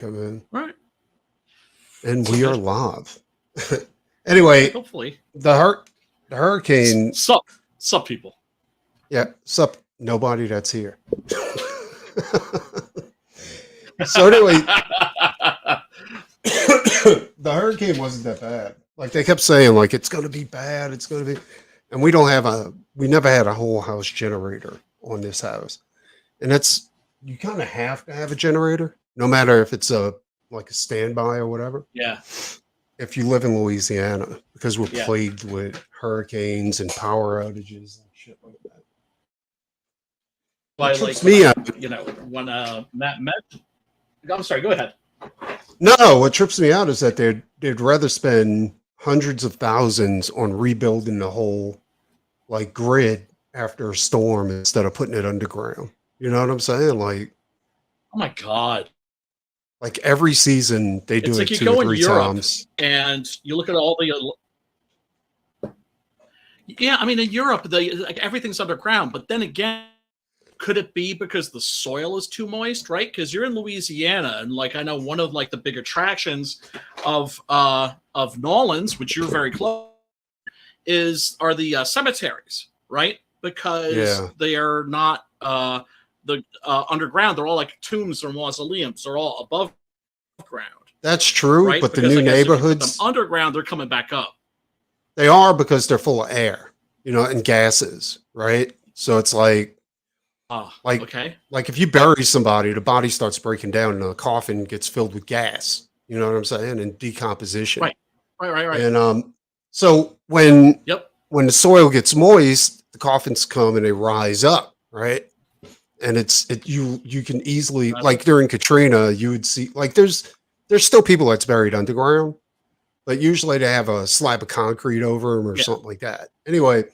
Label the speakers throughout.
Speaker 1: come in.
Speaker 2: Right.
Speaker 1: And we are live. Anyway,
Speaker 2: Hopefully.
Speaker 1: the hurricane.
Speaker 2: Sup, people.
Speaker 1: Yeah, sup, nobody that's here. So anyway, the hurricane wasn't that bad. Like they kept saying, like it's going to be bad. It's going to be, and we never had a whole house generator on this house, and you kind of have to have a generator, no matter if it's like a standby or whatever.
Speaker 2: Yeah.
Speaker 1: If you live in Louisiana, because we're
Speaker 2: Yeah.
Speaker 1: plagued with hurricanes and power outages and shit like that.
Speaker 2: Well,
Speaker 1: trips me out.
Speaker 2: When Matt, I'm sorry, go ahead.
Speaker 1: No, what trips me out is that they'd rather spend hundreds of thousands on rebuilding the whole like grid after a storm instead of putting it underground. You know what I'm saying? Like,
Speaker 2: oh my God.
Speaker 1: Like every season they do
Speaker 2: it's
Speaker 1: it
Speaker 2: like you
Speaker 1: 2
Speaker 2: go
Speaker 1: or
Speaker 2: in
Speaker 1: 3
Speaker 2: Europe
Speaker 1: times.
Speaker 2: And you look at all the. Yeah, I mean, in Europe, everything's underground. But then again, could it be because the soil is too moist, right? Because you're in Louisiana, and like I know one of like the big attractions of Nolans, which you're very close, are the cemeteries, right? Because they are not underground. They're all like tombs or mausoleums. They're all above ground.
Speaker 1: That's true,
Speaker 2: right?
Speaker 1: but
Speaker 2: Because
Speaker 1: the new
Speaker 2: I guess if you put
Speaker 1: neighborhoods
Speaker 2: them underground, they're coming back up.
Speaker 1: they are because they're full of air, and gases, right? So it's like
Speaker 2: okay.
Speaker 1: Like if you bury somebody, the body starts breaking down and the coffin gets filled with gas. You know what I'm saying? And decomposition.
Speaker 2: Right.
Speaker 1: And so when the soil gets moist, the coffins come and they rise up, right? And you can easily, like during Katrina, you would see like there's still people that's buried underground, but usually they have a slab of concrete over them or something like that. Anyway,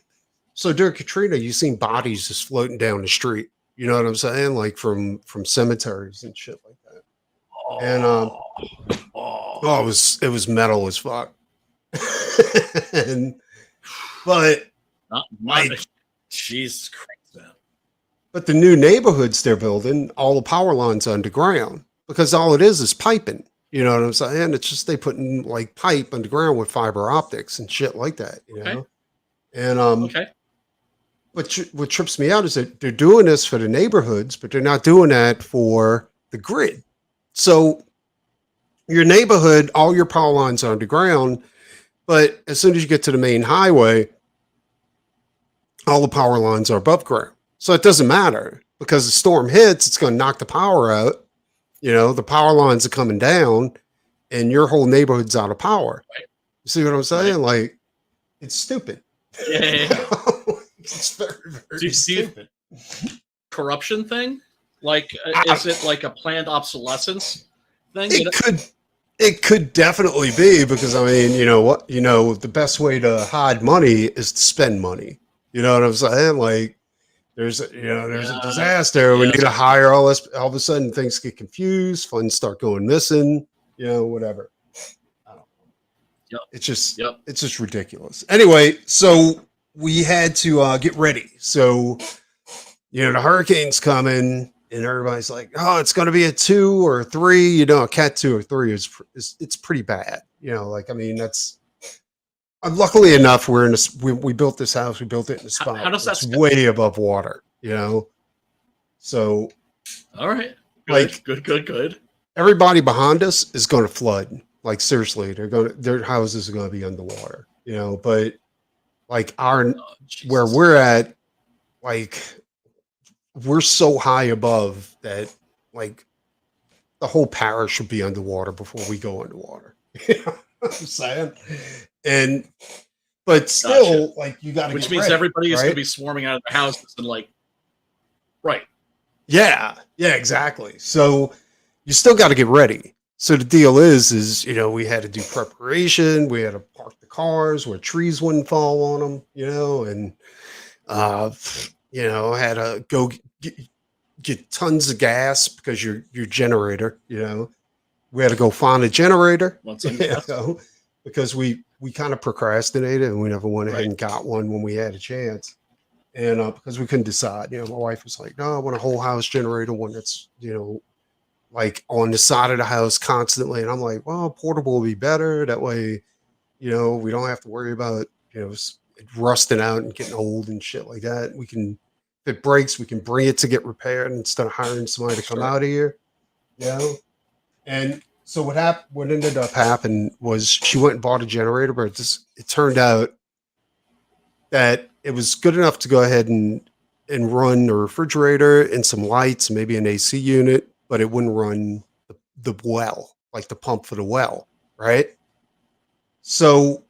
Speaker 1: so during Katrina, you seen bodies just floating down the street. You know what I'm saying? Like from cemeteries and shit like that. And it was metal as fuck. But
Speaker 2: Jesus Christ, man.
Speaker 1: But the new neighborhoods they're building, all the power lines are underground because all it is piping. You know what I'm saying? It's just they putting like pipe underground with fiber optics and shit like that. You know? And what trips me out is that they're doing this for the neighborhoods, but they're not doing that for the grid. So your neighborhood, all your power lines are underground, but as soon as you get to the main highway, all the power lines are above ground. So it doesn't matter because the storm hits, it's going to knock the power out. The power lines are coming down and your whole neighborhood's out of power.
Speaker 2: Right.
Speaker 1: You see what I'm saying? Like, it's stupid.
Speaker 2: Yeah.
Speaker 1: It's very, very stupid.
Speaker 2: Corruption thing? Like, is it like a planned obsolescence thing?
Speaker 1: It could definitely be because I mean, the best way to hide money is to spend money. You know what I'm saying? Like, there's a disaster. We need to hire all this. All of a sudden, things get confused. Funds start going missing. Whatever. I don't know.
Speaker 2: Yep.
Speaker 1: It's just ridiculous. Anyway, so we had to get ready. So, the hurricane's coming, and everybody's like, "Oh, it's going to be a 2 or 3." A cat 2 or 3 it's pretty bad. I mean, that's. Luckily enough, we're in this. We built this house. We built it in a spot.
Speaker 2: How does that
Speaker 1: way above water? So.
Speaker 2: All right. Good.
Speaker 1: Everybody behind us is going to flood. Like seriously, their houses are going to be underwater. But like where we're at, like we're so high above that, like the whole parish should be underwater before we go underwater. You know what I'm saying? But still, like you got to.
Speaker 2: Which means everybody is going to be swarming out of their houses and like. Right.
Speaker 1: Yeah, exactly. So you still got to get ready. So the deal is we had to do preparation. We had to park the cars where trees wouldn't fall on them, and had to go get tons of gas because your generator, we had to go find a generator, because we kind of procrastinated and we never went ahead and got one when we had a chance. And because we couldn't decide, my wife was like, "No, I want a whole house generator, one that's, like on the side of the house constantly. And I'm like, well, portable will be better. That way, we don't have to worry about, it rusting out and getting old and shit like that. We can, if it breaks, we can bring it to get repaired instead of hiring somebody to come out of here, And so what ended up happening was she went and bought a generator, but it turned out that it was good enough to go ahead and run a refrigerator and some lights, maybe an AC unit, but it wouldn't run the well, like the pump for the well, right? So,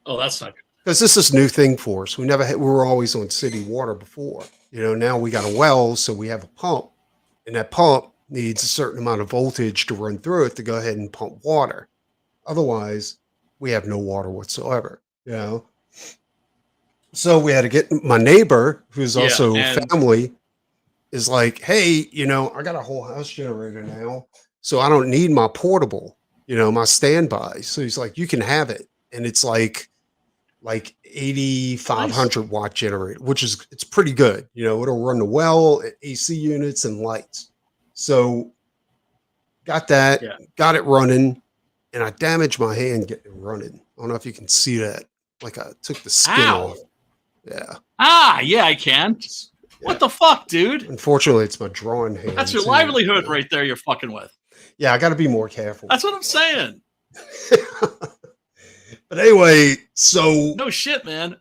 Speaker 2: that's not good.
Speaker 1: Because this is a new thing for us. We were always on city water before. Now we got a well, so we have a pump, and that pump needs a certain amount of voltage to run through it to go ahead and pump water. Otherwise, we have no water whatsoever. So we had to get my neighbor, who's also family, is like, hey, I got a whole house generator now, so I don't need my portable, my standby. So he's like, you can have it, and it's like 8,500 watt generator, which it's pretty good. It'll run the well, AC units, and lights. So got that, got it running, and I damaged my hand getting it running. I don't know if you can see that. Like I took the skin off. Yeah.
Speaker 2: Yeah, I can. What the fuck, dude?
Speaker 1: Unfortunately, it's my drawing hand.
Speaker 2: That's your livelihood right there you're fucking with.
Speaker 1: Yeah, I got to be more careful.
Speaker 2: That's what I'm saying.
Speaker 1: But anyway, so...
Speaker 2: No shit, man.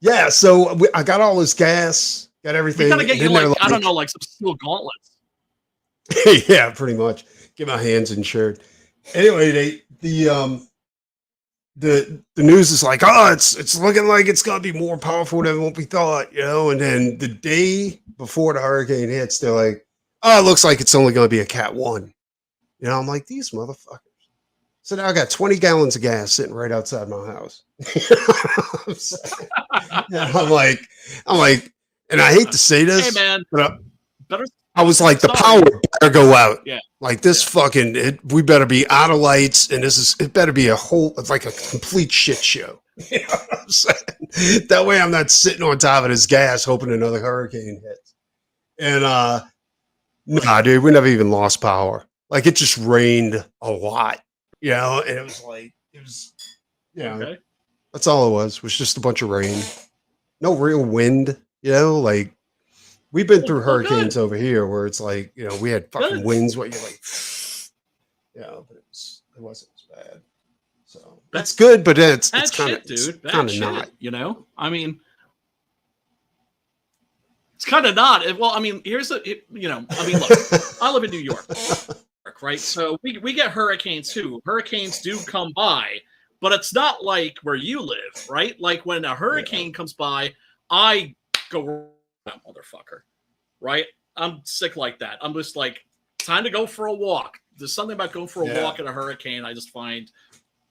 Speaker 1: Yeah, so I got all this gas, got everything.
Speaker 2: We gotta get you, I don't know, like some steel gauntlets.
Speaker 1: Yeah, pretty much. Get my hands insured. Anyway, the news is like, oh, it's looking like it's gonna be more powerful than what we thought, And then the day before the hurricane hits, they're like, oh, it looks like it's only gonna be a Cat 1. I'm like, these motherfuckers. So now I got 20 gallons of gas sitting right outside my house. I'm like, and I hate to say this,
Speaker 2: hey man,
Speaker 1: but I was like, the power better go out.
Speaker 2: Yeah.
Speaker 1: Like this we better be out of lights, and it better be a complete shit show. You know what I'm saying? That way I'm not sitting on top of this gas hoping another hurricane hits. And nah, dude, we never even lost power. Like it just rained a lot, and it was like, okay. That's all it was just a bunch of rain. No real wind, like we've been through hurricanes over here where it's like, we had fucking winds where you're like, but it wasn't as bad. So that's good, but it's kind of, dude, kind of not,
Speaker 2: I mean, it's kind of not. Well, I mean, look, I live in New York, right? So we get hurricanes too. Hurricanes do come by, but it's not like where you live, right? Like when a hurricane comes by, I go, that motherfucker, right? I'm sick like that. I'm just like, time to go for a walk. There's something about going for a walk in a hurricane I just find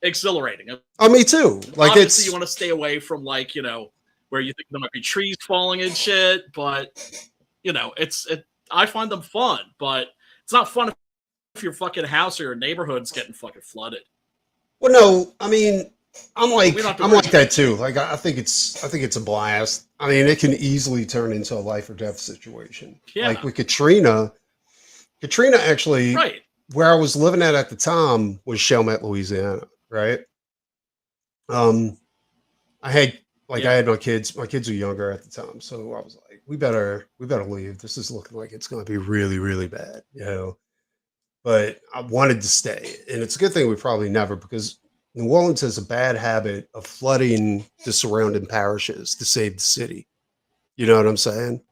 Speaker 2: exhilarating.
Speaker 1: Oh, me too. Like
Speaker 2: obviously you want to stay away from where you think there might be trees falling and shit, but I find them fun, but it's not fun if your fucking house or your neighborhood's getting fucking flooded.
Speaker 1: Well, no, I mean, I'm like that too. Like I think it's a blast. I mean, it can easily turn into a life or death situation. Yeah. Like with Katrina actually,
Speaker 2: right,
Speaker 1: where I was living at the time was Chalmette, Louisiana, right? I had my kids. My kids were younger at the time, so I was like, we better leave. This is looking like it's going to be really, really bad, But I wanted to stay, and it's a good thing we probably never, because New Orleans has a bad habit of flooding the surrounding parishes to save the city. You know what I'm saying?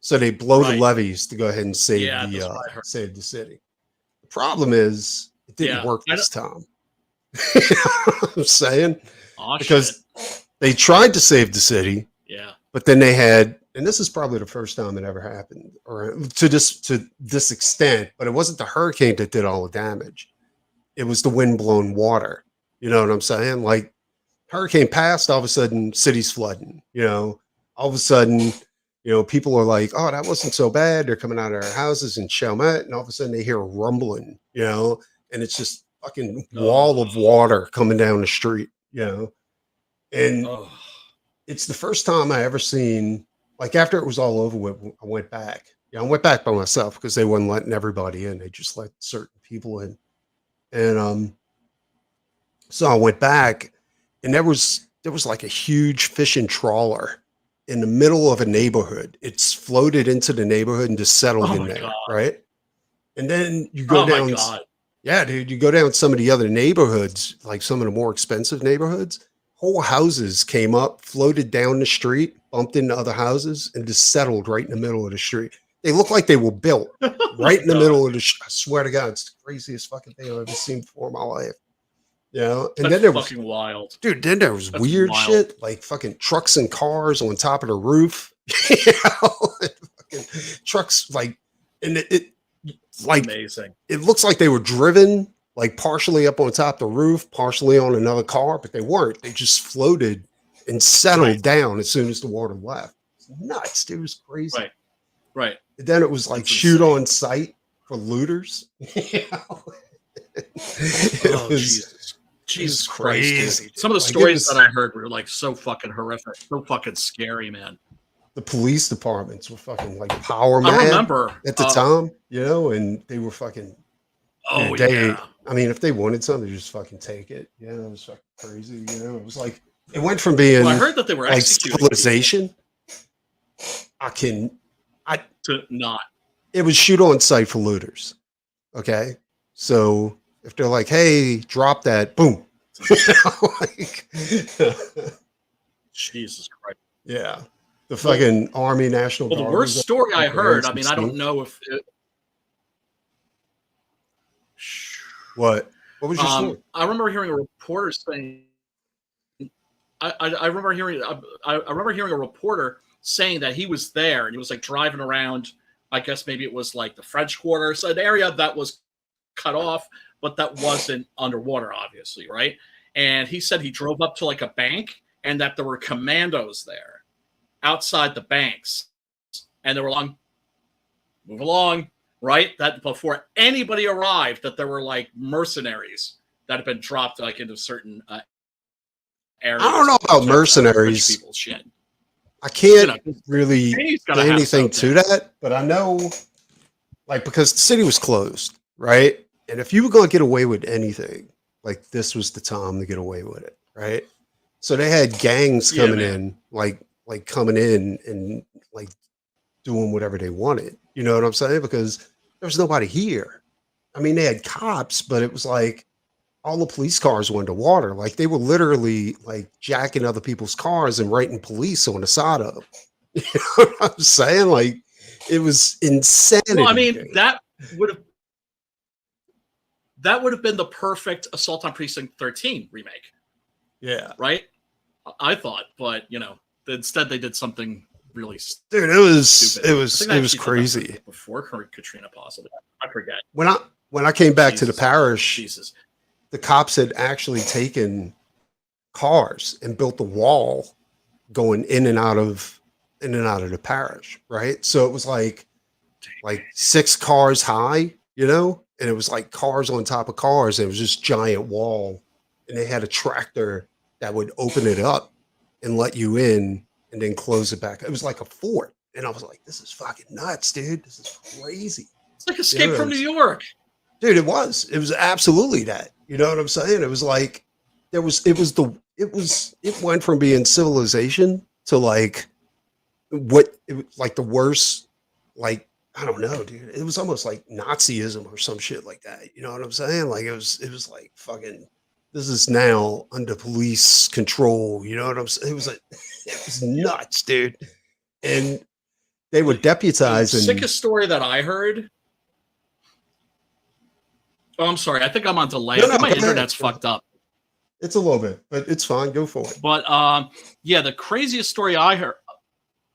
Speaker 1: So they blow the levees to go ahead and save the city. The problem is it didn't work this time. You know what I'm saying? Because they tried to save the city.
Speaker 2: Yeah.
Speaker 1: But then they had, and this is probably the first time it ever happened, or to this extent, but it wasn't the hurricane that did all the damage. It was the wind-blown water. You know what I'm saying? Like hurricane passed, all of a sudden city's flooding, all of a sudden, people are like, oh, that wasn't so bad. They're coming out of their houses in Chalmette, and all of a sudden they hear a rumbling, and it's just fucking wall of water coming down the street, and it's the first time I ever seen, like after it was all over with, I went back Yeah, I went back by myself because they weren't letting everybody in. They just let certain people in. And so I went back, and there was like a huge fishing trawler in the middle of a neighborhood. It's floated into the neighborhood and just settled
Speaker 2: Oh
Speaker 1: in
Speaker 2: my
Speaker 1: there,
Speaker 2: god.
Speaker 1: right? And then you go
Speaker 2: Oh my
Speaker 1: down,
Speaker 2: god.
Speaker 1: yeah, dude, you go down some of the other neighborhoods, like some of the more expensive neighborhoods. Whole houses came up, floated down the street, bumped into other houses, and just settled right in the middle of the street. They look like they were built
Speaker 2: Oh my
Speaker 1: right in the
Speaker 2: god.
Speaker 1: middle of the. I swear to God, it's the craziest fucking thing I've ever seen before in my life. You know, and
Speaker 2: That's
Speaker 1: then there was,
Speaker 2: fucking wild.
Speaker 1: dude. Then there was
Speaker 2: That's
Speaker 1: weird
Speaker 2: wild.
Speaker 1: shit like fucking trucks and cars on top of the roof. You know, and fucking trucks like, and it like
Speaker 2: Amazing.
Speaker 1: it looks like they were driven like partially up on top of the roof, partially on another car, but they weren't. They just floated and settled
Speaker 2: Right.
Speaker 1: down as soon as the water left. It's nuts, dude. It was crazy.
Speaker 2: Right. Right.
Speaker 1: And then it was like
Speaker 2: That's
Speaker 1: shoot
Speaker 2: insane.
Speaker 1: on sight for looters. You know?
Speaker 2: Oh, Jesus. Jesus Christ, dude.
Speaker 1: crazy, dude.
Speaker 2: Some of the
Speaker 1: Like, it
Speaker 2: stories
Speaker 1: was-
Speaker 2: that I heard were like so fucking horrific, so fucking scary, man.
Speaker 1: The police departments were fucking like power
Speaker 2: I
Speaker 1: mad
Speaker 2: remember
Speaker 1: at the time, you know, and they were fucking.
Speaker 2: Oh
Speaker 1: dude, they,
Speaker 2: yeah.
Speaker 1: I mean, if they wanted something, they just fucking take it. Yeah, it was fucking crazy. You know, it was like it went from being
Speaker 2: Well, I heard that they were
Speaker 1: like
Speaker 2: executing
Speaker 1: civilization.
Speaker 2: to not.
Speaker 1: It was shoot on sight for looters. Okay, so if they're like, "Hey, drop that," boom. Like,
Speaker 2: Jesus Christ.
Speaker 1: yeah, the fucking Army National
Speaker 2: Well, the
Speaker 1: Guard
Speaker 2: worst
Speaker 1: was
Speaker 2: story I
Speaker 1: up there
Speaker 2: heard,
Speaker 1: and
Speaker 2: I mean,
Speaker 1: some
Speaker 2: I don't
Speaker 1: scenes.
Speaker 2: know if it,
Speaker 1: What was your story?
Speaker 2: I remember hearing a reporter saying I remember hearing I remember hearing a reporter saying that he was there and he was like driving around. I guess maybe it was like the French Quarter, so an area that was cut off, but that wasn't underwater, obviously, right? And he said he drove up to like a bank and that there were commandos there outside the banks, and they were long, move along, right? That before anybody arrived, that there were like mercenaries that had been dropped like into certain areas.
Speaker 1: I don't know about
Speaker 2: to
Speaker 1: mercenaries.
Speaker 2: rich people's shit.
Speaker 1: I can't
Speaker 2: You know,
Speaker 1: really
Speaker 2: He's gotta
Speaker 1: say
Speaker 2: have
Speaker 1: anything to
Speaker 2: something.
Speaker 1: that, but I know, like, because the city was closed, right? And if you were going to get away with anything, like, this was the time to get away with it, right? So they had gangs
Speaker 2: Yeah,
Speaker 1: coming
Speaker 2: man.
Speaker 1: in, like coming in and like doing whatever they wanted. You know what I'm saying? Because there was nobody here. I mean, they had cops, but it was like all the police cars went to water. Like they were literally like jacking other people's cars and writing police on the side of them. You know what I'm saying? Like it was insanity.
Speaker 2: Well, I mean,
Speaker 1: dude.
Speaker 2: that would have been the perfect Assault on Precinct 13 remake,
Speaker 1: yeah,
Speaker 2: right? I thought, but you know, instead they did something really
Speaker 1: dude, it was
Speaker 2: stupid.
Speaker 1: it
Speaker 2: I
Speaker 1: was
Speaker 2: think
Speaker 1: it
Speaker 2: I
Speaker 1: was
Speaker 2: actually did that
Speaker 1: crazy.
Speaker 2: before Katrina, possibly. I forget.
Speaker 1: When I came back to the
Speaker 2: Jesus.
Speaker 1: parish,
Speaker 2: Jesus.
Speaker 1: the cops had actually taken cars and built a wall going in and out of the parish, right? So it was like 6 cars high, you know, and it was like cars on top of cars, and it was this giant wall, and they had a tractor that would open it up and let you in and then close it back. It was like a fort, and I was like, this is fucking nuts, dude. This is crazy.
Speaker 2: It's like Escape from New
Speaker 1: Yes.
Speaker 2: York.
Speaker 1: Dude, it was absolutely that. You know what I'm saying? It was like it went from being civilization to like like the worst, like I don't know, dude. It was almost like Nazism or some shit like that. You know what I'm saying? Like it was like fucking this is now under police control. You know what I'm saying? It was like it was nuts, dude. And they were
Speaker 2: The
Speaker 1: deputizing.
Speaker 2: sickest story that I heard. Oh, I'm sorry. I think I'm on delay.
Speaker 1: No,
Speaker 2: I think
Speaker 1: no,
Speaker 2: my
Speaker 1: go ahead.
Speaker 2: internet's fucked up.
Speaker 1: It's a little bit, but it's fine. Go for it.
Speaker 2: But yeah, the craziest story I heard.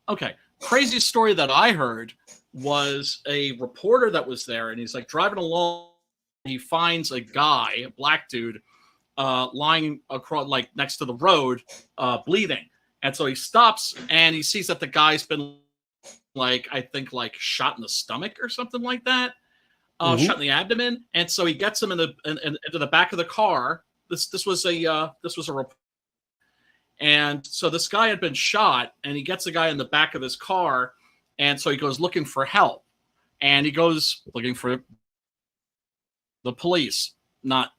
Speaker 2: Okay, craziest story that I heard was a reporter that was there, and he's like driving along. He finds a guy, a black dude, lying across, like next to the road, bleeding. And so he stops, and he sees that the guy's been like, I think, like shot in the stomach or something like that, shot in the abdomen. And so he gets him into the back of the car. This was a report. And so this guy had been shot, and he gets the guy in the back of his car, and so he goes looking for help. and he goes looking for the police. Not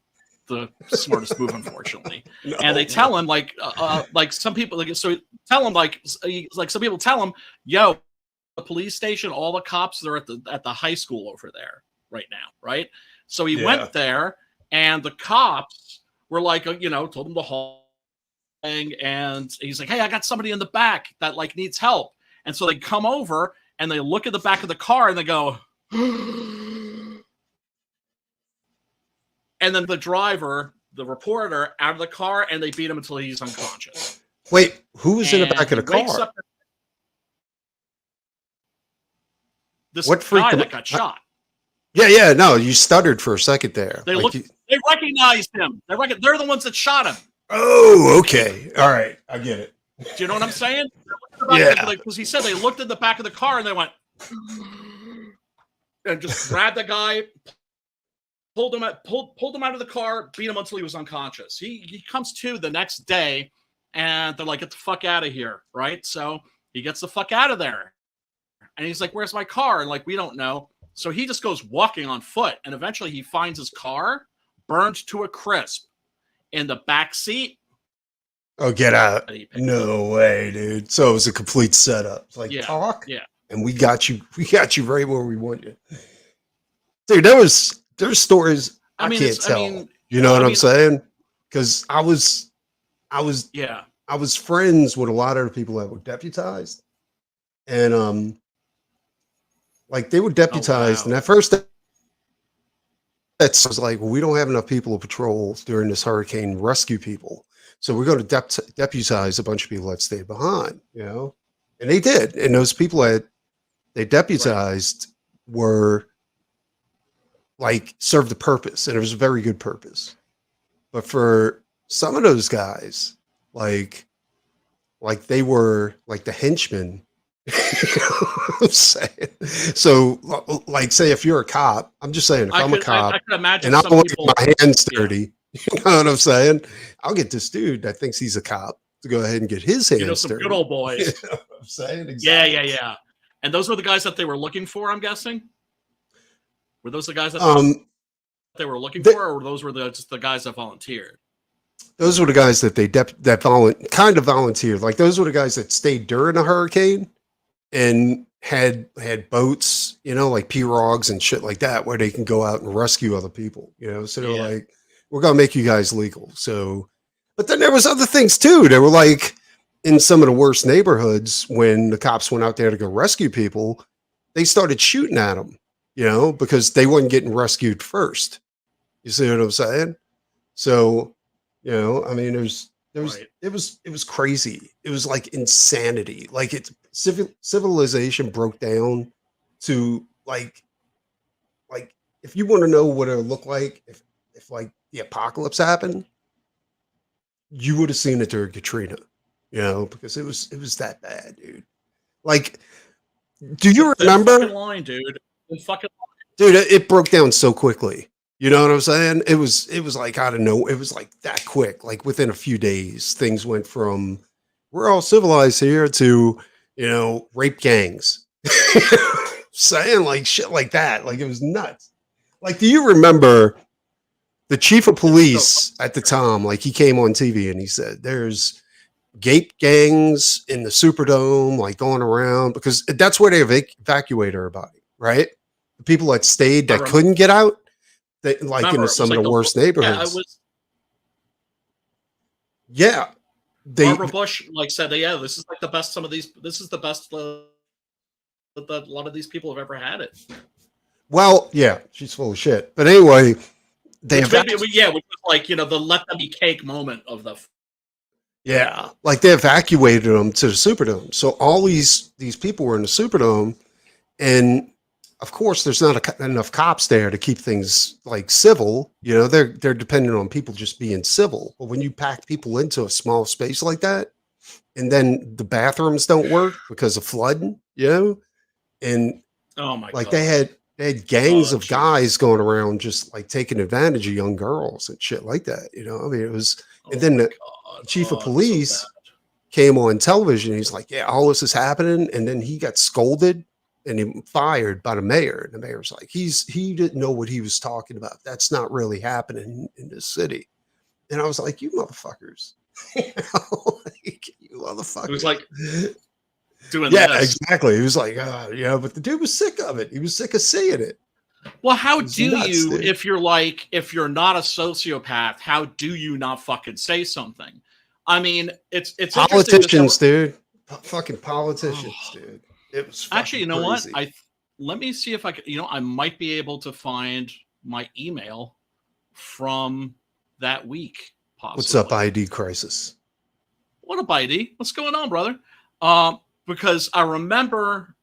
Speaker 2: the smartest move, unfortunately.
Speaker 1: No.
Speaker 2: And they tell him like some people tell him like some people tell him, yo, the police station, all the cops are at the high school over there right now, right? So he went there, and the cops were like, told him the whole thing, and he's like, hey, I got somebody in the back that like needs help. And so they come over and they look at the back of the car and they go, and then the driver, the reporter, out of the car, and they beat him until he's unconscious.
Speaker 1: Wait, who was in the back of the car?
Speaker 2: This
Speaker 1: What freaked
Speaker 2: guy
Speaker 1: him
Speaker 2: that got shot.
Speaker 1: Yeah, no, you stuttered for a second there.
Speaker 2: They recognized him. They're the ones that shot him.
Speaker 1: Oh, okay. All right, I get it.
Speaker 2: Do you know what I'm saying?
Speaker 1: Yeah.
Speaker 2: Because he said they looked at the back of the car and they went and just grabbed the guy, pulled him out of the car, beat him until he was unconscious. He comes to the next day, and they're like, "Get the fuck out of here!" Right? So he gets the fuck out of there, and he's like, "Where's my car?" And like, we don't know. So he just goes walking on foot, and eventually he finds his car burned to a crisp in the back seat.
Speaker 1: Oh, get out! No way, dude. So it was a complete setup. It's like talk, and we got you right where we want you, dude. There's stories I can't tell. You know what I'm saying? Because I was friends with a lot of the people that were deputized, and like they were deputized, and at first that was like, well, we don't have enough people to patrol during this hurricane to rescue people, so we're going to deputize a bunch of people that stayed behind, and they did, and those people that they deputized were like served a purpose, and it was a very good purpose. But for some of those guys, like they were like the henchmen. You know what I'm saying? So, like, say if you're a cop, I'm just saying, if I'm a cop
Speaker 2: I could imagine
Speaker 1: and I'm going to get my hands dirty, you know what I'm saying? I'll get this dude that thinks he's a cop to go ahead and get his hands
Speaker 2: some
Speaker 1: dirty.
Speaker 2: good old boys.
Speaker 1: You know what I'm saying? Exactly.
Speaker 2: Yeah. And those were the guys that they were looking for, I'm guessing? Were those the guys that they were looking for, or those were just the guys that volunteered?
Speaker 1: Those were the guys that they kind of volunteered. Like those were the guys that stayed during the hurricane and had boats, like pirogues and shit like that, where they can go out and rescue other people. So they were like, "We're gonna make you guys legal." So, but then there was other things too. They were like in some of the worst neighborhoods when the cops went out there to go rescue people, they started shooting at them, because they weren't getting rescued first. You see what I'm saying? So, I mean, it was crazy. It was like insanity. Like civilization broke down to like if you want to know what it would look like if like the apocalypse happened, you would have seen it during Katrina, because it was that bad, dude. Like, do you remember?
Speaker 2: Line, dude.
Speaker 1: Dude, it broke down so quickly. You know what I'm saying? It was like out of nowhere. It was like that quick. Like within a few days, things went from we're all civilized here to, rape gangs. Saying like shit like that. Like it was nuts. Like, do you remember the chief of police at the time? Like he came on TV and he said, there's gape gangs in the Superdome, like going around, because that's where they evacuate everybody, right? The people that stayed that couldn't get out. Like into some of the worst neighborhoods.
Speaker 2: Barbara Bush said, this is like the best. This is the best that a lot of these people have ever had it.
Speaker 1: Well, yeah, she's full of shit. But anyway,
Speaker 2: which was like, the let them be cake moment of the.
Speaker 1: Yeah, like they evacuated them to the Superdome. So all these people were in the Superdome, and of course, there's not enough cops there to keep things like civil. They're dependent on people just being civil. But when you pack people into a small space like that, and then the bathrooms don't work because of flooding, and
Speaker 2: oh my
Speaker 1: God.
Speaker 2: God,
Speaker 1: they had gangs of guys going around just like taking advantage of young girls and shit like that. I mean, it was. And then the chief of police came on television. He's like, "Yeah, all this is happening," and then he got scolded. and he fired by the mayor. And the mayor's like, he didn't know what he was talking about. That's not really happening in this city. And I was like, you motherfuckers. Like, you motherfuckers.
Speaker 2: It was like doing
Speaker 1: yeah,
Speaker 2: this.
Speaker 1: exactly. He was like, but the dude was sick of it. He was sick of seeing it.
Speaker 2: Well, how
Speaker 1: It's
Speaker 2: do
Speaker 1: nuts,
Speaker 2: you,
Speaker 1: dude.
Speaker 2: if you're not a sociopath, how do you not fucking say something? I mean, it's
Speaker 1: Politicians, dude. Fucking politicians, dude. It was
Speaker 2: actually, you know
Speaker 1: crazy.
Speaker 2: what? Let me see if I can, I might be able to find my email from that week. Possibly.
Speaker 1: What's up, ID crisis?
Speaker 2: What up, ID? What's going on, brother? Because I remember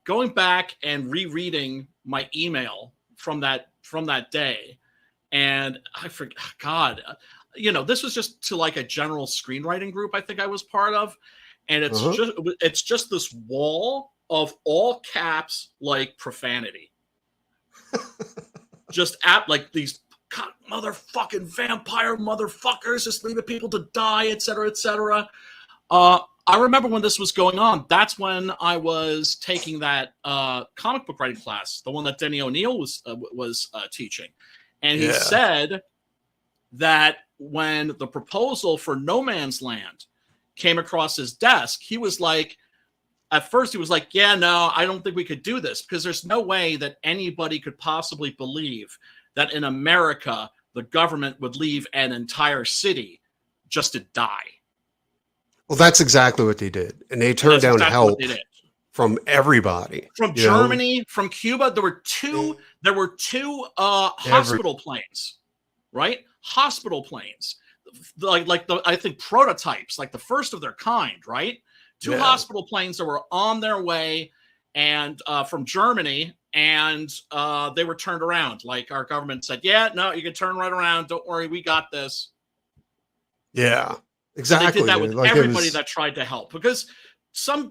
Speaker 2: going back and rereading my email from that day, and I forgot. God, this was just to like a general screenwriting group I think I was part of, and it's just this wall of all caps like profanity, just like these motherfucking vampire motherfuckers just leaving people to die, etc., etc. I remember when this was going on. That's when I was taking that comic book writing class, the one that Denny O'Neil was teaching, and he said that when the proposal for No Man's Land came across his desk, he was like, at first he was like, yeah, no, I don't think we could do this, because there's no way that anybody could possibly believe that in America the government would leave an entire city just to die.
Speaker 1: Well, that's exactly what they did, and they turned down help from everybody,
Speaker 2: from Germany, from Cuba. There were two hospital planes, right? Hospital planes, I think prototypes, like the first of their kind, right? Two hospital planes that were on their way, and from Germany, and they were turned around. Like our government said, yeah, no, you can turn right around. Don't worry, we got this.
Speaker 1: Yeah. Exactly.
Speaker 2: And they did that with everybody that tried to help, because some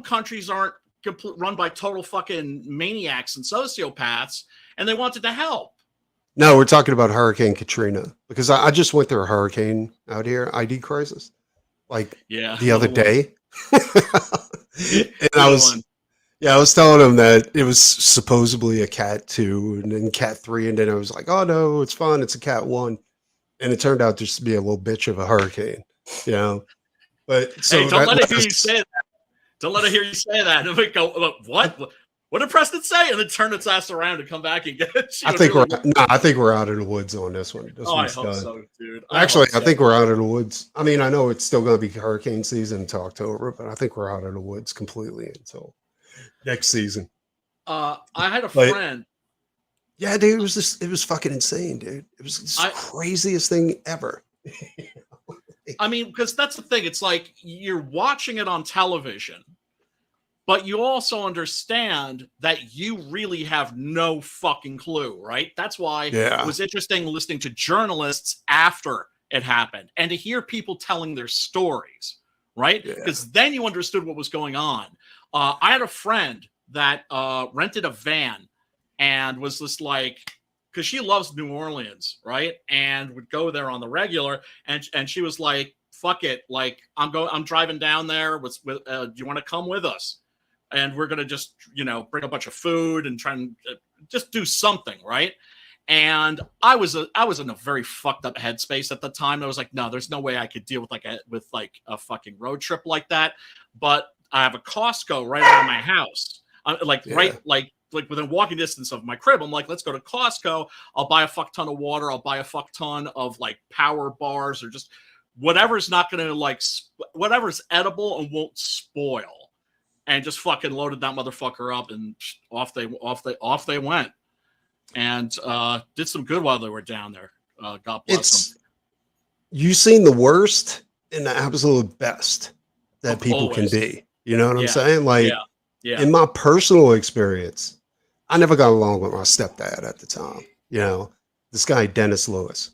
Speaker 2: countries aren't run by total fucking maniacs and sociopaths, and they wanted to help.
Speaker 1: No, we're talking about Hurricane Katrina, because I just went through a hurricane out here, ID crisis, like the other day. And I was telling him that it was supposedly a Cat 2 and then Cat 3, and then I was like, oh no, it's fun, it's a Cat 1. And it turned out just to be a little bitch of a hurricane, But so
Speaker 2: hey, don't let it hear you say that. Don't let it hear you say that. And we go, what? What did Preston say? And then turn its ass around and come back and get it.
Speaker 1: I think we're out of the woods on this one.
Speaker 2: I hope so, dude.
Speaker 1: I think we're out of the woods. I mean, I know it's still going to be hurricane season until October, but I think we're out of the woods completely until next season.
Speaker 2: I had a friend.
Speaker 1: Yeah, dude, it was fucking insane, dude. It was the craziest thing ever.
Speaker 2: I mean, because that's the thing. It's like you're watching it on television, but you also understand that you really have no fucking clue, right? That's why it was interesting listening to journalists after it happened and to hear people telling their stories, right? Because then you understood what was going on. I had a friend that rented a van and was just like, because she loves New Orleans, right? And would go there on the regular. And she was like, fuck it. Like, I'm driving down there. Do you want to come with us? And we're going to just, bring a bunch of food and try and just do something, right? And I was in a very fucked up headspace at the time. I was like, no, there's no way I could deal with a fucking road trip like that. But I have a Costco right around my house. Like within walking distance of my crib. I'm like, let's go to Costco. I'll buy a fuck ton of water. I'll buy a fuck ton of like power bars or just whatever's not going to whatever's edible and won't spoil. And just fucking loaded that motherfucker up, and off they went, and did some good while they were down there. God bless them.
Speaker 1: You've seen the worst and the absolute best that people can be. You know what I'm saying? Like, in my personal experience, I never got along with my stepdad at the time. This guy Dennis Lewis,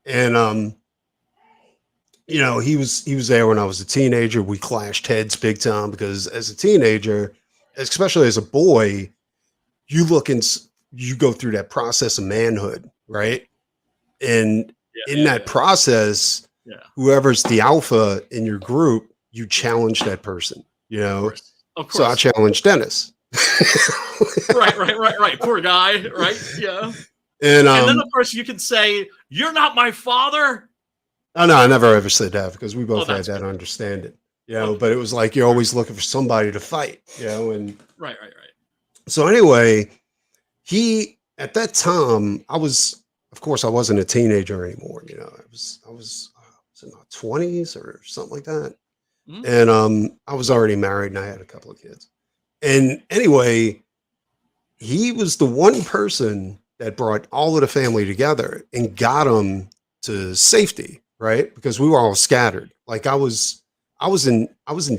Speaker 1: and he was there when I was a teenager. We clashed heads big time because as a teenager, especially as a boy, you go through that process of manhood, right? And in that process, whoever's the alpha in your group, you challenge that person,
Speaker 2: Of
Speaker 1: So I
Speaker 2: course.
Speaker 1: challenged Dennis.
Speaker 2: Right. Poor guy, right? Yeah.
Speaker 1: And
Speaker 2: And then, of course, you can say, "You're not my father."
Speaker 1: oh no, I never ever said that because we
Speaker 2: Oh,
Speaker 1: both had
Speaker 2: that's
Speaker 1: that
Speaker 2: good.
Speaker 1: understanding,
Speaker 2: Okay.
Speaker 1: but it was like you're always looking for somebody to fight, and
Speaker 2: Right.
Speaker 1: so anyway, he at that time I was, of course, I wasn't a teenager anymore. I was in my 20s or something like that,
Speaker 2: Mhm.
Speaker 1: and I was already married and I had a couple of kids. And anyway, he was the one person that brought all of the family together and got them to safety, right? Because we were all scattered. Like I was in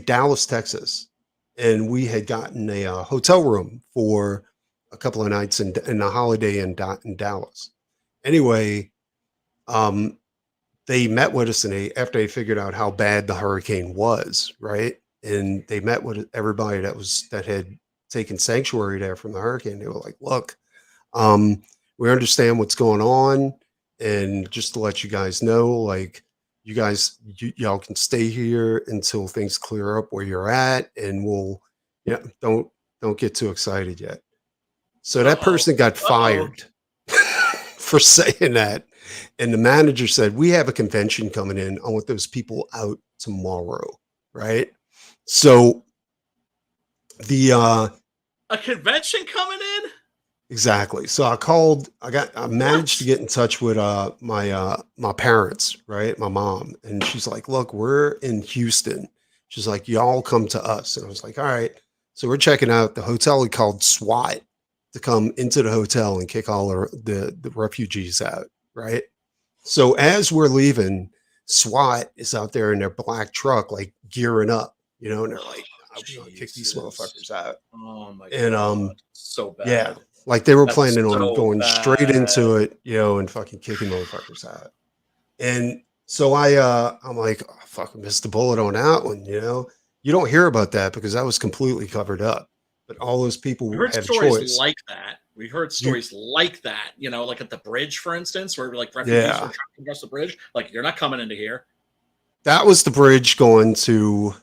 Speaker 1: Dallas, Texas, and we had gotten a hotel room for a couple of nights in a holiday in Dallas. Anyway, um, they met with us, and after they figured out how bad the hurricane was, right? And they met with everybody that had taken sanctuary there from the hurricane. They were like, "Look, um, we understand what's going on, and just to let you guys know, like, y'all can stay here until things clear up where you're at, and yeah, don't get too excited yet." So that
Speaker 2: Uh-oh.
Speaker 1: person got
Speaker 2: Uh-oh.
Speaker 1: fired for saying that. And the manager said, "We have a convention coming in. I want those people out tomorrow." Right. So the
Speaker 2: A convention coming in?
Speaker 1: exactly. So I managed to
Speaker 2: What?
Speaker 1: get in touch with my parents, right? My mom. And she's like, "Look, we're in Houston." She's like, "Y'all come to us." And I was like, "All right." So we're checking out the hotel. We called SWAT to come into the hotel and kick all the refugees out, right? So as we're leaving, SWAT is out there in their black truck, like gearing up, and they're like, "We're gonna kick these
Speaker 2: Jesus.
Speaker 1: motherfuckers out."
Speaker 2: Oh my
Speaker 1: And
Speaker 2: God. So
Speaker 1: yeah,
Speaker 2: bad.
Speaker 1: like they were
Speaker 2: That's
Speaker 1: planning on
Speaker 2: so
Speaker 1: going straight
Speaker 2: bad.
Speaker 1: into it, and fucking kicking motherfuckers out. And so I'm like, "Oh, fuck, I missed the bullet on that one." You don't hear about that because that was completely covered up. But all those
Speaker 2: We
Speaker 1: people
Speaker 2: heard
Speaker 1: had a
Speaker 2: stories
Speaker 1: choice.
Speaker 2: like that. We heard
Speaker 1: You,
Speaker 2: stories like that, like at the bridge, for instance, where like refugees were
Speaker 1: yeah,
Speaker 2: trying to cross the bridge. Like, you're not coming into here.
Speaker 1: that was the bridge going to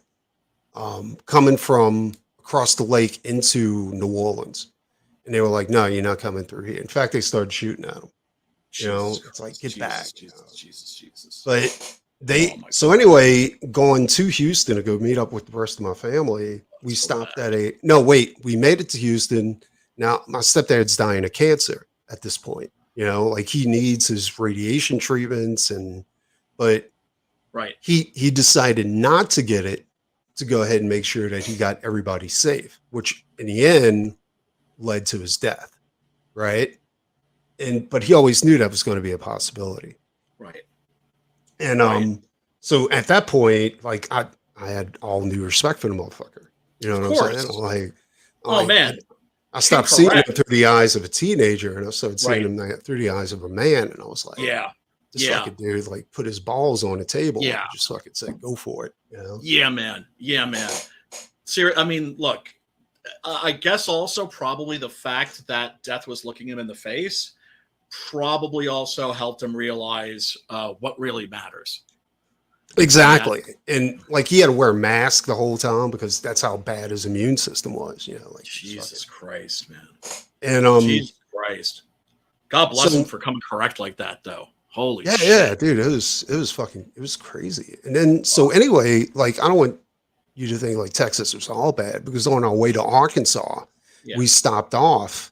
Speaker 1: coming from across the lake into New Orleans. And they were like, "No, you're not coming through here." In fact, they started shooting at them.
Speaker 2: Jesus
Speaker 1: It's like,
Speaker 2: Christ.
Speaker 1: "Get
Speaker 2: Jesus,
Speaker 1: back."
Speaker 2: Jesus, Jesus, Jesus.
Speaker 1: But
Speaker 2: Oh my
Speaker 1: so
Speaker 2: God.
Speaker 1: anyway, going to Houston to go meet up with the rest of my family, we
Speaker 2: So
Speaker 1: stopped
Speaker 2: bad.
Speaker 1: at no, wait, we made it to Houston. Now, my stepdad's dying of cancer at this point, like he needs his radiation treatments but
Speaker 2: Right.
Speaker 1: he decided not to get it to go ahead and make sure that he got everybody safe, which in the end led to his death, right? But he always knew that was going to be a possibility.
Speaker 2: Right.
Speaker 1: And
Speaker 2: Right.
Speaker 1: so at that point, like I had all new respect for the motherfucker. You know
Speaker 2: Of
Speaker 1: what I'm saying?
Speaker 2: course. Oh
Speaker 1: Like
Speaker 2: man.
Speaker 1: I stopped seeing him
Speaker 2: Incorrect.
Speaker 1: through the eyes of a teenager and I started seeing
Speaker 2: Right.
Speaker 1: him through the eyes of a man. And I was like,
Speaker 2: Yeah.
Speaker 1: this
Speaker 2: Yeah.
Speaker 1: fucking dude like put his balls on the table
Speaker 2: Yeah.
Speaker 1: and just fucking said, "Go for it."
Speaker 2: Yeah, man. Yeah, man. I mean, look, I guess also probably the fact that death was looking him in the face probably also helped him realize what really matters. And
Speaker 1: Exactly. And like he had to wear a mask the whole time because that's how bad his immune system was, like he was fucking
Speaker 2: Jesus Christ, man.
Speaker 1: and
Speaker 2: Jesus Christ. God bless him
Speaker 1: so
Speaker 2: for coming correct like that, though. Holy
Speaker 1: yeah,
Speaker 2: shit.
Speaker 1: dude, it was crazy. And then so anyway, like I don't want you to think like Texas was all bad because on our way to Arkansas,
Speaker 2: Yeah.
Speaker 1: we stopped off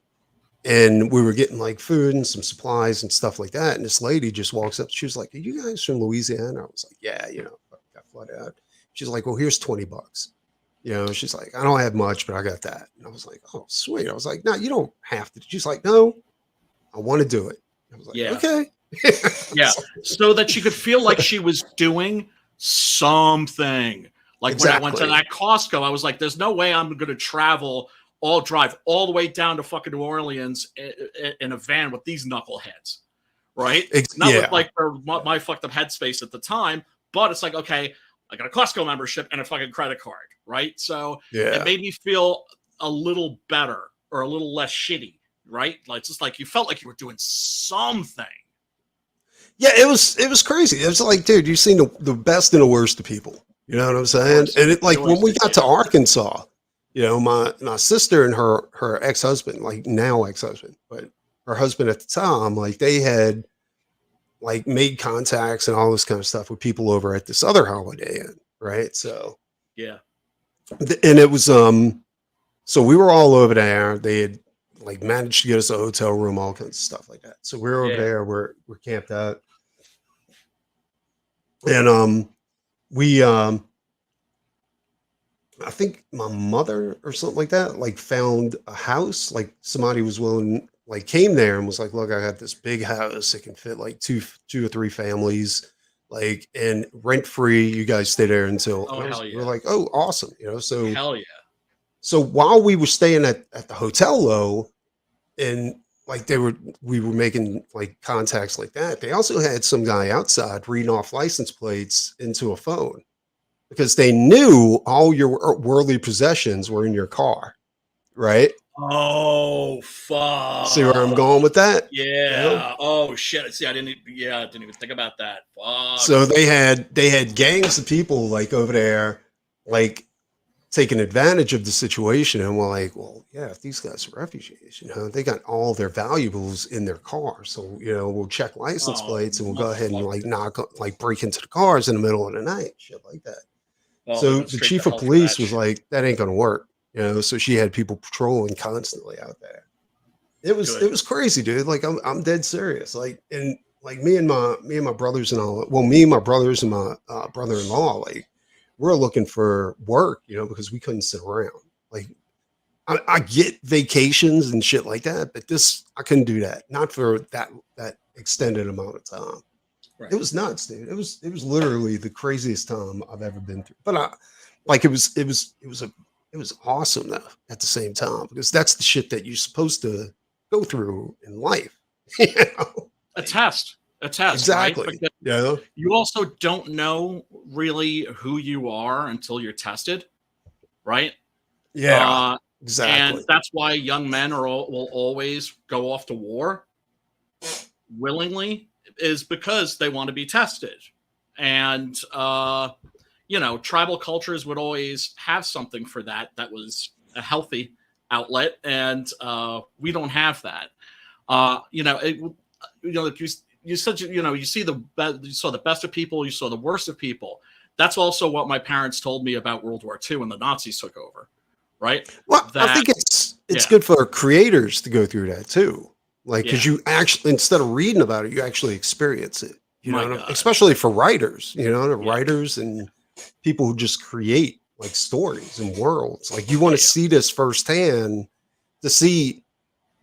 Speaker 1: and we were getting like food and some supplies and stuff like that. And this lady just walks up. She was like, "Are you guys from Louisiana?" I was like, "Yeah, got flooded out." She's like, "Well, here's $20." She's like, "I don't have much, but I got that." And I was like, "Oh, sweet." I was like, "No, you don't have to." She's like, "No, I want to do it." I was like,
Speaker 2: Yeah.
Speaker 1: "Okay."
Speaker 2: Yeah. So that she could feel like she was doing something. Like when I went to
Speaker 1: Exactly.
Speaker 2: that Costco, I was like, there's no way I'm going to drive all the way down to fucking New Orleans in a van with these knuckleheads. Right. Not with
Speaker 1: Yeah.
Speaker 2: like my fucked up headspace at the time, but it's like, okay, I got a Costco membership and a fucking credit card. Right. So it
Speaker 1: Yeah.
Speaker 2: made me feel a little better or a little less shitty. Right. Like, it's just like you felt like you were doing something.
Speaker 1: Yeah, it was crazy. It was like, dude, you've seen the best and the worst of people. You know what I'm saying?
Speaker 2: Course.
Speaker 1: And it like
Speaker 2: You
Speaker 1: when
Speaker 2: always
Speaker 1: we
Speaker 2: did,
Speaker 1: got to
Speaker 2: yeah.
Speaker 1: Arkansas, my sister and her ex-husband, like now ex-husband, but her husband at the time, like they had like made contacts and all this kind of stuff with people over at this other Holiday Inn, right? So
Speaker 2: Yeah.
Speaker 1: and it was so we were all over there. They had like managed to get us a hotel room, all kinds of stuff like that. So we were over
Speaker 2: Yeah.
Speaker 1: there, we're camped out. And we I think my mother or something like that, like found a house, like somebody was willing, like came there and was like, look, I got this big house. It can fit like two or three families, like, and rent free. You guys stay there until,
Speaker 2: Oh, hell yeah.
Speaker 1: we're like, oh, awesome. So,
Speaker 2: Hell yeah.
Speaker 1: so while we were staying at the hotel though, and like we were making like contacts like that, they also had some guy outside reading off license plates into a phone because they knew all your worldly possessions were in your car, right?
Speaker 2: Oh, fuck.
Speaker 1: See where I'm going with that?
Speaker 2: Yeah. Oh shit. See, I didn't even think about that. Fuck.
Speaker 1: So they had gangs of people like over there, like taking advantage of the situation, and we're like, well, yeah, if these guys are refugees, they got all their valuables in their car, so we'll check license plates and we'll go ahead and like break into the cars in the middle of the night, shit like that. So the chief of police was like, that ain't gonna work, so she had people patrolling constantly out there. It was crazy, dude. Like I'm dead serious. Like, and like me and my brothers and all, well, me and my brothers and my brother-in-law, like we're looking for work, because we couldn't sit around. Like I get vacations and shit like that, but I couldn't do that. Not for that extended amount of time. Right. It was nuts, dude. It was literally the craziest time I've ever been through. But it was awesome though at the same time, because that's the shit that you're supposed to go through in life.
Speaker 2: A test.
Speaker 1: Exactly.
Speaker 2: Right? Yeah. You also don't know really who you are until you're tested, right?
Speaker 1: Yeah. Exactly.
Speaker 2: And that's why young men will always go off to war willingly, is because they want to be tested. And tribal cultures would always have something for that was a healthy outlet, and we don't have that. You said you saw the best of people, you saw the worst of people. That's also what my parents told me about World War II when the Nazis took over, right?
Speaker 1: Well, I think it's good for creators to go through that too, like because you actually, instead of reading about it, you actually experience it. Especially for writers, writers and people who just create like stories and worlds. Like you want to see this firsthand to see.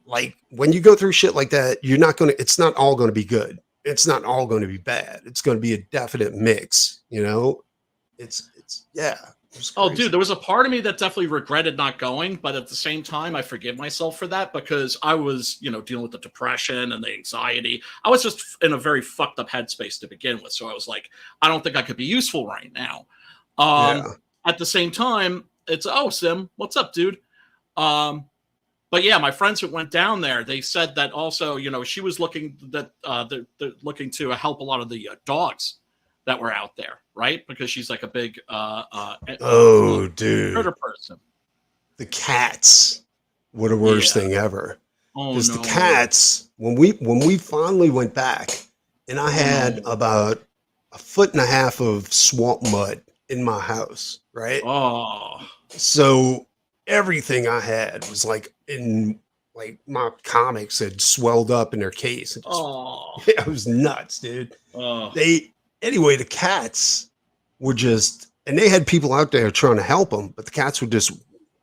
Speaker 1: Like when you go through shit like that, it's not all going to be good. It's not all going to be bad. It's going to be a definite mix,
Speaker 2: Oh, dude, there was a part of me that definitely regretted not going, but at the same time, I forgive myself for that because I was, dealing with the depression and the anxiety. I was just in a very fucked up headspace to begin with. So I was like, I don't think I could be useful right now. At the same time, it's, oh, Sim, what's up, dude? But yeah, my friends who went down there, they said that also, she was looking that they're looking to help a lot of the dogs that were out there, right? Because she's like a big
Speaker 1: dude,
Speaker 2: critter person.
Speaker 1: The cats were the worst thing ever. Because the cats, when we finally went back, and I had about 1.5 feet of swamp mud in my house, right?
Speaker 2: Oh,
Speaker 1: so everything I had was like my comics had swelled up in their case. It was nuts, dude. Anyway, the cats were and they had people out there trying to help them, but the cats were just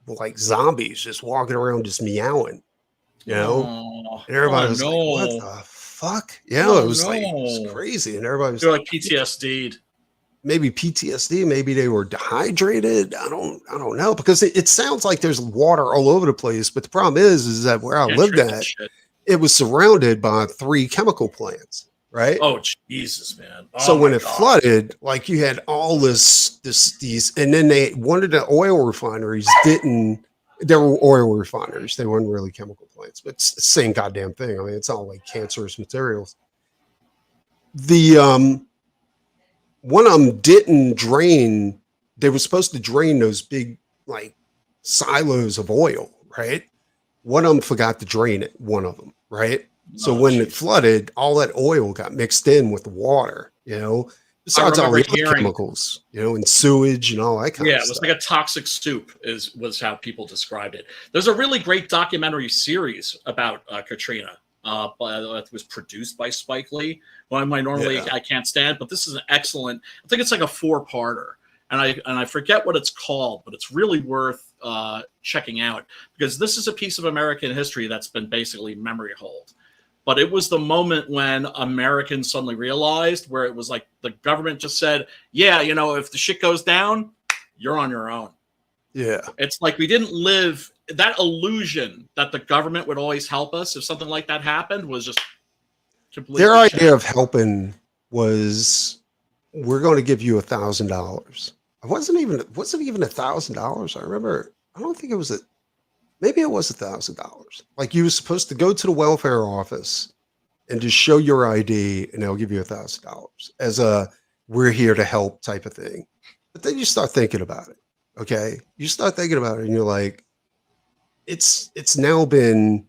Speaker 1: like zombies, just walking around, just meowing, and everybody was like, what the fuck? Yeah, it was crazy. And everybody was
Speaker 2: like PTSD'd.
Speaker 1: Maybe PTSD, maybe they were dehydrated. I don't know, because it sounds like there's water all over the place. But the problem is that where I lived at, it was surrounded by 3 chemical plants, right?
Speaker 2: Oh, Jesus, man.
Speaker 1: So when it flooded, like you had all these, and then one of the oil refineries there were oil refineries. They weren't really chemical plants, but it's the same goddamn thing. I mean, it's all like cancerous materials. One of them didn't drain. They were supposed to drain those big like silos of oil, right? One of them forgot to drain it, one of them, right? So
Speaker 2: Oh,
Speaker 1: when it
Speaker 2: geez.
Speaker 1: flooded, all that oil got mixed in with the water,
Speaker 2: I
Speaker 1: besides all
Speaker 2: remember
Speaker 1: the other
Speaker 2: hearing,
Speaker 1: chemicals, and sewage and all that kind
Speaker 2: yeah,
Speaker 1: of
Speaker 2: it was like
Speaker 1: stuff.
Speaker 2: a toxic soup, was how people described it. There's a really great documentary series about Katrina. It was produced by Spike Lee. One I normally
Speaker 1: Yeah.
Speaker 2: I can't stand, but this is an excellent. I think it's like a 4-parter, and I forget what it's called, but it's really worth checking out because this is a piece of American history that's been basically memory hold. But it was the moment when Americans suddenly realized where it was like the government just said, yeah, if the shit goes down, you're on your own.
Speaker 1: Yeah.
Speaker 2: It's like we didn't live that illusion that the government would always help us if something like that happened was just completely
Speaker 1: Their idea
Speaker 2: shattered.
Speaker 1: of helping was, we're going to give you $1,000. It wasn't even $1,000. I remember, I don't think it was maybe it was $1,000. Like you were supposed to go to the welfare office and just show your ID and they'll give you $1,000 as a we're here to help type of thing. But then you start thinking about it. Okay. You start thinking about it and you're like, it's now been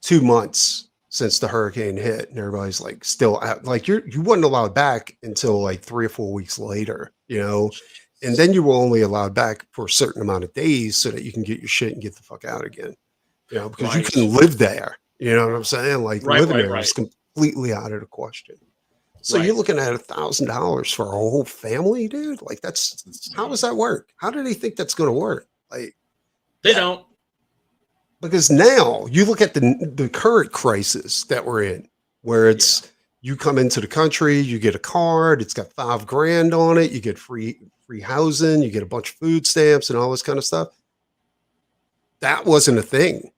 Speaker 1: 2 months since the hurricane hit and everybody's like still out, like you weren't allowed back until like 3 or 4 weeks later, and then you were only allowed back for a certain amount of days so that you can get your shit and get the fuck out again, because you
Speaker 2: Right.
Speaker 1: couldn't live there. You know what I'm saying? Like
Speaker 2: Right,
Speaker 1: living
Speaker 2: right,
Speaker 1: there
Speaker 2: right.
Speaker 1: is completely out of the question. So
Speaker 2: Right.
Speaker 1: you're looking at $1,000 for a whole family, dude. Like how does that work? How do they think that's going to work? Like
Speaker 2: They don't.
Speaker 1: because now you look at the current crisis that we're in, where it's you come into the country, you get a card, it's got $5,000 on it, you get free housing, you get a bunch of food stamps and all this kind of stuff. That wasn't a thing.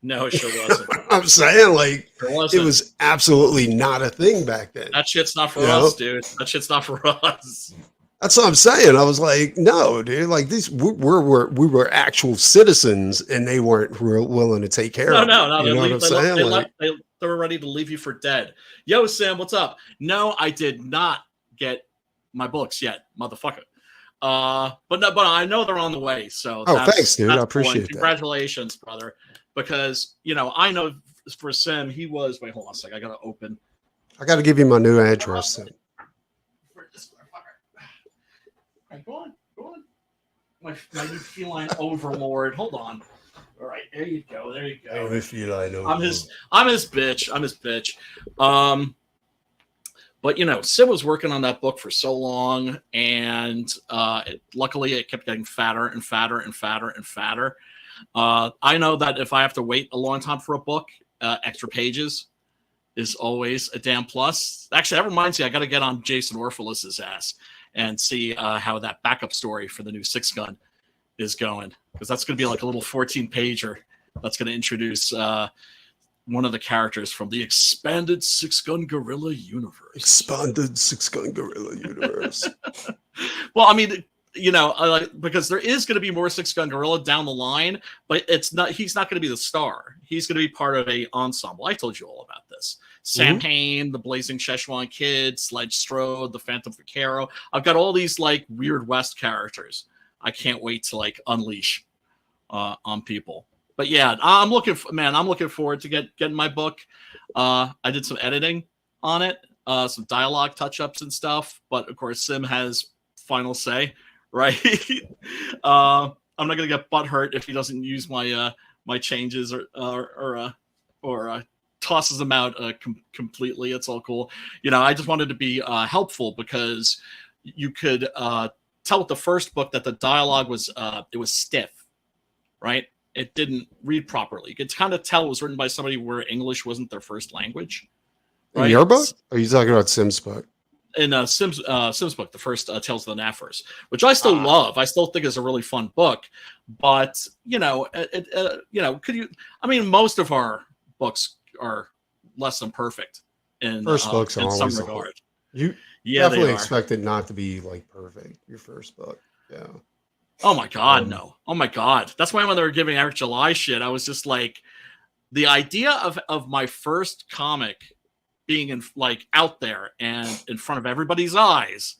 Speaker 2: No, it sure wasn't.
Speaker 1: I'm saying, like,
Speaker 2: It
Speaker 1: it
Speaker 2: wasn't.
Speaker 1: was absolutely not a thing back then.
Speaker 2: That shit's not for
Speaker 1: You
Speaker 2: us,
Speaker 1: know?
Speaker 2: dude. That shit's not for us.
Speaker 1: That's what I'm saying. I was like, no, dude. Like we were actual citizens, and they weren't willing to take care
Speaker 2: No,
Speaker 1: of
Speaker 2: no,
Speaker 1: it.
Speaker 2: no.
Speaker 1: You know what I'm saying?
Speaker 2: They were ready to leave you for dead. Yo, Sam, what's up? No, I did not get my books yet, motherfucker. But I know they're on the way. So
Speaker 1: Thanks, dude.
Speaker 2: that's
Speaker 1: I appreciate that.
Speaker 2: Congratulations, brother. Because I know for Sim, he was. Wait, hold on a second. I gotta open.
Speaker 1: I got to give you my new address. Then.
Speaker 2: For this motherfucker. Right, go on. My new feline overlord. Hold on. All right, there you go. I'm his bitch. But Sid was working on that book for so long, and luckily it kept getting fatter and fatter and fatter and fatter. I know that if I have to wait a long time for a book, extra pages is always a damn plus. Actually, that reminds me, I got to get on Jason Orphelus's ass and see how that backup story for the new Six Gun is going, because that's going to be like a little 14-pager that's going to introduce one of the characters from the expanded Six Gun Gorilla universe.
Speaker 1: Expanded Six Gun Gorilla universe.
Speaker 2: Well, I mean, because there is going to be more Six Gun Gorilla down the line, but he's not going to be the star. He's going to be part of a ensemble. I told you all about this. Sam Hain, the Blazing Szechuan Kid, Sledge Strode, the Phantom Vaquero. I've got all these like Weird West characters. I can't wait to like unleash on people. But yeah, I'm looking forward to getting my book. I did some editing on it, some dialogue touch-ups and stuff. But of course, Sim has final say, right? I'm not gonna get butthurt if he doesn't use my my changes or tosses them out completely. It's all cool. I just wanted to be helpful because you could tell with the first book that the dialogue was it was stiff, right? It didn't read properly. You could kind of tell it was written by somebody where English wasn't their first language. Right?
Speaker 1: In your book? Or are you talking about Sim's book?
Speaker 2: In Sim's book, the first Tales of the Naffers, which I still love. I still think is a really fun book. But could you? I mean, most of our books are less than perfect in
Speaker 1: First books
Speaker 2: in
Speaker 1: are
Speaker 2: some
Speaker 1: always
Speaker 2: regard.
Speaker 1: You
Speaker 2: Yeah,
Speaker 1: definitely
Speaker 2: they are.
Speaker 1: expect it not to be like perfect. Your first book, yeah.
Speaker 2: Oh my god, no! Oh my god, that's why when they were giving Eric July shit, I was just like, the idea of my first comic being in like out there and in front of everybody's eyes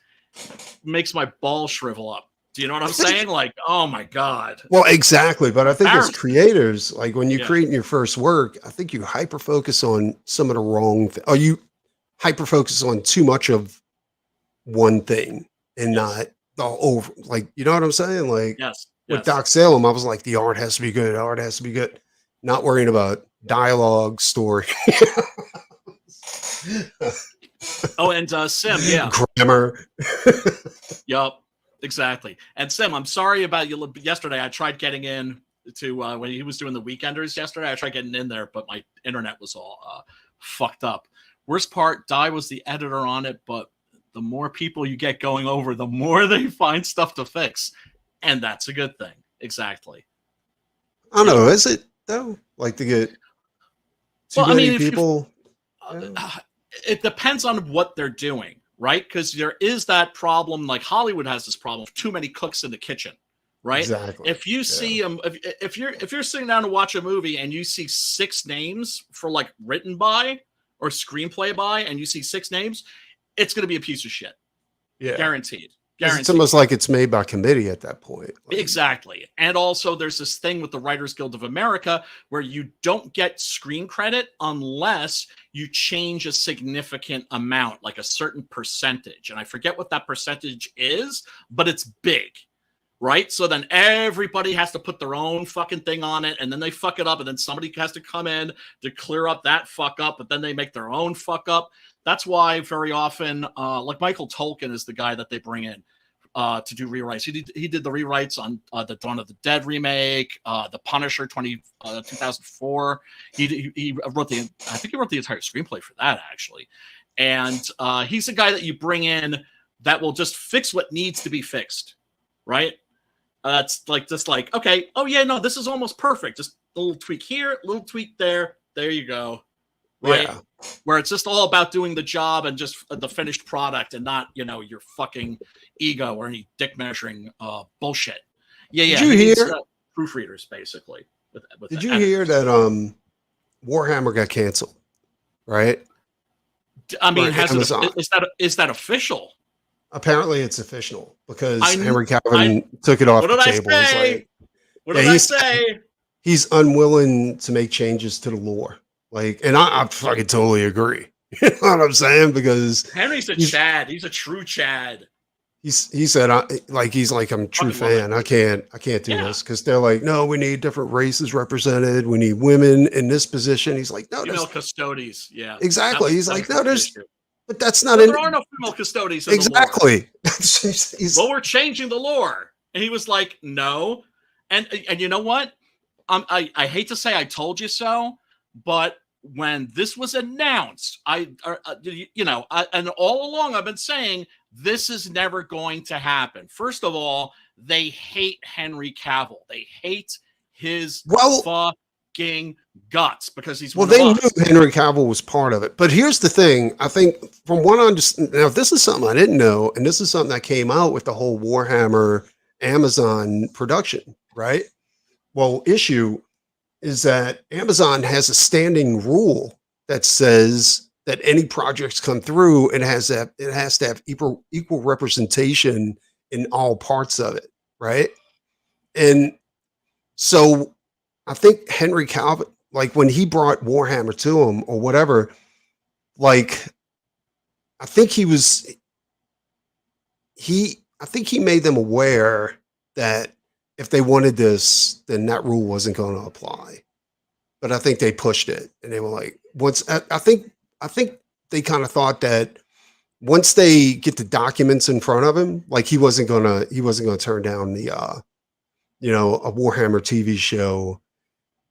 Speaker 2: makes my ball shrivel up Do you know what I'm saying? Like, oh my God.
Speaker 1: Well, exactly. But I think as
Speaker 2: Embarrassing.
Speaker 1: creators, like when you
Speaker 2: Yeah.
Speaker 1: create your first work, I think you hyper focus on some of the wrong, or you hyper focus on too much of one thing and
Speaker 2: Yes.
Speaker 1: not the over. Like, you know what I'm saying? Like
Speaker 2: Yes.
Speaker 1: with
Speaker 2: Yes.
Speaker 1: Doc Salem, I was like, the art has to be good. Art has to be good. Not worrying about dialogue, story,
Speaker 2: Oh, and Sim, yeah.
Speaker 1: grammar.
Speaker 2: Yup. Exactly. And Sim, I'm sorry about you yesterday. I tried getting in to when he was doing the Weekenders yesterday. I tried getting in there, but my internet was all fucked up. Worst part, Di was the editor on it, but the more people you get going over, the more they find stuff to fix. And that's a good thing. Exactly.
Speaker 1: I don't know. Is it though? Like to get too
Speaker 2: Well, I
Speaker 1: many
Speaker 2: mean, if you
Speaker 1: people.
Speaker 2: it depends on what they're doing, right? Because there is that problem, like Hollywood has this problem of too many cooks in the kitchen, right?
Speaker 1: Exactly.
Speaker 2: If you see if you're sitting down to watch a movie and you see 6 names for like written by or screenplay by, and you see 6 names, it's going to be a piece of shit,
Speaker 1: Yeah.
Speaker 2: guaranteed.
Speaker 1: 'Cause
Speaker 2: Guaranteed.
Speaker 1: it's almost like it's made by committee at that point. Like,
Speaker 2: Exactly. And also there's this thing with the Writers Guild of America where you don't get screen credit unless you change a significant amount, like a certain percentage. And I forget what that percentage is, but it's big. Right? So then everybody has to put their own fucking thing on it, and then they fuck it up, and then somebody has to come in to clear up that fuck up, but then they make their own fuck up. That's why very often, like Michael Tolkien is the guy that they bring in to do rewrites. He did the rewrites on the Dawn of the Dead remake, the Punisher 2004. He wrote I think he wrote the entire screenplay for that actually. And he's the guy that you bring in that will just fix what needs to be fixed, right? It's like just like, okay, oh yeah, no, this is almost perfect. Just a little tweak here, a little tweak there. There you go. Right?
Speaker 1: yeah.
Speaker 2: Where it's just all about doing the job and just the finished product and not, your fucking ego or any dick measuring bullshit. Yeah.
Speaker 1: Did you
Speaker 2: he needs,
Speaker 1: hear-
Speaker 2: proofreaders basically?
Speaker 1: Did you hear that Warhammer got canceled? Right?
Speaker 2: I mean,
Speaker 1: Or Amazon.
Speaker 2: is that official?
Speaker 1: Apparently it's official because
Speaker 2: I-
Speaker 1: Henry Cavill took it off
Speaker 2: What
Speaker 1: the
Speaker 2: did I
Speaker 1: table. He's
Speaker 2: say?
Speaker 1: like,
Speaker 2: What
Speaker 1: Yeah,
Speaker 2: did I
Speaker 1: he's-
Speaker 2: say?
Speaker 1: he's unwilling to make changes to the lore. Like, and I fucking totally agree. You know what I'm saying? Because
Speaker 2: Henry's a
Speaker 1: he's-
Speaker 2: Chad. He's a true Chad.
Speaker 1: he said I'm a true
Speaker 2: Fucking love
Speaker 1: fan. I can't do
Speaker 2: Yeah.
Speaker 1: this because they're like, no, we need different races represented. We need women in this position. He's like, no,
Speaker 2: Female
Speaker 1: there's
Speaker 2: custodies. Yeah.
Speaker 1: exactly. He's
Speaker 2: That
Speaker 1: like,
Speaker 2: was
Speaker 1: no,
Speaker 2: the
Speaker 1: there's,
Speaker 2: issue.
Speaker 1: but that's not
Speaker 2: But
Speaker 1: in
Speaker 2: there are no female custodies in the lore.
Speaker 1: exactly. He's,
Speaker 2: Well, we're changing the lore. And he was like, no. And you know what? I hate to say I told you so, but when this was announced, and all along I've been saying this is never going to happen. First of all, they hate Henry Cavill. They hate his fucking guts because he's one
Speaker 1: they
Speaker 2: of us.
Speaker 1: knew Henry Cavill was part of it. But here's the thing. I think from what I understand, now this is something I didn't know, and this is something that came out with the whole Warhammer Amazon production, right? Well, issue is that Amazon has a standing rule that says that any projects come through, it has to have equal representation in all parts of it, right? And so I think Henry Cavill, like when he brought Warhammer to him or whatever, like I think he made them aware that if they wanted this, then that rule wasn't going to apply. But I think they pushed it, and they were like, I think they kind of thought that once they get the documents in front of him, like he wasn't gonna turn down the a Warhammer TV show.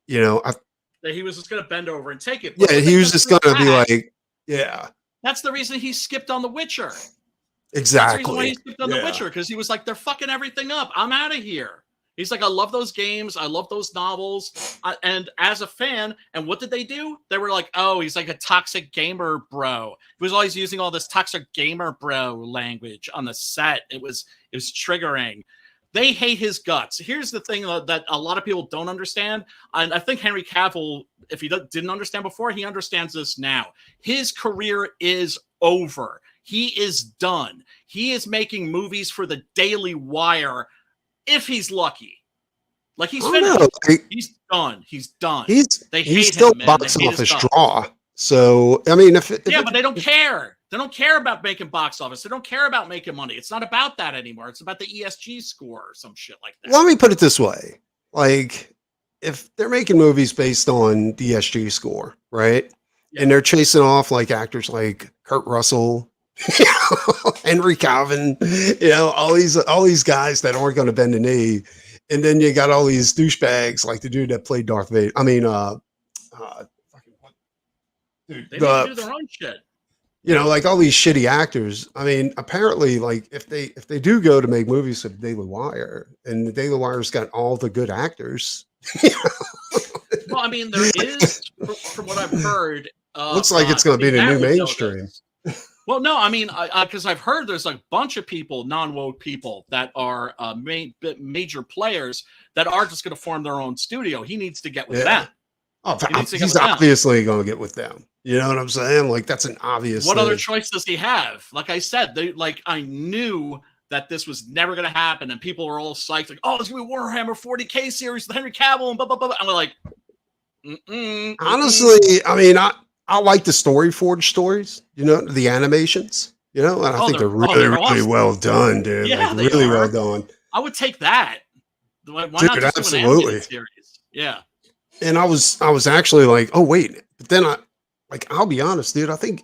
Speaker 2: That he was just going to bend over and take it.
Speaker 1: Yeah, he was just going to be like, yeah.
Speaker 2: That's the reason he skipped on The Witcher.
Speaker 1: Exactly.
Speaker 2: That's the reason why he skipped on The Witcher, because he was like, they're fucking everything up. I'm out of here. He's like, I love those games. I love those novels. And as a fan, and what did they do? They were like, oh, he's like a toxic gamer bro. He was always using all this toxic gamer bro language on the set. It was triggering. They hate his guts. Here's the thing that a lot of people don't understand. And I think Henry Cavill, if he didn't understand before, he understands this now. His career is over. He is done. He is making movies for the Daily Wire if he's lucky. Like he's
Speaker 1: I don't
Speaker 2: finished.
Speaker 1: know. Like,
Speaker 2: He's done. He's done.
Speaker 1: he's
Speaker 2: They
Speaker 1: he's
Speaker 2: hate
Speaker 1: still
Speaker 2: him, man.
Speaker 1: box
Speaker 2: They hate his
Speaker 1: office
Speaker 2: stuff.
Speaker 1: draw. So I mean, if
Speaker 2: Yeah, but they don't care. They don't care about making box office. They don't care about making money. It's not about that anymore. It's about the ESG score or some shit like that.
Speaker 1: let me put it this way: like, if they're making movies based on the SG score, right,
Speaker 2: Yeah.
Speaker 1: and they're chasing off like actors like Kurt Russell, Henry Cavill, all these guys that aren't going to bend the knee, and then you got all these douchebags like the dude that played Darth Vader. I mean, fucking what? Dude,
Speaker 2: They need to do their own shit.
Speaker 1: like all these shitty actors. I mean, apparently, like if they do go to make movies with Daily Wire, and the Daily Wire's got all the good actors.
Speaker 2: Well, I mean, there is, from what I've heard.
Speaker 1: Looks like it's going to be the new mainstream.
Speaker 2: Well, no, I mean, because I've heard there's a bunch of people, non-woke people, that are major players that are just going to form their own studio. He needs to get with them.
Speaker 1: Oh, he's obviously going to get with them. You know what I'm saying? Like, that's an obvious
Speaker 2: What
Speaker 1: thing.
Speaker 2: other choice does he have? Like I said, I knew that this was never going to happen, and people were all psyched, like, oh, it's going to be Warhammer 40K series with Henry Cavill and blah, blah, blah. And we're like,
Speaker 1: honestly, I mean, I like the Storyforge stories, the animations, and I think they're really, really
Speaker 2: awesome.
Speaker 1: well done, dude.
Speaker 2: Yeah,
Speaker 1: like, really well done.
Speaker 2: I would take that. Why
Speaker 1: Dude,
Speaker 2: not just
Speaker 1: absolutely.
Speaker 2: do an animated series? Yeah.
Speaker 1: And I was actually like, oh wait, but then I'll be honest, dude. I think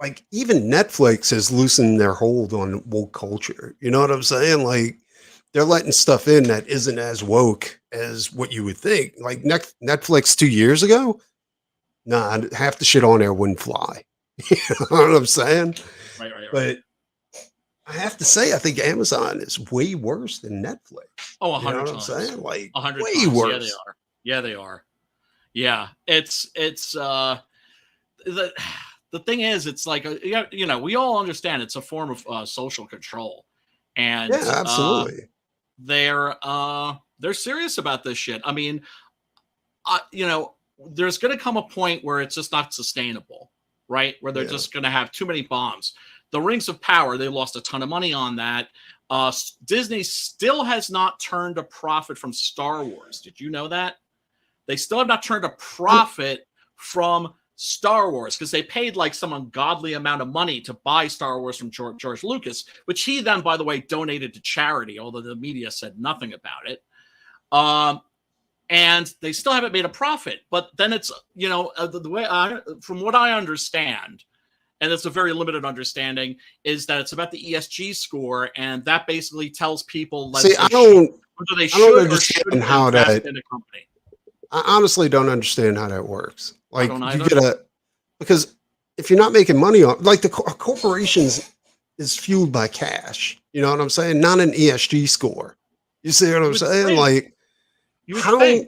Speaker 1: like even Netflix has loosened their hold on woke culture. You know what I'm saying? Like they're letting stuff in that isn't as woke as what you would think. Like Netflix 2 years ago, nah, half the shit on there wouldn't fly. You know what I'm saying?
Speaker 2: Right.
Speaker 1: But I have to say, I think Amazon is way worse than Netflix.
Speaker 2: Oh, 100
Speaker 1: you know
Speaker 2: times.
Speaker 1: what I'm saying? Like
Speaker 2: 100
Speaker 1: way
Speaker 2: times.
Speaker 1: worse.
Speaker 2: Yeah, they are. Yeah, it's the thing is, it's like we all understand it's a form of social control, and
Speaker 1: yeah, absolutely.
Speaker 2: They're serious about this shit. I mean, there's going to come a point where it's just not sustainable, right? Where they're just going to have too many bombs. The Rings of Power, they lost a ton of money on that. Disney still has not turned a profit from Star Wars. Did you know that? They still have not turned a profit from Star Wars because they paid like some ungodly amount of money to buy Star Wars from George Lucas, which he then, by the way, donated to charity, although the media said nothing about it. And they still haven't made a profit. But then it's, the way from what I understand, and it's a very limited understanding, is that it's about the ESG score, and that basically tells people whether they should or shouldn't invest in a company.
Speaker 1: I honestly don't understand how that works. Like because if you're not making money on, like corporations is fueled by cash. You know what I'm saying? Not an ESG score. You see what I'm saying? Like how do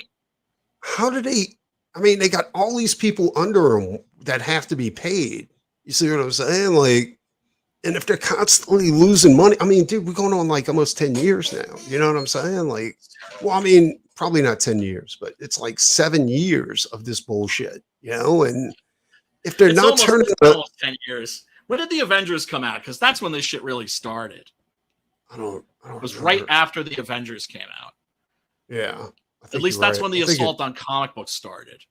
Speaker 1: they? I mean, they got all these people under them that have to be paid. You see what I'm saying? Like, and if they're constantly losing money, I mean, dude, we're going on like almost 10 years now. You know what I'm saying? Like, well, I mean, probably not 10 years, but it's like 7 years of this bullshit, and if they're not turning
Speaker 2: almost 10 years. When did the Avengers come out? Because that's when this shit really started.
Speaker 1: I don't
Speaker 2: It was right after the Avengers came out.
Speaker 1: Yeah.
Speaker 2: At least that's when the assault on comic books started.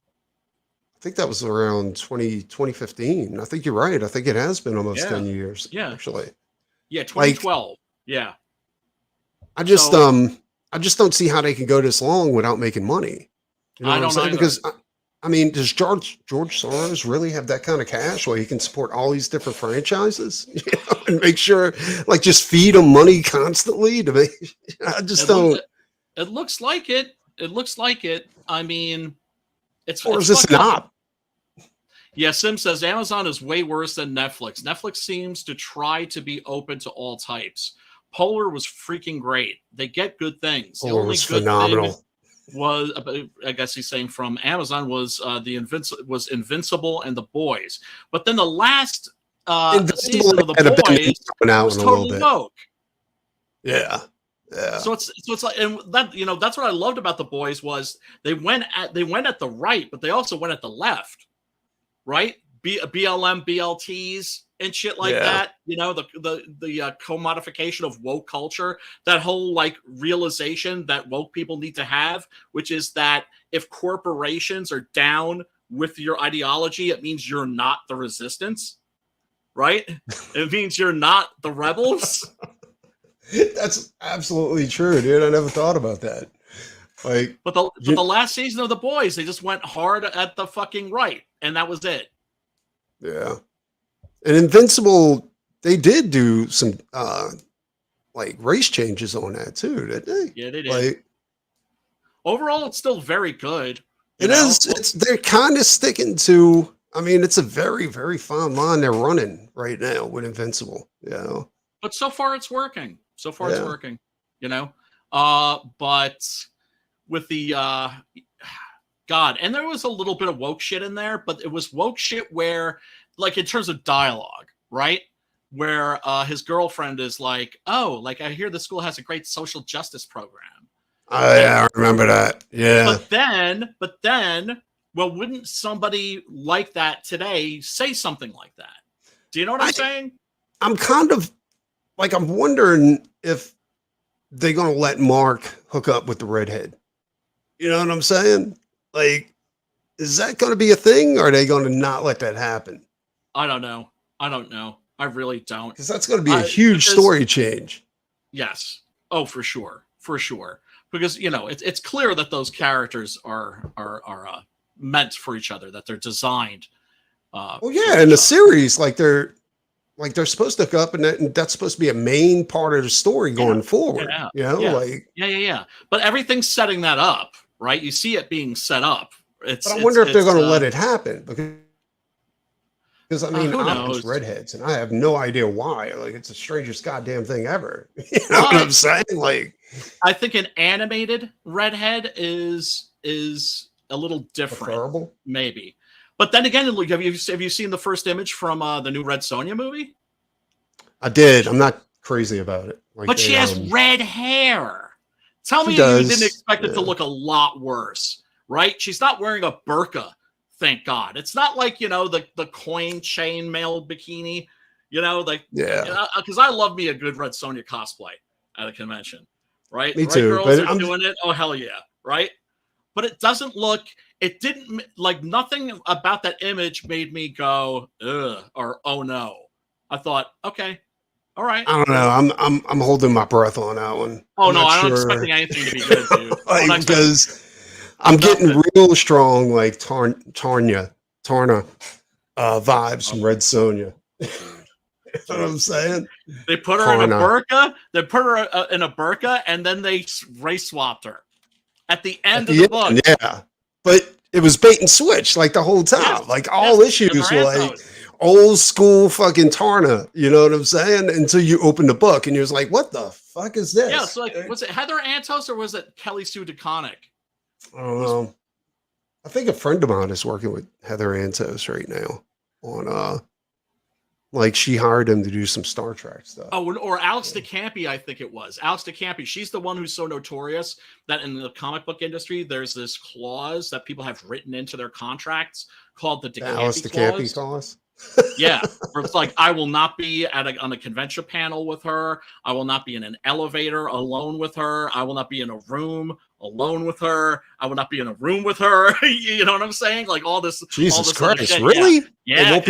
Speaker 1: I think that was around 2015. I think you're right. I think it has been almost 10 years.
Speaker 2: Yeah.
Speaker 1: Actually.
Speaker 2: Yeah, 2012. Yeah.
Speaker 1: I just don't see how they can go this long without making money. You know
Speaker 2: I don't know.
Speaker 1: Because I mean, does George Soros really have that kind of cash where he can support all these different franchises and make sure, like, just feed them money constantly to make? I just don't.
Speaker 2: It looks like it. It looks like it. I mean,
Speaker 1: or is this not?
Speaker 2: Yeah, Sim says Amazon is way worse than Netflix. Netflix seems to try to be open to all types. Polar was freaking great. They get good things.
Speaker 1: Polar was phenomenal.
Speaker 2: Was, I guess he's saying from Amazon, was Invincible and The Boys. But then the last season of The Boys was totally woke.
Speaker 1: Yeah. Yeah.
Speaker 2: So it's like, and that, that's what I loved about The Boys was they went at the right, but they also went at the left, right? BLM, BLTs, and shit like
Speaker 1: Yeah.
Speaker 2: that. You know, the commodification of woke culture, that whole like realization that woke people need to have, which is that if corporations are down with your ideology, it means you're not the resistance, right? It means you're not the rebels.
Speaker 1: That's absolutely true, dude. I never thought about that. Like,
Speaker 2: But the last season of The Boys, they just went hard at the fucking right, and that was it.
Speaker 1: yeah. And Invincible, they did do some like race changes on that too, didn't they?
Speaker 2: Yeah, they did.
Speaker 1: Like,
Speaker 2: overall, it's still very good.
Speaker 1: it is. It's they're kind of sticking to. I mean, it's a very, very fine line they're running right now with Invincible. You know,
Speaker 2: but so far it's working. So far it's
Speaker 1: Yeah.
Speaker 2: working. You know, but with the God, and there was a little bit of woke shit in there, but it was woke shit where, like, in terms of dialogue, right? Where his girlfriend is like, "Oh, like I hear the school has a great social justice program."
Speaker 1: I remember that. Yeah,
Speaker 2: But then, well, wouldn't somebody like that today say something like that? Do you know what I'm saying?
Speaker 1: I'm kind of like I'm wondering if they're gonna let Mark hook up with the redhead. You know what I'm saying? Like, is that going to be a thing, or are they going to not let that happen?
Speaker 2: I don't know. I really don't.
Speaker 1: Because that's going to be a huge story change.
Speaker 2: Yes. Oh, for sure. Because you know it's clear that those characters are meant for each other. That they're designed.
Speaker 1: Well, yeah, in the series, like they're supposed to hook up, and that's supposed to be a main part of the story going forward.
Speaker 2: Yeah.
Speaker 1: You know, like
Speaker 2: yeah. But everything's setting that up, right? You see it being set up.
Speaker 1: But I wonder if they're going to let it happen because I mean,
Speaker 2: who
Speaker 1: I'm
Speaker 2: knows?
Speaker 1: redheads, and I have no idea why. Like, it's the strangest goddamn thing ever. You know what I'm saying? Like,
Speaker 2: I think an animated redhead is a little different,
Speaker 1: preferable,
Speaker 2: maybe. But then again, have you seen the first image from the new Red Sonja movie?
Speaker 1: I did. I'm not crazy about it. Like,
Speaker 2: but she has red hair. Tell me you didn't expect it to look a lot worse, right? She's not wearing a burqa, thank God. It's not like, you know, the coin chain mail bikini, you know, like, because I love me a good Red Sonja cosplay at a convention, right?
Speaker 1: Me
Speaker 2: the right
Speaker 1: too.
Speaker 2: girls
Speaker 1: But
Speaker 2: are doing it. Oh, hell yeah, right? But it doesn't look. It didn't like nothing about that image made me go ugh or oh no. I thought okay, all right.
Speaker 1: I don't know. I'm holding my breath on that one.
Speaker 2: Oh no, I'm not expecting anything to be good, dude.
Speaker 1: Like, because I'm getting real strong like Tarna vibes from Red Sonja. You know what I'm saying?
Speaker 2: They put her in a burqa. They put her in a burqa, and then they race swapped her at the end of the book.
Speaker 1: Yeah, but it was bait and switch like the whole time.
Speaker 2: Yes,
Speaker 1: like all issues were like old school fucking Tarna. You know what I'm saying? Until you open the book and you're just like, what the fuck is this?
Speaker 2: Yeah, so like, was it Heather Antos or was it Kelly Sue DeConnick?
Speaker 1: I don't know. I think a friend of mine is working with Heather Antos right now on like she hired him to do some Star Trek stuff.
Speaker 2: Oh, or Alex DeCampi, I think it was. Alex DeCampi, she's the one who's so notorious that in the comic book industry, there's this clause that people have written into their contracts called the DeCampi clause. Yeah, where it's like, I will not be on a convention panel with her. I will not be in an elevator alone with her. I will not be in a room alone with her. I will not be in a room with her. You know what I'm saying? Like all this.
Speaker 1: Jesus
Speaker 2: all this
Speaker 1: Christ, really?
Speaker 2: Yeah.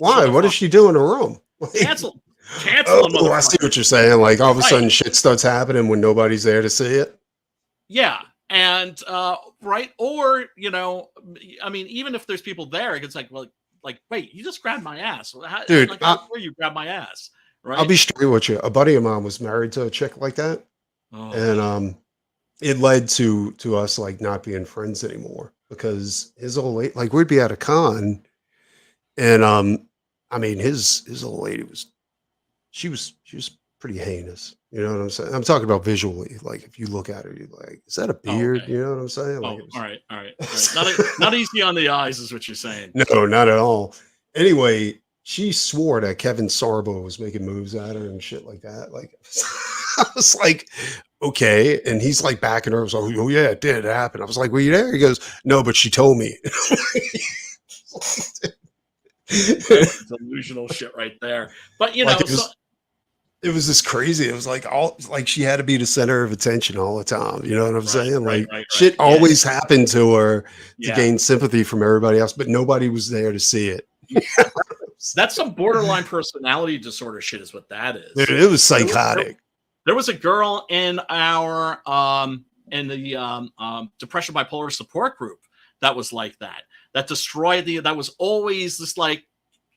Speaker 1: Why? What does she do in a room?
Speaker 2: Cancel.
Speaker 1: Oh, I see what you're saying. Like all of a sudden shit starts happening when nobody's there to see it.
Speaker 2: Yeah. And right. Or, you know, I mean, even if there's people there, it's like, well, like, wait, you just grabbed my ass.
Speaker 1: Dude,
Speaker 2: like, I swear you grabbed my ass. Right.
Speaker 1: I'll be straight with you. A buddy of mine was married to a chick like that. And it led to us like not being friends anymore because his old lady, like we'd be at a con and I mean his old lady she was pretty heinous. You know what I'm saying? I'm talking about visually. Like if you look at her, you're like, is that a beard?
Speaker 2: Okay.
Speaker 1: You know what I'm saying? Like
Speaker 2: all right. Not easy on the eyes is what you're saying.
Speaker 1: No, not at all. Anyway, she swore that Kevin Sorbo was making moves at her and shit like that. Like I was like, okay. And he's like backing her. I was like, oh yeah, it did happen. I was like, were you there? He goes, no, but she told me.
Speaker 2: That's delusional shit right there. But you know,
Speaker 1: Like it was just crazy. It was like all like she had to be the center of attention all the time. You know what I'm saying? Like
Speaker 2: right.
Speaker 1: shit
Speaker 2: Yeah,
Speaker 1: always happened to her to
Speaker 2: yeah.
Speaker 1: gain sympathy from everybody else, but nobody was there to see it.
Speaker 2: That's some borderline personality disorder shit, is what that is.
Speaker 1: Dude, it was psychotic.
Speaker 2: There was a girl in our in the depression bipolar support group that was like that. That destroyed that was always this like,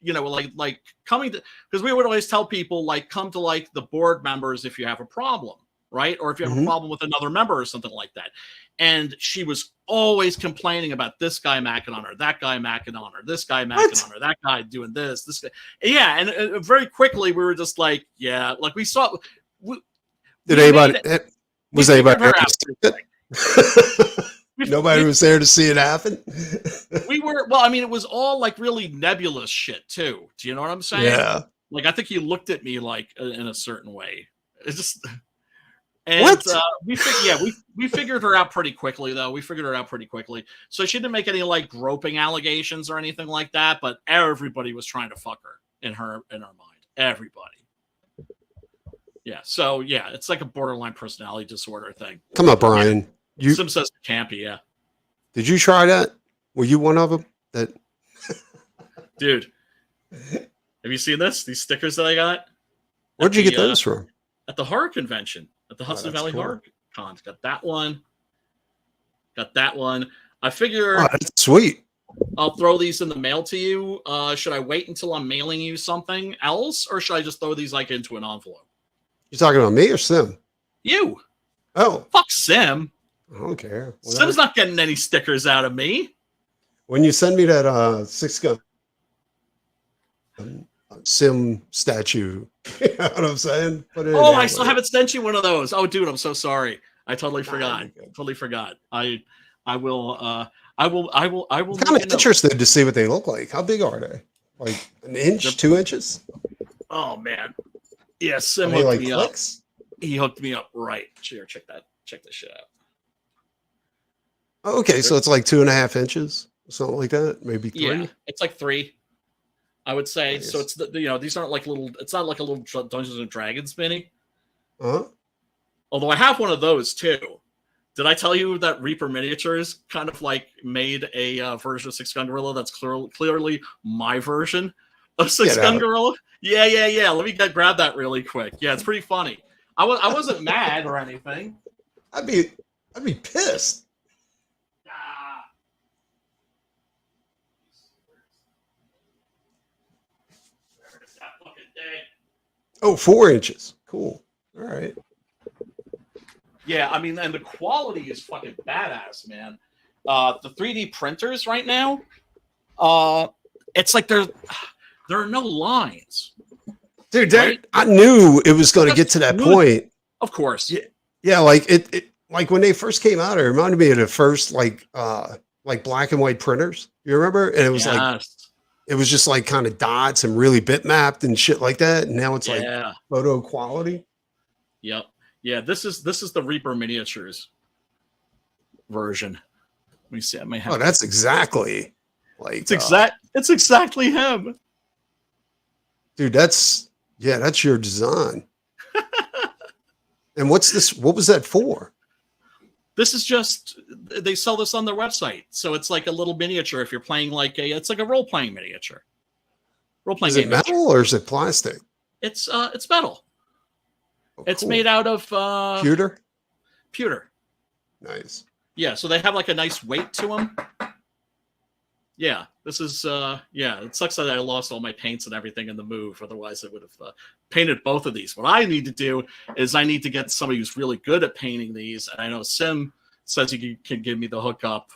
Speaker 2: you know, like coming to, because we would always tell people like come to like the board members if you have a problem, right? Or if you have a problem with another member or something like that. And she was always complaining about this guy macking on her, that guy macking on her, this guy macking on her, that guy doing this guy. Yeah, and very quickly we were just like, yeah, like we saw.
Speaker 1: Did anybody? Was anybody there to see it? Nobody was there to see it happen.
Speaker 2: We were, well, I mean, it was all like really nebulous shit too. Do you know what I'm saying?
Speaker 1: Yeah.
Speaker 2: Like I think he looked at me like in a certain way. It's just. And
Speaker 1: what?
Speaker 2: we figured her out pretty quickly, though. We figured her out pretty quickly. So she didn't make any like groping allegations or anything like that. But everybody was trying to fuck her in her mind. Everybody. Yeah. So yeah, it's like a borderline personality disorder thing.
Speaker 1: Come on, Brian.
Speaker 2: Yeah. Sim says it can't be. Yeah.
Speaker 1: Did you try that? Were you one of them? That.
Speaker 2: Dude, have you seen this? These stickers that I got?
Speaker 1: Where'd you get those from?
Speaker 2: At the horror convention. At the Hudson Valley
Speaker 1: cool.
Speaker 2: Horror Con. Got that one. Got that one. I figure
Speaker 1: that's sweet.
Speaker 2: I'll throw these in the mail to you. Should I wait until I'm mailing you something else, or should I just throw these like into an envelope?
Speaker 1: You talking about me or Sim?
Speaker 2: You.
Speaker 1: Oh.
Speaker 2: Fuck Sim.
Speaker 1: I don't care.
Speaker 2: Whatever. Sim's not getting any stickers out of me.
Speaker 1: When you send me that 6 gun Sim statue, you know what I'm saying?
Speaker 2: Oh, I still haven't sent you one of those. Oh, dude, I'm so sorry. I totally forgot. Totally forgot. I will. I'm
Speaker 1: kind of interested to see what they look like. How big are they? Like an inch, 2 inches?
Speaker 2: Oh man, yeah. Sim
Speaker 1: hooked
Speaker 2: like me clicks? Up. He hooked me up right. Here, check that. Check this shit out.
Speaker 1: Okay, so it's like 2.5 inches, something like that. Maybe 3.
Speaker 2: Yeah, it's like 3. I would say.
Speaker 1: Nice.
Speaker 2: So it's these aren't like little. It's not like a little Dungeons and Dragons mini.
Speaker 1: Uh-huh.
Speaker 2: Although I have one of those too. Did I tell you that Reaper Miniatures kind of like made a version of Six Gun Gorilla that's clearly my version of Six Gun Gorilla? Yeah. Let me grab that really quick. Yeah, it's pretty funny. I wasn't mad or anything.
Speaker 1: I'd be pissed. Oh, 4 inches. Cool. All right.
Speaker 2: Yeah, I mean, and the quality is fucking badass, man. The 3D printers right now, it's like there are no lines.
Speaker 1: Dude, right? I knew it was going to get to that point.
Speaker 2: Of course.
Speaker 1: Yeah, like it like when they first came out, it reminded me of the first like black and white printers. You remember? And it was like it was just like kind of dots and really bitmapped and shit like that. And now it's like photo quality.
Speaker 2: Yep. Yeah, this is the Reaper Miniatures version. Let me see. I may have.
Speaker 1: Oh, that's exactly like
Speaker 2: it's exactly him.
Speaker 1: Dude, that's your design. And what's this? What was that for?
Speaker 2: This is just they sell this on their website, so it's like a little miniature. If you're playing it's like a role playing miniature.
Speaker 1: Is it metal or is it plastic?
Speaker 2: It's metal.
Speaker 1: Oh,
Speaker 2: it's
Speaker 1: cool.
Speaker 2: made out of
Speaker 1: pewter.
Speaker 2: Pewter.
Speaker 1: Nice.
Speaker 2: Yeah, so they have like a nice weight to them. Yeah, this is it sucks that I lost all my paints and everything in the move. Otherwise, I would have painted both of these. What I need to do is I need to get somebody who's really good at painting these. And I know Sim says he can give me the hookup.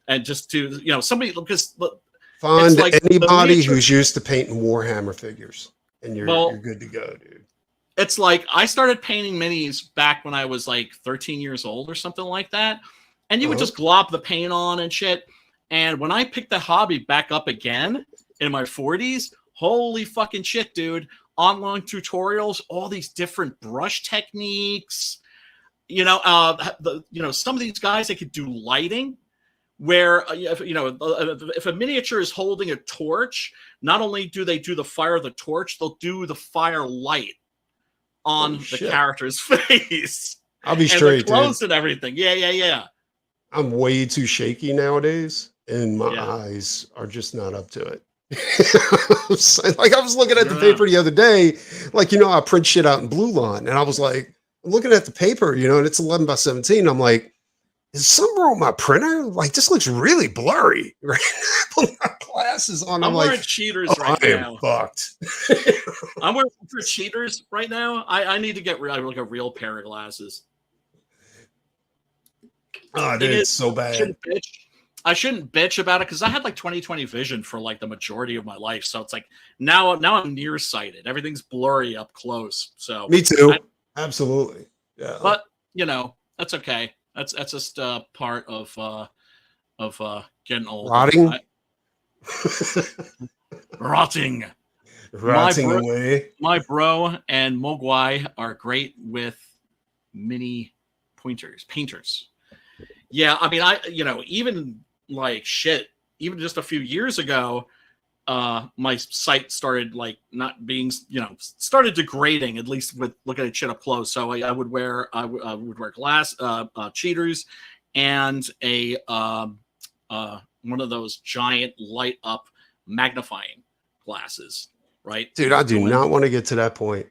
Speaker 2: And just to somebody because
Speaker 1: find like anybody who's used to painting Warhammer figures, and you're good to go, dude.
Speaker 2: It's like I started painting minis back when I was like 13 years old or something like that. And you would just glob the paint on and shit. And when I picked the hobby back up again in my 40s, holy fucking shit, dude. Online tutorials, all these different brush techniques. Some of these guys, they could do lighting where if a miniature is holding a torch, not only do they do the fire of the torch, they'll do the fire light on
Speaker 1: Oh,
Speaker 2: the
Speaker 1: shit.
Speaker 2: character's face
Speaker 1: I'll be
Speaker 2: and the
Speaker 1: straight, dude.
Speaker 2: clothes and everything. Yeah.
Speaker 1: I'm way too shaky nowadays, and my
Speaker 2: Yeah.
Speaker 1: eyes are just not up to it. Like I was looking at the
Speaker 2: Yeah.
Speaker 1: paper the other day, like I print shit out in Blue Line, and I was like, I'm looking at the paper, and it's 11 by 17. I'm like, is something wrong with my printer? Like this looks really blurry. Right? Put my glasses on.
Speaker 2: I'm
Speaker 1: like,
Speaker 2: wearing cheaters
Speaker 1: oh,
Speaker 2: right
Speaker 1: I am
Speaker 2: now.
Speaker 1: fucked.
Speaker 2: I'm wearing for cheaters right now. I need to get like a real pair of glasses.
Speaker 1: Oh,
Speaker 2: Thing
Speaker 1: dude,
Speaker 2: is,
Speaker 1: it's so bad.
Speaker 2: I shouldn't bitch about it because I had like 20/20 vision for like the majority of my life. So it's like now I'm nearsighted. Everything's blurry up close. So
Speaker 1: Me too. Absolutely. Yeah.
Speaker 2: But that's okay. That's just part of getting old.
Speaker 1: Rotting.
Speaker 2: Rotting.
Speaker 1: Rotting away.
Speaker 2: My bro and Mogwai are great with mini painters. Yeah, I mean, even like shit, even just a few years ago, my site started like not being, started degrading, at least with looking at shit up close. So I would wear glass cheaters and a one of those giant light up magnifying glasses, right?
Speaker 1: Dude, I do not want to get to that point.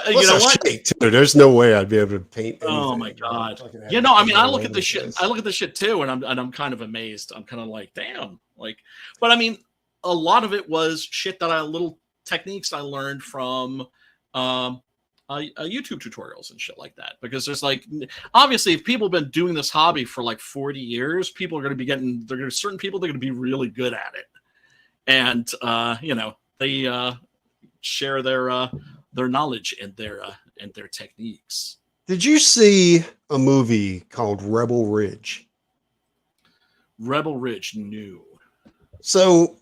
Speaker 2: You know what?
Speaker 1: There's no way I'd be able to paint anything.
Speaker 2: Oh my god! I mean, I look at this shit. I look at this shit too, and I'm kind of amazed. I'm kind of like, damn, like. But I mean, a lot of it was shit little techniques I learned from YouTube tutorials and shit like that. Because there's like, obviously, if people have been doing this hobby for like 40 years, people are going to be certain people they're going to be really good at it, and they share their knowledge and their techniques.
Speaker 1: Did you see a movie called Rebel Ridge?
Speaker 2: Rebel Ridge, no.
Speaker 1: So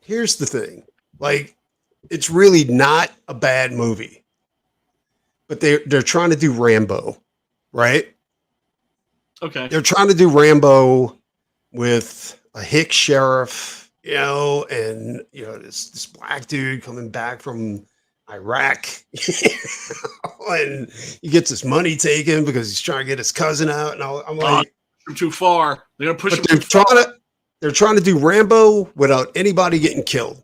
Speaker 1: here's the thing. Like, it's really not a bad movie. But they're trying to do Rambo, right?
Speaker 2: Okay.
Speaker 1: They're trying to do Rambo with a hick sheriff, and this black dude coming back from Iraq, and he gets his money taken because he's trying to get his cousin out. And I'm like,
Speaker 2: too far. They're gonna push him
Speaker 1: they're
Speaker 2: too far.
Speaker 1: They're trying to do Rambo without anybody getting killed.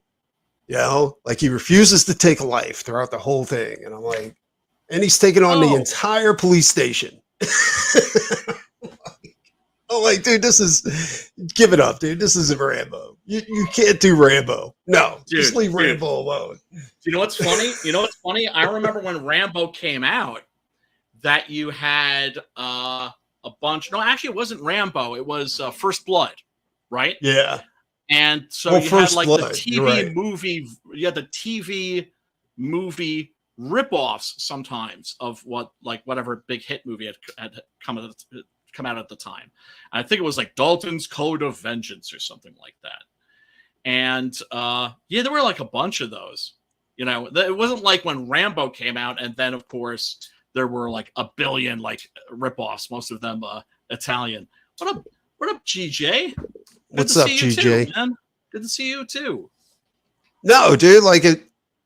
Speaker 1: Like he refuses to take a life throughout the whole thing. And I'm like, and he's taking on the entire police station. I'm like, dude, give it up, dude. This isn't Rambo. You can't do Rambo. No,
Speaker 2: dude,
Speaker 1: just leave Rambo alone.
Speaker 2: You know what's funny? I remember when Rambo came out that you had a bunch. No, actually, it wasn't Rambo. It was First Blood, right?
Speaker 1: Yeah.
Speaker 2: And so you had like
Speaker 1: Blood,
Speaker 2: the TV movie. You had the TV movie ripoffs sometimes of whatever big hit movie had come out at the time. I think it was like Dalton's Code of Vengeance or something like that. And there were like a bunch of those. It wasn't like when Rambo came out, and then of course there were like a billion like ripoffs, most of them Italian. What up, GJ?
Speaker 1: What's up, GJ?
Speaker 2: Too, man. Good to see you too.
Speaker 1: No, dude, like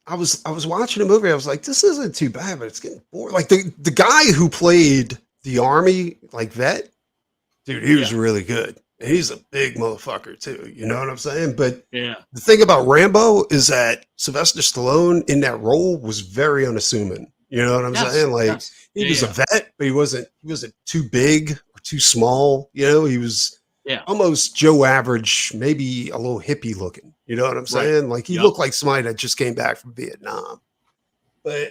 Speaker 1: I was watching a movie. I was like, this isn't too bad, but it's getting boring. Like the guy who played the army like vet, dude, he was really good. And he's a big motherfucker too. You know what I'm saying? But
Speaker 2: the
Speaker 1: thing about Rambo is that Sylvester Stallone in that role was very unassuming. You know what I'm saying? Like he was a vet, but he wasn't too big or too small. He was almost Joe Average, maybe a little hippie looking. You know what I'm saying? Like he looked like somebody that just came back from Vietnam. But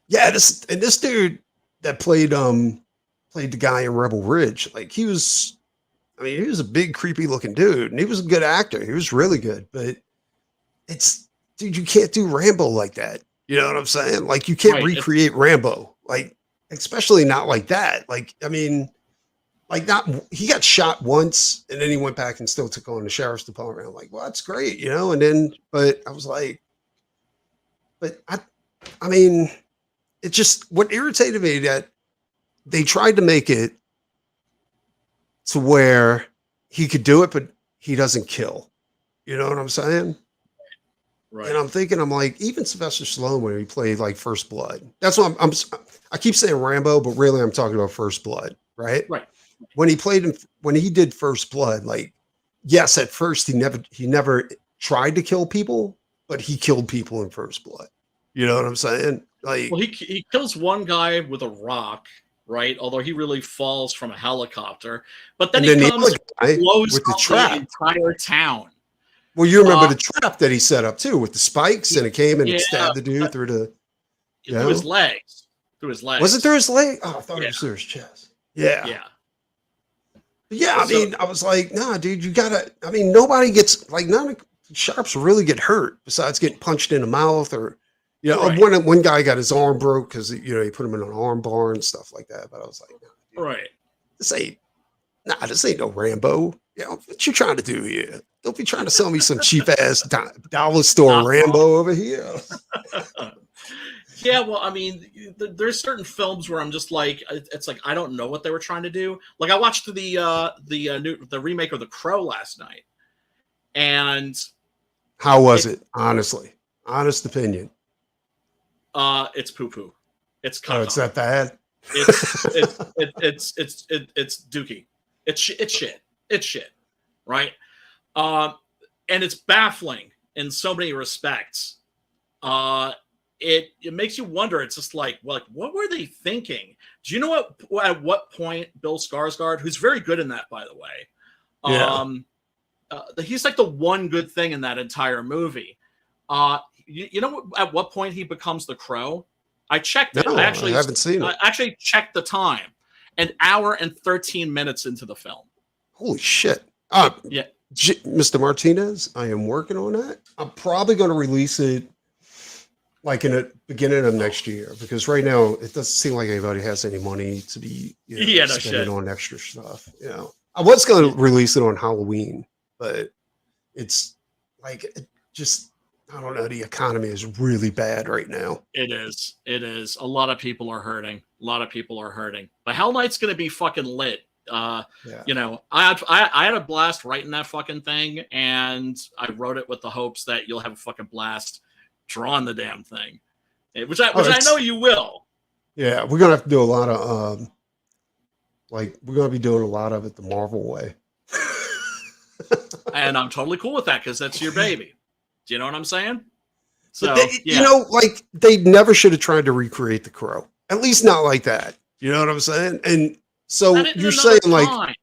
Speaker 1: this dude that played the guy in Rebel Ridge, like he was a big creepy looking dude, and he was a good actor. He was really good, but dude, you can't do Rambo like that. You know what I'm saying? Like you can't recreate Rambo, like especially not like that. Like, I mean, like he got shot once and then he went back and still took on the sheriff's department. I'm like, well, that's great, and then, but I was like, I mean, it just, what irritated me that they tried to make it to where he could do it, but he doesn't kill. You know what I'm saying?
Speaker 2: Right.
Speaker 1: And I'm thinking, I'm like, even Sylvester Stallone when he played like First Blood. That's what I keep saying Rambo, but really I'm talking about First Blood, right?
Speaker 2: Right.
Speaker 1: When he did First Blood, like, yes, at first he never tried to kill people, but he killed people in First Blood. You know what I'm saying? Like,
Speaker 2: Well, he kills one guy with a rock, right? Although he really falls from a helicopter, but then
Speaker 1: and
Speaker 2: he
Speaker 1: then
Speaker 2: comes
Speaker 1: the other guy
Speaker 2: blows
Speaker 1: with the
Speaker 2: up
Speaker 1: trap.
Speaker 2: the entire town.
Speaker 1: Well, you remember the trap that he set up too with the spikes, and it came and
Speaker 2: Yeah,
Speaker 1: it stabbed the dude through the
Speaker 2: through his legs. Through his legs.
Speaker 1: Was it through his leg? Oh, I thought it was through his chest. Yeah.
Speaker 2: Yeah.
Speaker 1: Yeah, I mean, I was like, nah, dude, you gotta. I mean, nobody gets like none of the sharps really get hurt besides getting punched in the mouth or, you know,
Speaker 2: Right.
Speaker 1: one guy got his arm broke because he put him in an arm bar and stuff like that. But I was like, nah, dude,
Speaker 2: Right.
Speaker 1: this ain't no Rambo. You know what you trying to do here? Don't be trying to sell me some cheap ass dollar store Rambo over here.
Speaker 2: Yeah, well, I mean, there's certain films where I'm just like, it's like I don't know what they were trying to do. Like I watched the remake of The Crow last night, and
Speaker 1: how was it? Honestly, honest opinion.
Speaker 2: It's poo poo. It's
Speaker 1: it's that bad.
Speaker 2: It's dookie. It's shit. It's shit. Right. And it's baffling in so many respects. It makes you wonder. It's just like what were they thinking? Do you know at what point Bill Skarsgård, who's very good in that, by the way, he's like the one good thing in that entire movie. You know at what point he becomes the Crow? I checked it.
Speaker 1: No, I haven't seen it.
Speaker 2: I actually checked the time. An hour and 13 minutes into the film.
Speaker 1: Holy shit.
Speaker 2: Yeah.
Speaker 1: Mr. Martinez, I am working on that. I'm probably going to release it like in the beginning of next year because right now it doesn't seem like anybody has any money to be spending on extra stuff. You know, I was going to release it on Halloween, but it's like I don't know. The economy is really bad right now.
Speaker 2: It is. A lot of people are hurting. But Hell Night's going to be fucking lit. You know, I had a blast writing that fucking thing, and I wrote it with the hopes that you'll have a fucking blast drawing the damn thing, which I know you will.
Speaker 1: Yeah, we're gonna have to do a lot of we're gonna be doing a lot of it the Marvel way,
Speaker 2: and I'm totally cool with that because that's your baby. Do you know what I'm saying? So
Speaker 1: you know, like they never should have tried to recreate the Crow, at least not like that. You know what I'm saying? And so you're saying like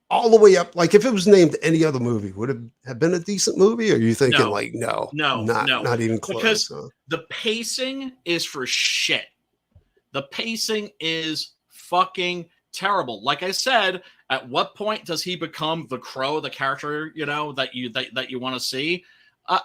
Speaker 1: all the way up, like if it was named any other movie, would it have been a decent movie? Or are you thinking not even close?
Speaker 2: Because the pacing is for shit. The pacing is fucking terrible. Like I said, at what point does he become the Crow, the character, you know, that you want to see?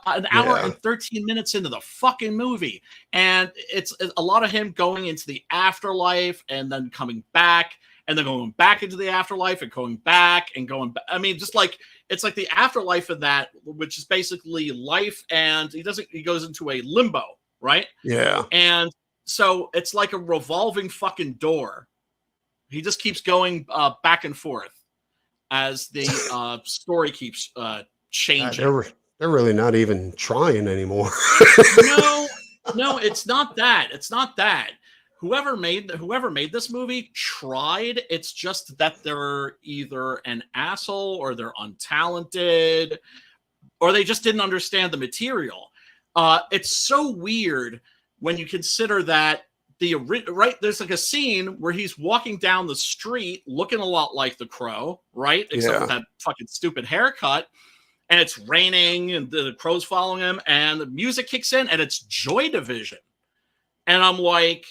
Speaker 2: An hour and 13 minutes into the fucking movie. And it's a lot of him going into the afterlife and then coming back and then going back into the afterlife and going back and going back. I mean, just like, it's like the afterlife of that, which is basically life. And he goes into a limbo, right?
Speaker 1: Yeah.
Speaker 2: And so it's like a revolving fucking door. He just keeps going back and forth as the story keeps changing.
Speaker 1: They're really not even trying anymore.
Speaker 2: No, it's not that. It's not that. Whoever made this movie tried. It's just that they're either an asshole or they're untalented or they just didn't understand the material. It's so weird when you consider that there's like a scene where he's walking down the street looking a lot like the Crow, right? Except with that fucking stupid haircut. And it's raining and the Crow's following him and the music kicks in and it's Joy Division. And I'm like,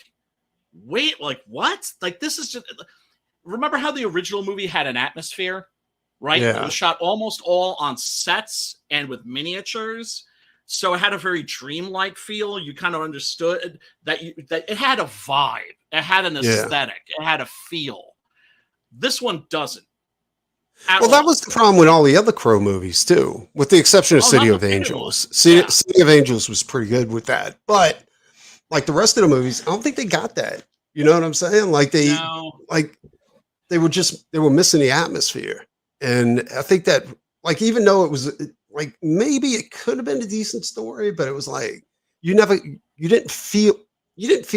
Speaker 2: wait, like what? Like this is just, remember how the original movie had an atmosphere, right?
Speaker 1: Yeah.
Speaker 2: It was shot almost all on sets and with miniatures. So it had a very dreamlike feel. You kind of understood that it had a vibe. It had an aesthetic. It had a feel. This one doesn't.
Speaker 1: Well, that was the problem with all the other Crow movies too, with the exception of City of Angels. City of Angels was pretty good with that, but like the rest of the movies, I don't think they got that. You know what I'm saying? Like they were missing the atmosphere. And I think that, like, even though it was like maybe it could have been a decent story, but it was like you didn't feel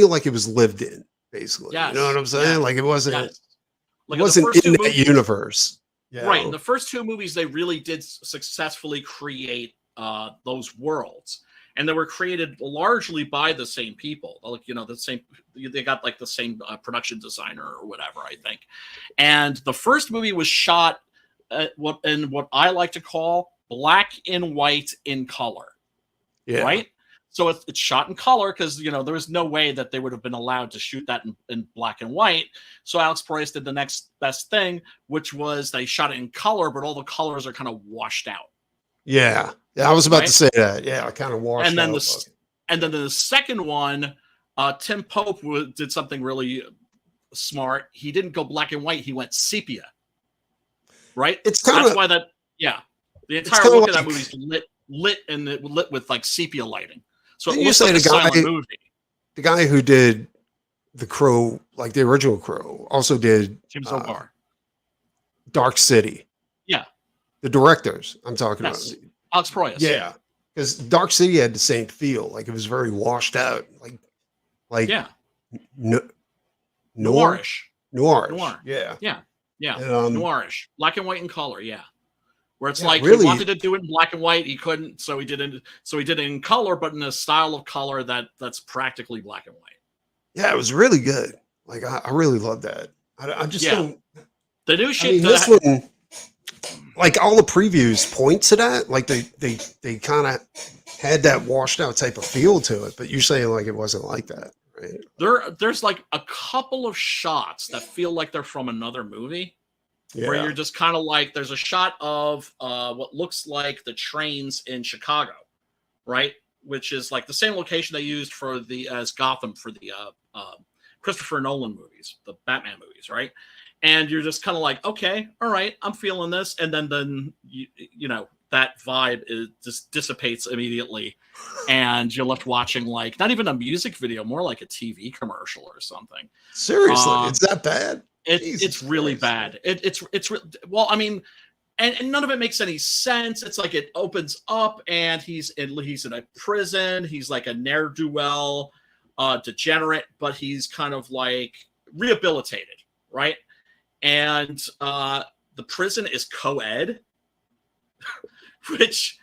Speaker 1: like it was lived in, basically. You know
Speaker 2: Yes.
Speaker 1: what I'm saying?
Speaker 2: Yes.
Speaker 1: Like it wasn't
Speaker 2: Yes. Like
Speaker 1: it
Speaker 2: in the
Speaker 1: wasn't
Speaker 2: first
Speaker 1: in
Speaker 2: two
Speaker 1: that
Speaker 2: movies,
Speaker 1: universe. Yeah.
Speaker 2: right? In the first two movies, they really did successfully create those worlds, and they were created largely by the same people. Like the same, they got like the same production designer or whatever, I think. And the first movie was shot what I like to call black and white in color,
Speaker 1: Yeah.
Speaker 2: right? So it's shot in color because there was no way that they would have been allowed to shoot that in black and white. So Alex Proyas did the next best thing, which was they shot it in color, but all the colors are kind of washed out.
Speaker 1: Yeah. Yeah. I was about
Speaker 2: Right?
Speaker 1: to say that. Yeah. I kind of washed
Speaker 2: And then
Speaker 1: out.
Speaker 2: the second one, Tim Pope did something really smart. He didn't go black and white. He went sepia. Right?
Speaker 1: It's kind
Speaker 2: That's
Speaker 1: of
Speaker 2: why the entire
Speaker 1: kinda
Speaker 2: look of that
Speaker 1: like-
Speaker 2: movie is lit with like sepia lighting. So it
Speaker 1: Didn't you
Speaker 2: looks
Speaker 1: say
Speaker 2: like a
Speaker 1: the guy-
Speaker 2: silent movie.
Speaker 1: the guy who did the Crow, like the original Crow, also did
Speaker 2: James O'Barr.
Speaker 1: Dark City.
Speaker 2: Yeah.
Speaker 1: The directors I'm talking
Speaker 2: Yes.
Speaker 1: about.
Speaker 2: Alex Proyas.
Speaker 1: Yeah. Because Dark City had the same feel. Like it was very washed out. Like
Speaker 2: Yeah.
Speaker 1: noirish.
Speaker 2: Noirish.
Speaker 1: Noir. Yeah.
Speaker 2: Yeah. Yeah.
Speaker 1: And,
Speaker 2: Noirish. Black and white in color. Yeah. Where it's
Speaker 1: Yeah,
Speaker 2: like
Speaker 1: really-
Speaker 2: he wanted to do it in black and white, he couldn't, so he did it in color, but in a style of color that's practically black and white.
Speaker 1: yeah, it was really good. Like I really love that. I just
Speaker 2: Yeah.
Speaker 1: don't.
Speaker 2: The new
Speaker 1: I
Speaker 2: shit.
Speaker 1: mean, this one, like all the previews point to that. Like they kind of had that washed out type of feel to it. But you're saying like it wasn't like that, right?
Speaker 2: There's like a couple of shots that feel like they're from another movie.
Speaker 1: Yeah.
Speaker 2: Where you're just kind of like, there's a shot of what looks like the trains in Chicago, right? Which is like the same location they used as Gotham for the Christopher Nolan movies, the Batman movies, right? And you're just kind of like, okay, all right, I'm feeling this, and then that vibe just dissipates immediately, and you're left watching like not even a music video, more like a TV commercial or something.
Speaker 1: Seriously, it's that bad?
Speaker 2: It's really
Speaker 1: Christ.
Speaker 2: bad. Well, I mean, and none of it makes any sense. It's like it opens up and he's in a prison. He's like a ne'er-do-well, degenerate, but he's kind of like rehabilitated, right? And the prison is co-ed, which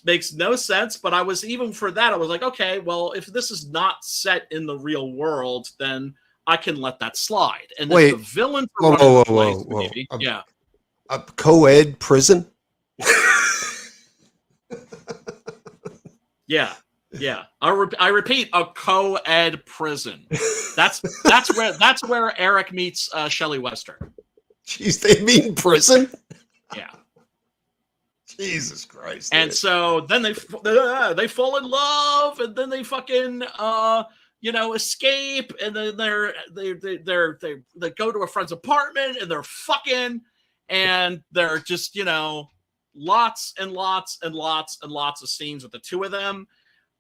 Speaker 2: makes no sense. But I was like, okay, well, if this is not set in the real world, then I can let that slide. And then
Speaker 1: Wait.
Speaker 2: the villain
Speaker 1: Whoa,
Speaker 2: for running
Speaker 1: whoa,
Speaker 2: the
Speaker 1: whoa,
Speaker 2: place,
Speaker 1: whoa.
Speaker 2: maybe. Yeah.
Speaker 1: A co-ed prison?
Speaker 2: Yeah. I repeat, a co-ed prison. That's where Eric meets Shelley Wester.
Speaker 1: Jeez, they mean prison?
Speaker 2: Yeah.
Speaker 1: Jesus Christ.
Speaker 2: And
Speaker 1: dude.
Speaker 2: so then they fall in love, and then they fucking escape, and then they go to a friend's apartment, and they're fucking, and they're just lots and lots and lots and lots of scenes with the two of them.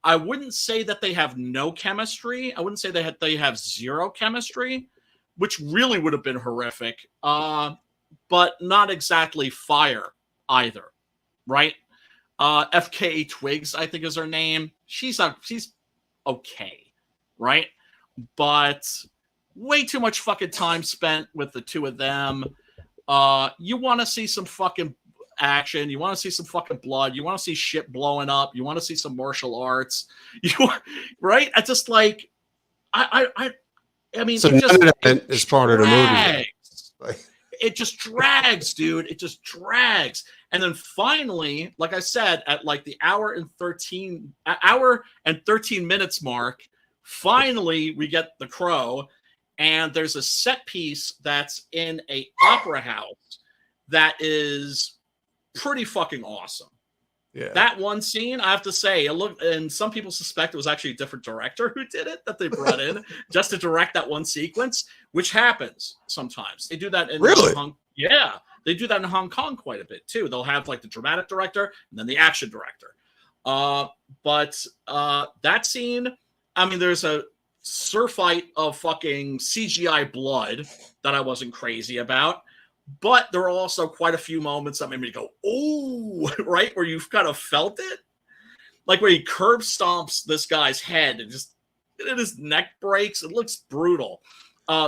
Speaker 2: I wouldn't say that they have no chemistry. I wouldn't say they have zero chemistry, which really would have been horrific. But not exactly fire either, right? FKA Twigs, I think is her name. She's okay, right? But way too much fucking time spent with the two of them. You want to see some fucking action, you want to see some fucking blood, you want to see shit blowing up, you want to see some martial arts, right? I just like I mean,
Speaker 1: so
Speaker 2: it
Speaker 1: none
Speaker 2: just,
Speaker 1: of that is part of the movie. Like,
Speaker 2: it just drags, dude. It just drags. And then finally, like I said, at like the hour and 13 minutes mark, finally we get the Crow, and there's a set piece that's in a opera house that is pretty fucking awesome.
Speaker 1: yeah.
Speaker 2: That one scene, I have to say, and some people suspect it was actually a different director who did it, that they brought in just to direct that one sequence, which happens sometimes. They do that in
Speaker 1: Really?
Speaker 2: Yeah, they do that in Hong Kong quite a bit too. They'll have like the dramatic director and then the action director. But that scene, I mean, there's a surfeit of fucking CGI blood that I wasn't crazy about. But there are also quite a few moments that made me go, oh, right? Where you've kind of felt it. Like where he curb stomps this guy's head and his neck breaks. It looks brutal.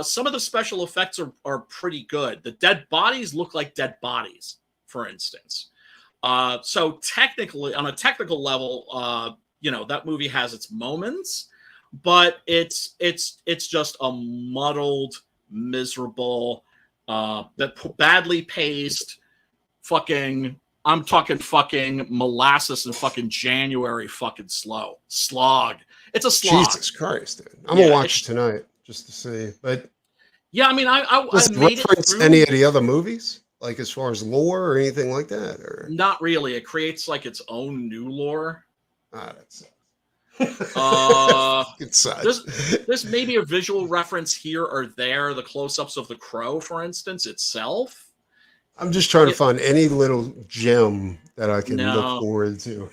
Speaker 2: Some of the special effects are pretty good. The dead bodies look like dead bodies, for instance. So technically, on a technical level, that movie has its moments, but it's just a muddled, miserable, badly paced, fucking. I'm talking fucking molasses and fucking January fucking slog. It's a slog.
Speaker 1: Jesus Christ, dude! I'm gonna watch it tonight just to see. But
Speaker 2: yeah, I mean,
Speaker 1: does
Speaker 2: I
Speaker 1: it
Speaker 2: made
Speaker 1: reference
Speaker 2: it through.
Speaker 1: any of the other movies, like as far as lore or anything like that, or
Speaker 2: Not really. It creates like its own new lore.
Speaker 1: That's it sucks.
Speaker 2: There's maybe a visual reference here or there. The close-ups of the crow, for instance, itself.
Speaker 1: I'm just trying to find any little gem that I can look forward to.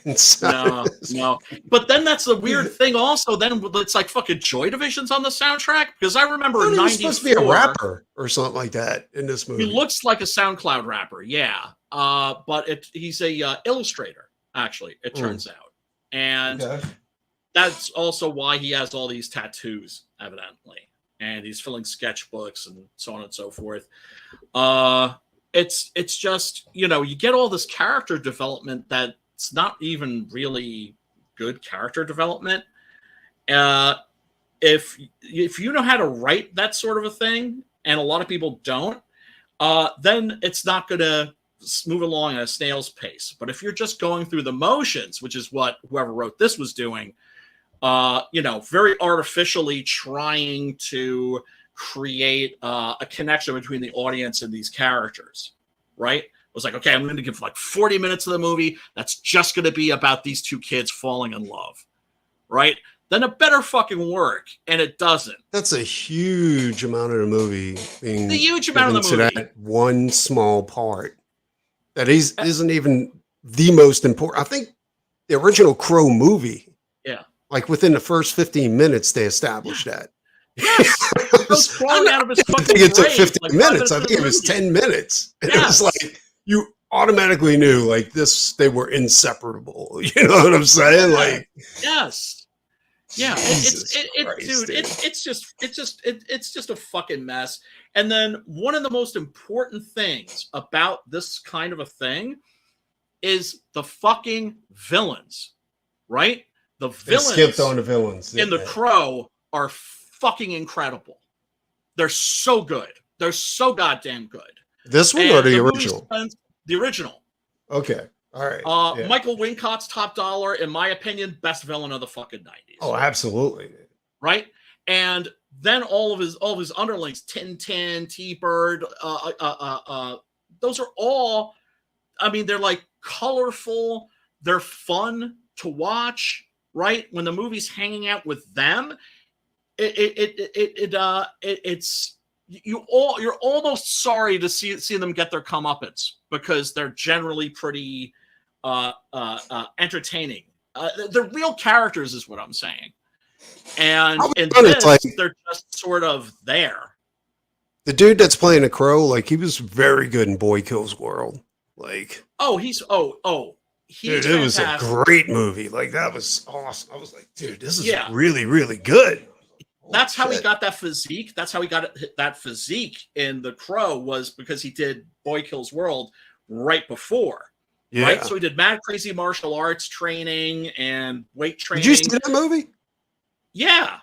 Speaker 2: No. But then that's the weird thing also. Then it's like fucking Joy Division's on the soundtrack. Because I remember
Speaker 1: he's supposed to be a rapper or something like that in this movie.
Speaker 2: He looks like a SoundCloud rapper, yeah. But he's a illustrator, actually, it turns out. And that's also why he has all these tattoos, evidently. And he's filling sketchbooks and so on and so forth. It's just, you get all this character development that's not even really good character development. If you know how to write that sort of a thing, and a lot of people don't, then it's not going to move along at a snail's pace. But if you're just going through the motions, which is what whoever wrote this was doing, very artificially trying to create a connection between the audience and these characters, right? It was like, okay, I'm going to give like 40 minutes of the movie that's just going to be about these two kids falling in love, right? Then it better fucking work, and it doesn't.
Speaker 1: That's a huge amount of the movie being
Speaker 2: the huge amount of the movie.
Speaker 1: That one small part that isn't even the most important. I think the original Crow movie, like within the first 15 minutes, they established that.
Speaker 2: Yes,
Speaker 1: I don't think it took 15 minutes. I think it was 10 minutes. And it was like you automatically knew like this, they were inseparable. You know what I'm saying? Like,
Speaker 2: yes, yeah. It's just a fucking mess. And then one of the most important things about this kind of a thing is the fucking villains, right? The villains
Speaker 1: skipped on the villains
Speaker 2: in The Crow are fucking incredible. They're so good. They're so goddamn good.
Speaker 1: This one or the original?
Speaker 2: The original.
Speaker 1: Okay. All right.
Speaker 2: Michael Wincott's top dollar, in my opinion, best villain of the fucking 90s.
Speaker 1: Oh, absolutely.
Speaker 2: Right? And then all of his underlings, Tintin, T-Bird, those are all, I mean, they're like colorful, they're fun to watch, right? When the movie's hanging out with them, you're almost sorry to see them get their comeuppance because they're generally pretty entertaining. They're real characters, is what I'm saying. And in this, they're just sort of there.
Speaker 1: The dude that's playing a Crow, like he was very good in Boy Kills World. Like,
Speaker 2: he's
Speaker 1: dude, it was a great movie. Like that was awesome. I was like, dude, this is really, really good.
Speaker 2: That's how he got that physique. That's how he got that physique in The Crow, was because he did Boy Kills World right before. Yeah. Right? So he did mad crazy martial arts training and weight training.
Speaker 1: Did you see that movie?
Speaker 2: Yeah.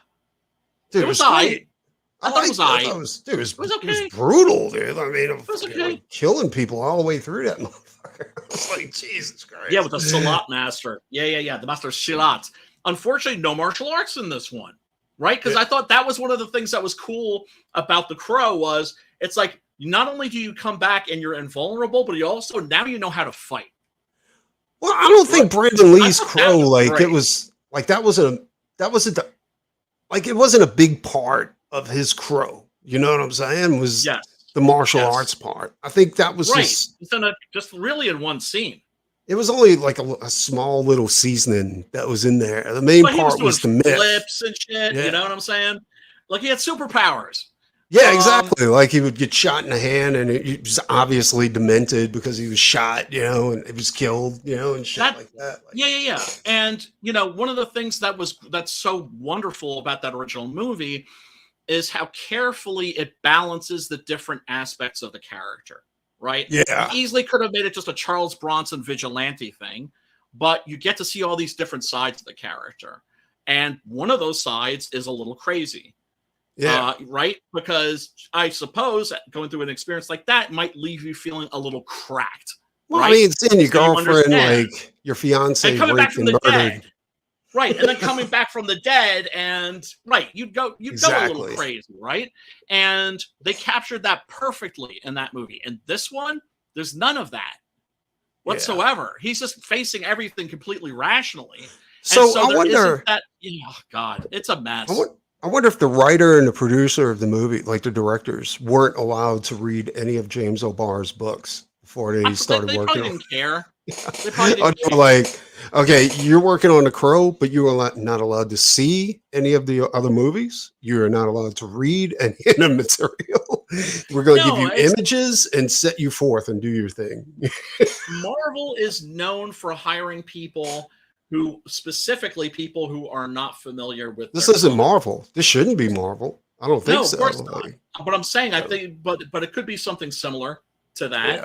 Speaker 1: Dude,
Speaker 2: it was I thought it was I.
Speaker 1: It was okay. It was brutal, dude. I mean, it was
Speaker 2: okay.
Speaker 1: Killing people all the way through that motherfucker. I was like, Jesus Christ.
Speaker 2: Yeah, with the Silat master. Yeah. The master Silat. Unfortunately, no martial arts in this one. Right? Because I thought that was one of the things that was cool about The Crow was it's like, not only do you come back and you're invulnerable, but you also, now you know how to fight.
Speaker 1: Well, I don't think Brandon Lee's Crow, like it was, like it wasn't a big part of his Crow. You know what I'm saying? The martial arts part. I think that was
Speaker 2: right. Just really in one scene.
Speaker 1: It was only like a small little seasoning that was in there. The main
Speaker 2: But he was
Speaker 1: part
Speaker 2: doing
Speaker 1: was the myth.
Speaker 2: flips and shit. You
Speaker 1: Yeah.
Speaker 2: know what I'm saying? Like he had superpowers.
Speaker 1: Yeah,
Speaker 2: Um,
Speaker 1: exactly. Like he would get shot in the hand, and he was obviously demented because he was shot, and he was killed, and shit
Speaker 2: That
Speaker 1: like that. Like,
Speaker 2: yeah. And one of the things that's so wonderful about that original movie is how carefully it balances the different aspects of the character, right?
Speaker 1: yeah,
Speaker 2: You easily could have made it just a Charles Bronson vigilante thing, but you get to see all these different sides of the character. And one of those sides is a little crazy.
Speaker 1: yeah.
Speaker 2: Right? Because I suppose going through an experience like that might leave you feeling a little cracked.
Speaker 1: Well,
Speaker 2: right?
Speaker 1: I mean, seeing your
Speaker 2: So you
Speaker 1: girlfriend,
Speaker 2: understand.
Speaker 1: like your fiance,
Speaker 2: And coming back
Speaker 1: raped
Speaker 2: from
Speaker 1: and
Speaker 2: the
Speaker 1: murdered.
Speaker 2: dead. Right. And then coming back from the dead and you'd go a little
Speaker 1: Exactly.
Speaker 2: crazy, right? And they captured that perfectly in that movie. And this one, there's none of that whatsoever. He's just facing everything completely rationally.
Speaker 1: So,
Speaker 2: and so
Speaker 1: I
Speaker 2: there
Speaker 1: wonder.
Speaker 2: isn't that, oh God, it's a mess.
Speaker 1: I wonder if the writer and the producer of the movie, like the directors, weren't allowed to read any of James O'Barr's books before they started
Speaker 2: they
Speaker 1: working
Speaker 2: probably
Speaker 1: on.
Speaker 2: didn't care. They probably
Speaker 1: Oh,
Speaker 2: didn't
Speaker 1: they
Speaker 2: care.
Speaker 1: were like, okay, you're working on The Crow, but you are not allowed to see any of the other movies. You are not allowed to read any of the material. We're going to give
Speaker 2: No,
Speaker 1: you
Speaker 2: it's
Speaker 1: images and set you forth and do your thing.
Speaker 2: Marvel is known for hiring people specifically people who are not familiar with
Speaker 1: This
Speaker 2: their
Speaker 1: isn't
Speaker 2: comic.
Speaker 1: Marvel. This shouldn't be Marvel. I don't think
Speaker 2: No,
Speaker 1: so.
Speaker 2: of course not.
Speaker 1: Like,
Speaker 2: But I'm saying I
Speaker 1: so,
Speaker 2: think, but it could be something similar to that.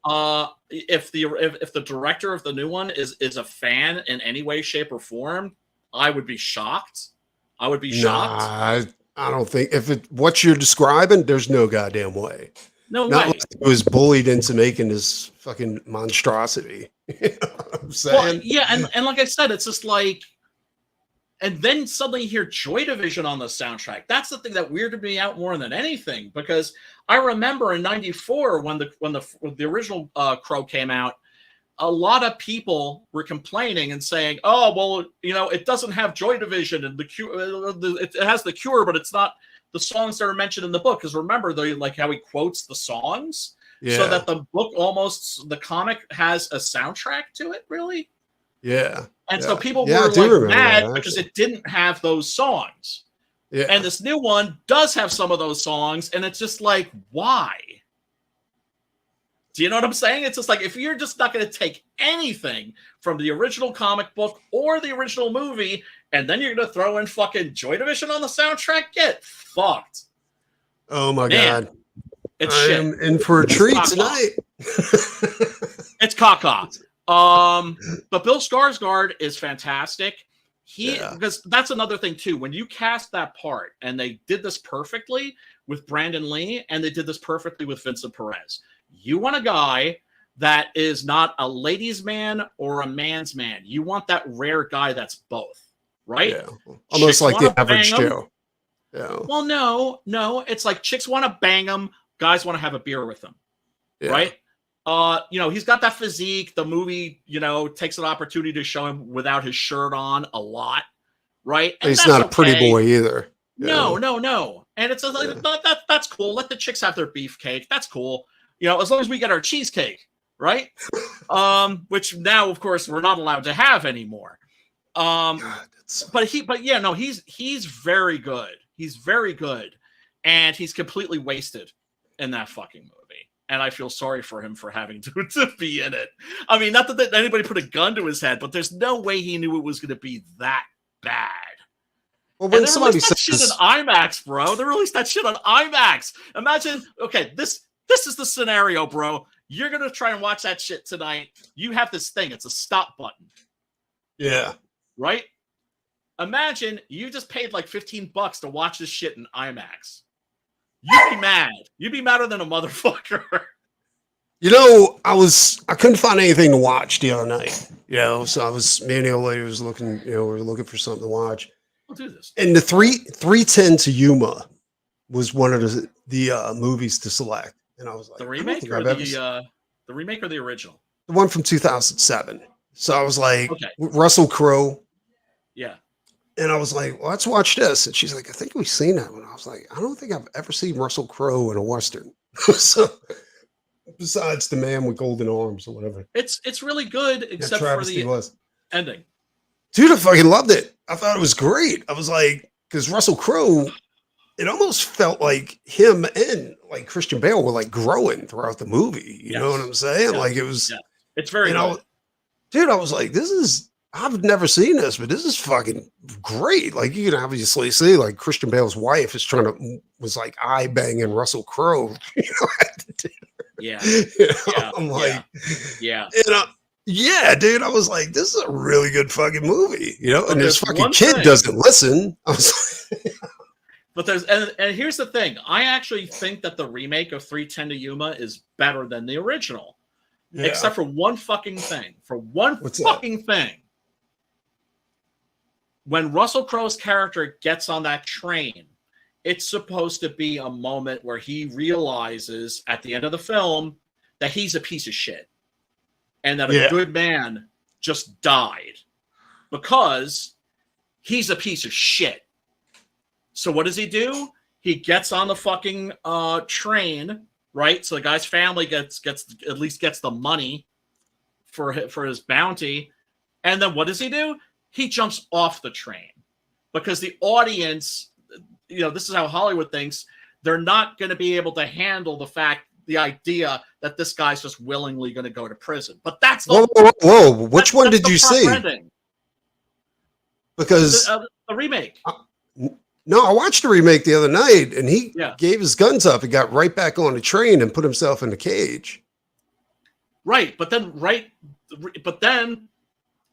Speaker 1: yeah.
Speaker 2: If the director of the new one is a fan in any way, shape, or form, I would be shocked. I would be shocked.
Speaker 1: Nah, I don't think what you're describing, there's no goddamn way.
Speaker 2: No
Speaker 1: Not
Speaker 2: way.
Speaker 1: like he was bullied into making this fucking monstrosity. You know what I'm saying?
Speaker 2: Well, yeah, and like I said, it's just like, and then suddenly you hear Joy Division on the soundtrack. That's the thing that weirded me out more than anything, because I remember in '94 when the original Crow came out, a lot of people were complaining and saying, "Oh, well, it doesn't have Joy Division and the Cure. It has the Cure, but it's not the songs that are mentioned in the book." Because remember, they like how he quotes the songs, so that the book the comic has a soundtrack to it, really.
Speaker 1: Yeah.
Speaker 2: And
Speaker 1: yeah.
Speaker 2: so people
Speaker 1: Yeah, I
Speaker 2: were
Speaker 1: do
Speaker 2: like
Speaker 1: remember
Speaker 2: mad
Speaker 1: that,
Speaker 2: because
Speaker 1: actually.
Speaker 2: it didn't have those songs.
Speaker 1: Yeah.
Speaker 2: And this new one does have some of those songs, and it's just like, why? Do you know what I'm saying? It's just like, if you're just not going to take anything from the original comic book or the original movie, and then you're going to throw in fucking Joy Division on the soundtrack, get fucked.
Speaker 1: Oh my
Speaker 2: Man,
Speaker 1: God.
Speaker 2: It's
Speaker 1: I
Speaker 2: shit.
Speaker 1: am in for a treat
Speaker 2: caca.
Speaker 1: tonight.
Speaker 2: It's caca. But Bill Skarsgård is fantastic. Because that's another thing too. When you cast that part, and they did this perfectly with Brandon Lee, and they did this perfectly with Vincent Perez. You want a guy that is not a ladies' man or a man's man. You want that rare guy that's both, right?
Speaker 1: Yeah. Almost
Speaker 2: Chicks
Speaker 1: like the
Speaker 2: wanna
Speaker 1: average
Speaker 2: bang 'em.
Speaker 1: Joe. Yeah.
Speaker 2: Well, no. It's like chicks want to bang him, guys want to have a beer with him,
Speaker 1: Yeah.
Speaker 2: right? He's got that physique. The movie, takes an opportunity to show him without his shirt on a lot, right? And
Speaker 1: He's
Speaker 2: that's
Speaker 1: not a pretty
Speaker 2: okay.
Speaker 1: boy either.
Speaker 2: No. And it's like, that's cool. Let the chicks have their beefcake. That's cool. As long as we get our cheesecake, right? Which now, of course, we're not allowed to have anymore.
Speaker 1: God,
Speaker 2: He's very good. He's very good, and he's completely wasted in that fucking movie. And I feel sorry for him for having to be in it. I mean, not that anybody put a gun to his head, but there's no way he knew it was going to be that bad.
Speaker 1: Well, when
Speaker 2: And they
Speaker 1: somebody
Speaker 2: released that shit in
Speaker 1: says,
Speaker 2: IMAX, bro. They released that shit on IMAX. Imagine, okay, this is the scenario, bro. You're going to try and watch that shit tonight. You have this thing. It's a stop button.
Speaker 1: yeah,
Speaker 2: Right? Imagine you just paid like $15 to watch this shit in IMAX. You'd be mad. You'd be madder than a motherfucker.
Speaker 1: I couldn't find anything to watch the other night. So me and the old lady was looking, we were looking for something to watch.
Speaker 2: I'll do this.
Speaker 1: And the 310 to Yuma was one of the movies to select. And I was like,
Speaker 2: The
Speaker 1: I don't
Speaker 2: remake
Speaker 1: think
Speaker 2: or
Speaker 1: I've ever seen
Speaker 2: the remake or the original?
Speaker 1: the one from 2007. So I was like,
Speaker 2: Okay.
Speaker 1: Russell Crowe.
Speaker 2: Yeah.
Speaker 1: And I was like, well, let's watch this. And she's like, I think we've seen that one. I was like, I don't think I've ever seen Russell Crowe in a Western. So Besides the man with golden arms or whatever.
Speaker 2: It's really good,
Speaker 1: Yeah,
Speaker 2: except for
Speaker 1: travesty
Speaker 2: the
Speaker 1: was.
Speaker 2: ending.
Speaker 1: Dude, I fucking loved it. I thought it was great. I was like, because Russell Crowe, it almost felt like him and like Christian Bale were like growing throughout the movie. You know what I'm saying?
Speaker 2: Yes.
Speaker 1: Like it was,
Speaker 2: Yeah. It's very good.
Speaker 1: dude, I was like, I've never seen this, but this is fucking great. Like you can obviously see like Christian Bale's wife was like eye banging Russell Crowe. You know, at the dinner.
Speaker 2: Yeah.
Speaker 1: You know,
Speaker 2: Yeah.
Speaker 1: I'm like,
Speaker 2: Yeah.
Speaker 1: you know, yeah, dude. I was like, this is a really good fucking movie, you know. And this
Speaker 2: there's
Speaker 1: fucking
Speaker 2: one
Speaker 1: kid
Speaker 2: thing-
Speaker 1: doesn't listen. I was like,
Speaker 2: But there's and here's the thing. I actually think that the remake of 3:10 to Yuma is better than the original.
Speaker 1: yeah.
Speaker 2: Except for one fucking thing. For one
Speaker 1: What's that?
Speaker 2: fucking thing. When Russell Crowe's character gets on that train, it's supposed to be a moment where he realizes at the end of the film that he's a piece of shit and that a
Speaker 1: Yeah.
Speaker 2: good man just died because he's a piece of shit. So what does he do? He gets on the fucking train, right? So the guy's family gets at least gets the money for his bounty, and then what does he do? He jumps off the train because the audience, you know, this is how Hollywood thinks. They're not going to be able to handle the idea that this guy's just willingly going to go to prison. But that's the
Speaker 1: whoa. Which one did
Speaker 2: the
Speaker 1: you
Speaker 2: proper
Speaker 1: see?
Speaker 2: ending.
Speaker 1: Because
Speaker 2: The remake.
Speaker 1: no, I watched the remake the other night, and he
Speaker 2: Yeah.
Speaker 1: gave his guns up and got right back on the train and put himself in the cage.
Speaker 2: Right, but then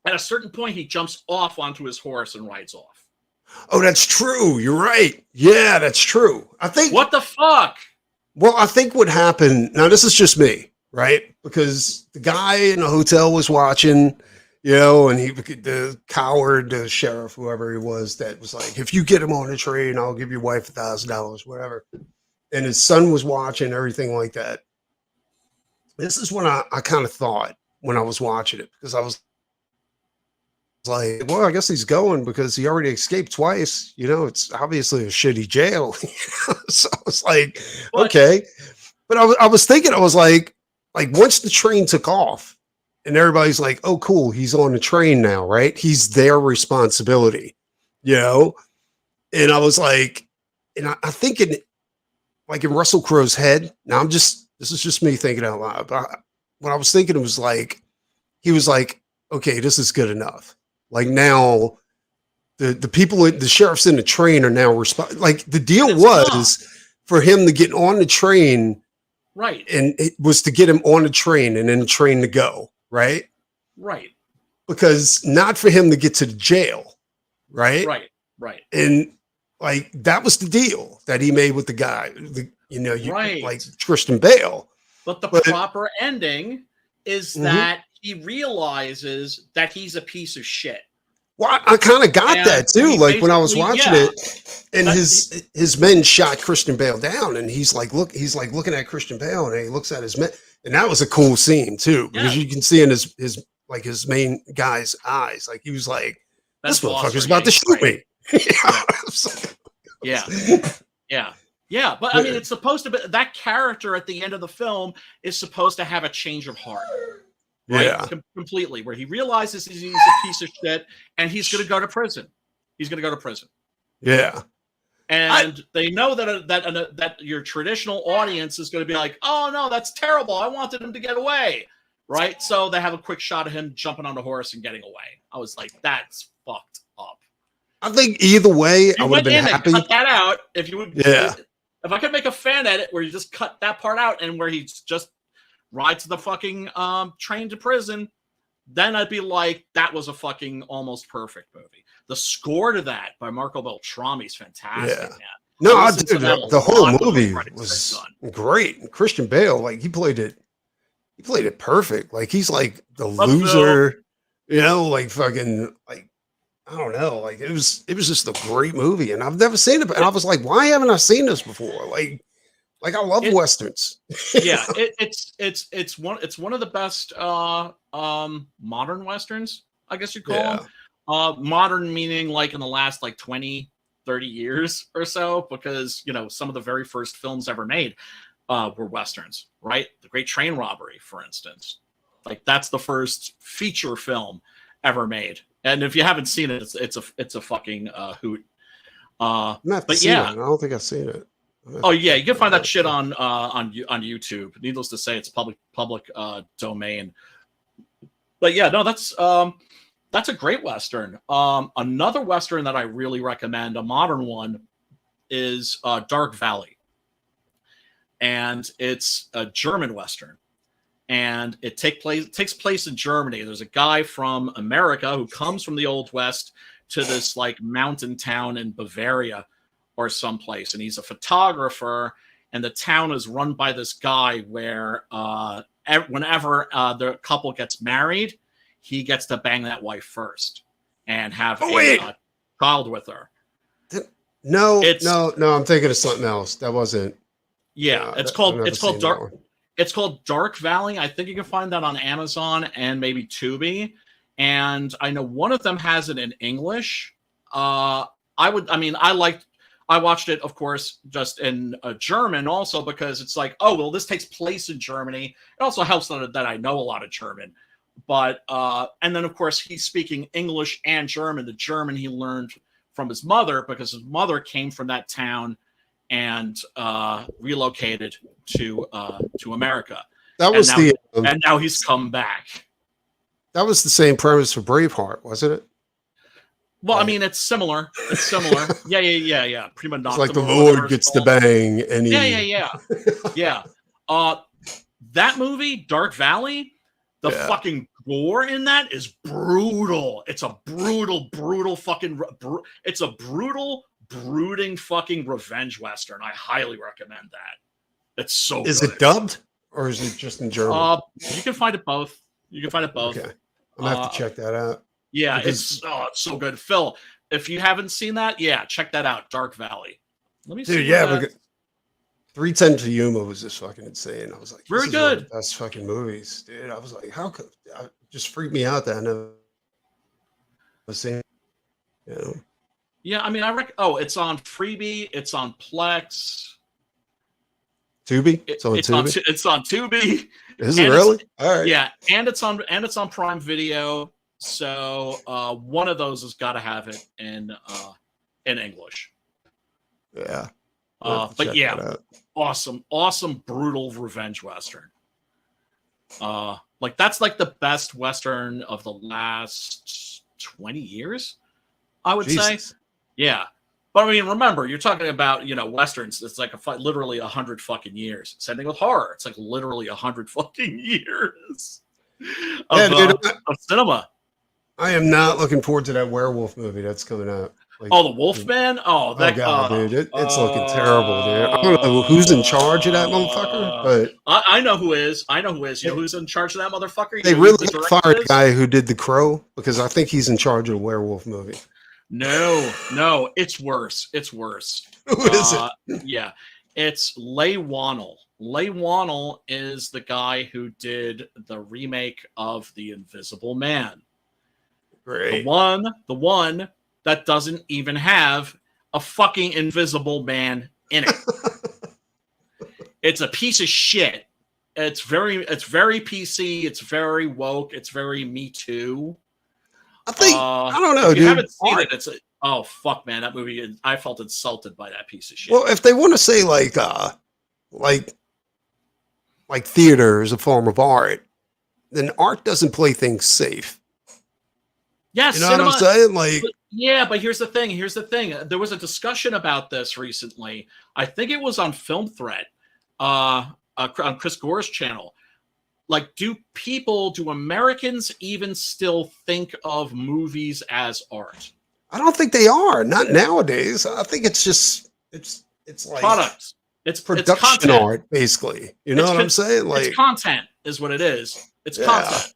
Speaker 2: at a certain point he jumps off onto his horse and rides off.
Speaker 1: Oh, that's true. You're right. Yeah, that's true. I think.
Speaker 2: What the fuck?
Speaker 1: Well, I think what happened. Now, this is just me, right? Because the guy in the hotel was watching, you know, and the coward, the sheriff, whoever he was, that was like, if you get him on the train, I'll give your wife $1,000, whatever. And his son was watching, everything like that. This is when I kind of thought when I was watching it, because I was like, well, I guess he's going because he already escaped twice. You know, it's obviously a shitty jail. So I was like,
Speaker 2: But-
Speaker 1: okay. But I was thinking, I was like once the train took off and everybody's like, oh, cool, he's on the train now, right? He's their responsibility, you know? And I was like, and I think in Russell Crowe's head, now this is just me thinking out loud, but what I was thinking was like, he was like, okay, this is good enough. Like now the people, the sheriffs in the train are now like the deal
Speaker 2: It's
Speaker 1: was for him to get on the train.
Speaker 2: Right.
Speaker 1: And it was to get him on the train and then the train to go. Right.
Speaker 2: Right.
Speaker 1: Because not for him to get to the jail. Right.
Speaker 2: Right. Right.
Speaker 1: And like, that was the deal that he made with the guy,
Speaker 2: Right.
Speaker 1: like Christian Bale.
Speaker 2: But the
Speaker 1: But-
Speaker 2: proper ending is
Speaker 1: Mhm.
Speaker 2: that he realizes that he's a piece of shit.
Speaker 1: Well, I kind of got
Speaker 2: And
Speaker 1: that too.
Speaker 2: he
Speaker 1: Like when I was
Speaker 2: basically-
Speaker 1: watching
Speaker 2: yeah.
Speaker 1: it, and
Speaker 2: But
Speaker 1: his men shot Christian Bale down, and he's like looking at Christian Bale, and he looks at his men, and that was a cool scene too, because
Speaker 2: Yeah.
Speaker 1: you can see in his main guy's eyes, like he was like,
Speaker 2: That's
Speaker 1: this motherfucker's
Speaker 2: awesome.
Speaker 1: about to shoot
Speaker 2: Right.
Speaker 1: me.
Speaker 2: Yeah. Yeah. Yeah. But I mean, it's supposed to be that character at the end of the film is supposed to have a change of heart. Right?
Speaker 1: Yeah.
Speaker 2: Completely, where he realizes he's a piece of shit and he's going to go to prison. He's going to go to prison.
Speaker 1: Yeah.
Speaker 2: And they know that your traditional audience is going to be like, oh no, that's terrible. I wanted him to get away. Right. So they have a quick shot of him jumping on the horse and getting away. I was like, that's fucked up.
Speaker 1: I think either way, I
Speaker 2: You
Speaker 1: would have
Speaker 2: went
Speaker 1: been
Speaker 2: in
Speaker 1: happy.
Speaker 2: and cut that out. If you would,
Speaker 1: Yeah.
Speaker 2: If I could make a fan edit where you just cut that part out and where he just rides the fucking train to prison, then I'd be like, that was a fucking almost perfect movie. The score to that by Marco Beltrami is fantastic,
Speaker 1: Yeah.
Speaker 2: man.
Speaker 1: No,
Speaker 2: I
Speaker 1: I
Speaker 2: listened
Speaker 1: did.
Speaker 2: to that a
Speaker 1: The whole
Speaker 2: lot when
Speaker 1: movie
Speaker 2: Credits
Speaker 1: was
Speaker 2: Red
Speaker 1: great. And Christian Bale, like he played it perfect. Like he's like the
Speaker 2: Love
Speaker 1: loser, you know, like fucking like I don't know. Like it was just a great movie, and I've never seen it. And I was like, why haven't I seen this before? Like I love westerns.
Speaker 2: Yeah, it's one of the best modern westerns, I guess you'd call them. Modern meaning like in the last like 20, 30 years or so, because you know some of the very first films ever made. were westerns, right? The Great Train Robbery, for instance. Like that's the first feature film ever made. And if you haven't seen it, it's a fucking hoot.
Speaker 1: I'm gonna have to
Speaker 2: But
Speaker 1: see
Speaker 2: yeah.
Speaker 1: that. I don't think I've seen it.
Speaker 2: Oh yeah, you can find that shit on YouTube. Needless to say, it's public domain. But yeah, no, that's a great western. Another western that I really recommend, a modern one, is Dark Valley, and it's a German western, and it takes place in Germany. There's a guy from America who comes from the Old West to this like mountain town in Bavaria or someplace, and he's a photographer, and the town is run by this guy where whenever the couple gets married, he gets to bang that wife first and have a child with her.
Speaker 1: No, I'm thinking of something else. That wasn't.
Speaker 2: Yeah, it's called Dark Valley. I think you can find that on Amazon and maybe Tubi. And I know one of them has it in English. I watched it, of course, just in German also because it's like, oh, well, this takes place in Germany. It also helps that I know a lot of German. But, and then, of course, he's speaking English and German. The German he learned from his mother because his mother came from that town and relocated to America. And now he's come back.
Speaker 1: That was the same premise for Braveheart, wasn't it?
Speaker 2: Well, I mean, it's similar. Yeah. Prima Nocta.
Speaker 1: It's like the Lord gets the bang, and
Speaker 2: yeah. That movie, Dark Valley, the fucking gore in that is brutal. It's a brutal fucking. It's a brutal, brooding fucking revenge western. I highly recommend that. It's so.
Speaker 1: Is
Speaker 2: good.
Speaker 1: it dubbed or is it just in German?
Speaker 2: You can find it both.
Speaker 1: Okay, I'm gonna have to check that out.
Speaker 2: Yeah, it's so good. Phil, if you haven't seen that, check that out. Dark Valley. Let me see.
Speaker 1: Dude, yeah, 310 to Yuma was just fucking insane. I was like,
Speaker 2: very good.
Speaker 1: One of the best fucking movies, dude. I was like, how could it just freaked me out that I never was seeing, you know.
Speaker 2: Yeah, I mean, it's on Freebie, it's on Plex.
Speaker 1: Tubi? It's on Tubi?
Speaker 2: It's on Tubi.
Speaker 1: Is it really? All right.
Speaker 2: Yeah, and it's on Prime Video. So one of those has got to have it in English.
Speaker 1: Yeah.
Speaker 2: But yeah, awesome, brutal revenge western. Like that's like the best western of the last 20 years, I would say. Yeah. But I mean, remember, you're talking about, westerns. It's like literally 100 fucking years. Same thing with horror. It's like literally 100 fucking years of cinema.
Speaker 1: I am not looking forward to that werewolf movie that's coming out.
Speaker 2: Like, the Wolfman?
Speaker 1: Dude, it's looking terrible, dude. I don't know who's in charge of that motherfucker, but
Speaker 2: I know who is. You know who's in charge of that motherfucker?
Speaker 1: They really fired the guy who did The Crow because I think he's in charge of the werewolf movie.
Speaker 2: No, it's worse. Who
Speaker 1: is it?
Speaker 2: Yeah, it's Leigh Whannell. Leigh Whannell is the guy who did the remake of The Invisible Man.
Speaker 1: Great.
Speaker 2: The one that doesn't even have a fucking invisible man in it. It's a piece of shit. It's very PC. It's very woke. It's very Me Too.
Speaker 1: I think I don't know,
Speaker 2: if
Speaker 1: dude.
Speaker 2: You haven't seen it. It's fuck, man. That movie. I felt insulted by that piece of shit.
Speaker 1: Well, if they want to say like theater is a form of art, then art doesn't play things safe.
Speaker 2: Yeah,
Speaker 1: you know what I'm saying?
Speaker 2: But here's the thing. There was a discussion about this recently. I think it was on Film Thread, on Chris Gore's channel. Like, do Americans even still think of movies as art?
Speaker 1: I don't think they are. Not nowadays. I think it's just it's like
Speaker 2: products. It's
Speaker 1: production art, basically. You know what I'm saying? Like,
Speaker 2: it's content is what it is. It's content.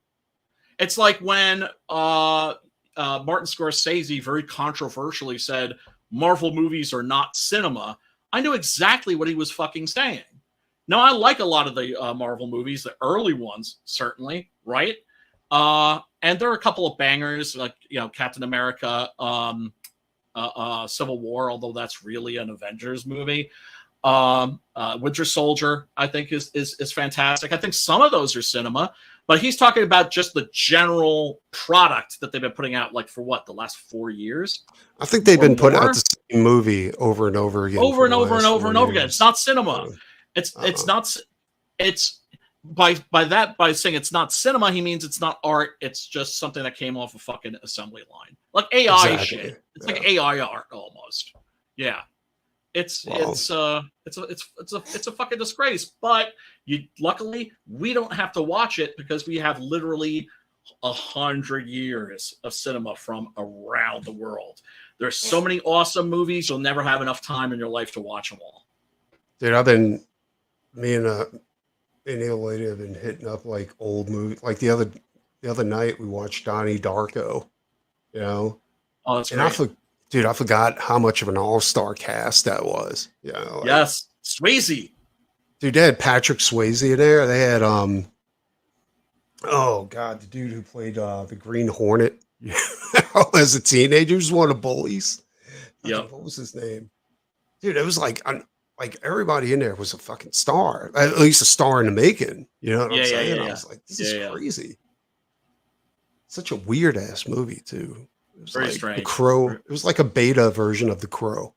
Speaker 2: It's like when Martin Scorsese very controversially said Marvel movies are not cinema. I knew exactly what he was fucking saying. Now, I like a lot of the Marvel movies, the early ones, certainly, right? And there are a couple of bangers, like, Captain America, Civil War, although that's really an Avengers movie. Winter Soldier, I think is fantastic. I think some of those are cinema, but he's talking about just the general product that they've been putting out, like for what, the last 4 years
Speaker 1: I think they've
Speaker 2: or
Speaker 1: been putting out
Speaker 2: more,
Speaker 1: the same movie over and over again
Speaker 2: over
Speaker 1: for
Speaker 2: and
Speaker 1: the
Speaker 2: over and
Speaker 1: last
Speaker 2: over
Speaker 1: four
Speaker 2: and over again. It's
Speaker 1: years.
Speaker 2: not cinema.
Speaker 1: Uh,
Speaker 2: It's not. It's by saying it's not cinema, he means it's not art. It's just something that came off a fucking assembly line, like AI
Speaker 1: exactly.
Speaker 2: shit. It's
Speaker 1: Yeah.
Speaker 2: like AI art almost. Yeah. It's
Speaker 1: Wow.
Speaker 2: it's a fucking disgrace. But luckily we don't have to watch it because we have literally 100 years of cinema from around the world. There's so many awesome movies, you'll never have enough time in your life to watch them all.
Speaker 1: Dude, me and the old lady have been hitting up like old movies. Like the other night we watched Donnie Darko, you know,
Speaker 2: Oh, that's
Speaker 1: and
Speaker 2: great.
Speaker 1: dude, I forgot how much of an all-star cast that was. You know, like,
Speaker 2: Yes, Swayze.
Speaker 1: dude, they had Patrick Swayze in there. They had oh god, the dude who played the Green Hornet as a teenager, was one of the bullies.
Speaker 2: Yep.
Speaker 1: What was his name? Dude, it was like everybody in there was a fucking star, at least a star in the making. You know what I'm saying? I was like, this is crazy. Such a weird ass movie too. It was
Speaker 2: Very
Speaker 1: like
Speaker 2: strange.
Speaker 1: The Crow. It was like a beta version of The Crow.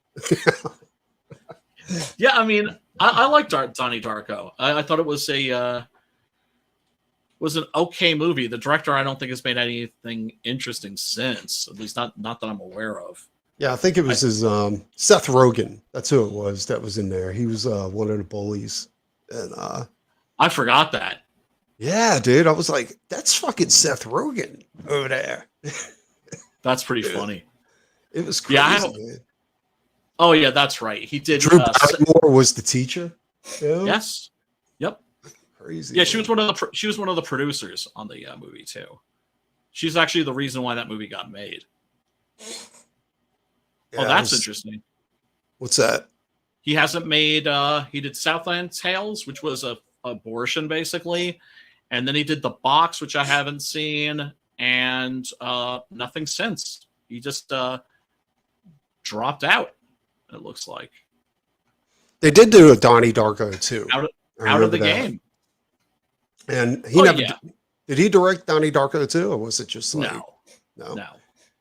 Speaker 2: Yeah, I mean, I like Donnie Darko. I thought it was was an okay movie. The director, I don't think, has made anything interesting since, at least not that I'm aware of.
Speaker 1: Yeah, I think it was his Seth Rogen. That's who it was that was in there. He was one of the bullies. And
Speaker 2: I forgot that.
Speaker 1: yeah, dude. I was like, that's fucking Seth Rogen over there.
Speaker 2: That's pretty funny.
Speaker 1: It was crazy,
Speaker 2: Yeah,
Speaker 1: man.
Speaker 2: Oh yeah, that's right. He did.
Speaker 1: Drew Barrymore was the teacher. You know?
Speaker 2: Yes. Yep.
Speaker 1: Crazy.
Speaker 2: Yeah,
Speaker 1: man.
Speaker 2: she was one of the producers on the movie too. She's actually the reason why that movie got made.
Speaker 1: Yeah,
Speaker 2: that's interesting.
Speaker 1: What's that?
Speaker 2: He hasn't made. He did Southland Tales, which was a abortion basically, and then he did The Box, which I haven't seen, and nothing since. He just dropped out. It looks like
Speaker 1: They did do a Donnie Darko too.
Speaker 2: Out of the game.
Speaker 1: And he never did he direct Donnie Darko too, or was it just like
Speaker 2: no?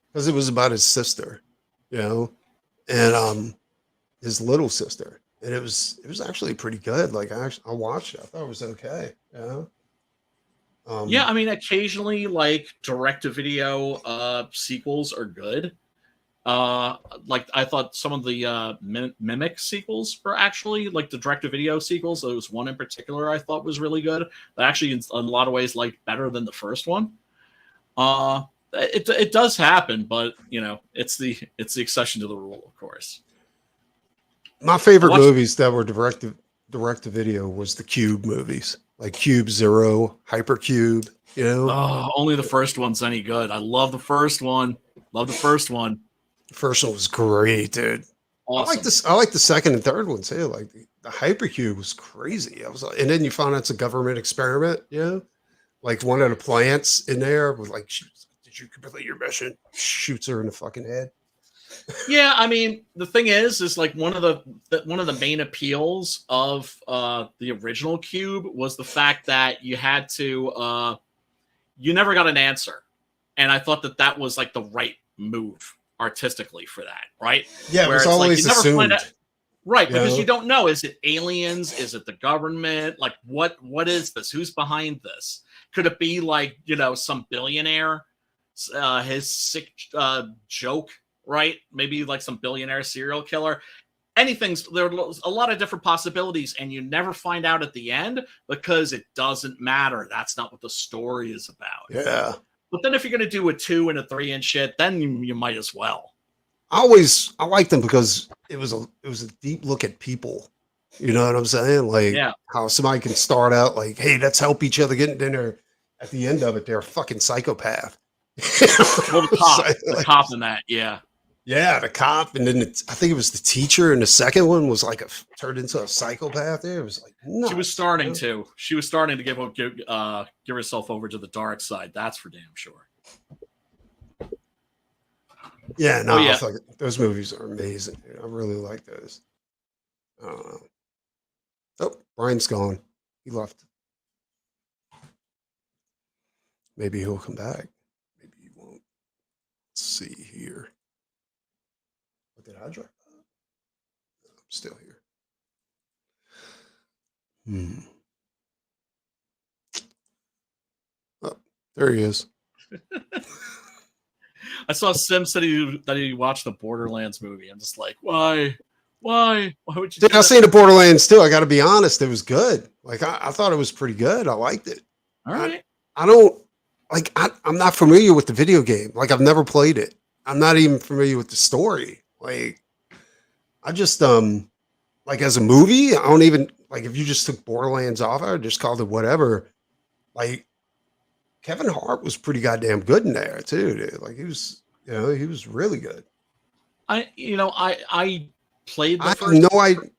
Speaker 1: Because it was about his sister, you know, and his little sister, and it was actually pretty good. Like I watched it, I thought it was okay, you know.
Speaker 2: Yeah, I mean, occasionally like direct-to-video sequels are good. Like I thought some of the Mimic sequels were actually like the direct-to-video sequels. There was one in particular I thought was really good. That actually, in a lot of ways, like better than the first one. It does happen, but you know, it's the exception to the rule, of course.
Speaker 1: My favorite movies that were direct to video was the Cube movies, like Cube Zero, Hypercube. You know,
Speaker 2: only the first one's any good. I love the first one. Love the first one.
Speaker 1: The first one was great, dude.
Speaker 2: Awesome.
Speaker 1: I like the second and third ones too. Like the Hypercube was crazy. I was like, and then you found out it's a government experiment. You know, like one of the plants in there was like, "Did you complete your mission?" Shoots her in the fucking head.
Speaker 2: Yeah, I mean, the thing is like one of the main appeals of the original Cube was the fact that you had to you never got an answer, and I thought that was like the right move artistically for that, right?
Speaker 1: Yeah,
Speaker 2: where
Speaker 1: it was always
Speaker 2: like,
Speaker 1: assumed.
Speaker 2: Right, because you don't know, is it aliens? Is it the government? Like, what is this? Who's behind this? Could it be like, you know, some billionaire, his sick joke, right? Maybe like some billionaire serial killer. There are a lot of different possibilities, and you never find out at the end because it doesn't matter. That's not what the story is about.
Speaker 1: Yeah.
Speaker 2: But then if you're going to do a 2 and a 3 and shit, then you might as well.
Speaker 1: I liked them because it was a deep look at people. You know what I'm saying? Like how somebody can start out like, hey, let's help each other get in there. At the end of it, they're a fucking psychopath.
Speaker 2: Well, the cop in that, yeah.
Speaker 1: Yeah, the cop, and then I think it was the teacher, and the second one was like turned into a psychopath. There, it was like nuts,
Speaker 2: she was starting to. She was starting to give herself over to the dark side. That's for damn sure.
Speaker 1: Yeah, no, those movies are amazing. Dude. I really like those. Brian's gone. He left. Maybe he'll come back. Maybe he won't. Let's see here. What did I drop? I'm still here. Oh, there he is.
Speaker 2: I saw Sim said that he watched the Borderlands movie. I'm just like, why? Why would you?
Speaker 1: Dude, I seen the Borderlands too. I got to be honest, it was good. Like I thought it was pretty good. I liked it.
Speaker 2: All right.
Speaker 1: I don't like. I'm not familiar with the video game. Like I've never played it. I'm not even familiar with the story. Like I just like as a movie, I don't even like if you just took Borderlands off, I just called it whatever. Like Kevin Hart was pretty goddamn good in there too, dude. Like he was, he was really good.
Speaker 2: I played the
Speaker 1: I
Speaker 2: first.
Speaker 1: have no idea.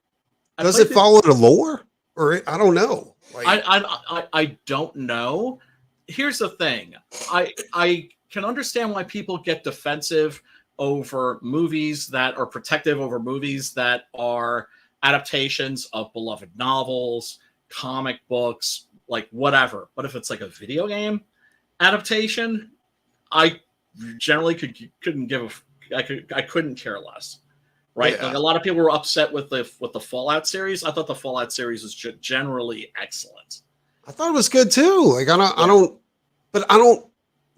Speaker 1: Does it follow the lore, or I don't know? Like,
Speaker 2: I don't know. Here's the thing. I can understand why people get defensive over movies that are protective over movies that are adaptations of beloved novels, comic books, like whatever. But if it's like a video game adaptation, I generally couldn't give I couldn't care less. Right?
Speaker 1: Yeah.
Speaker 2: Like a lot of people were upset with the Fallout series. I thought the Fallout series was generally excellent.
Speaker 1: I thought it was good too. Like I don't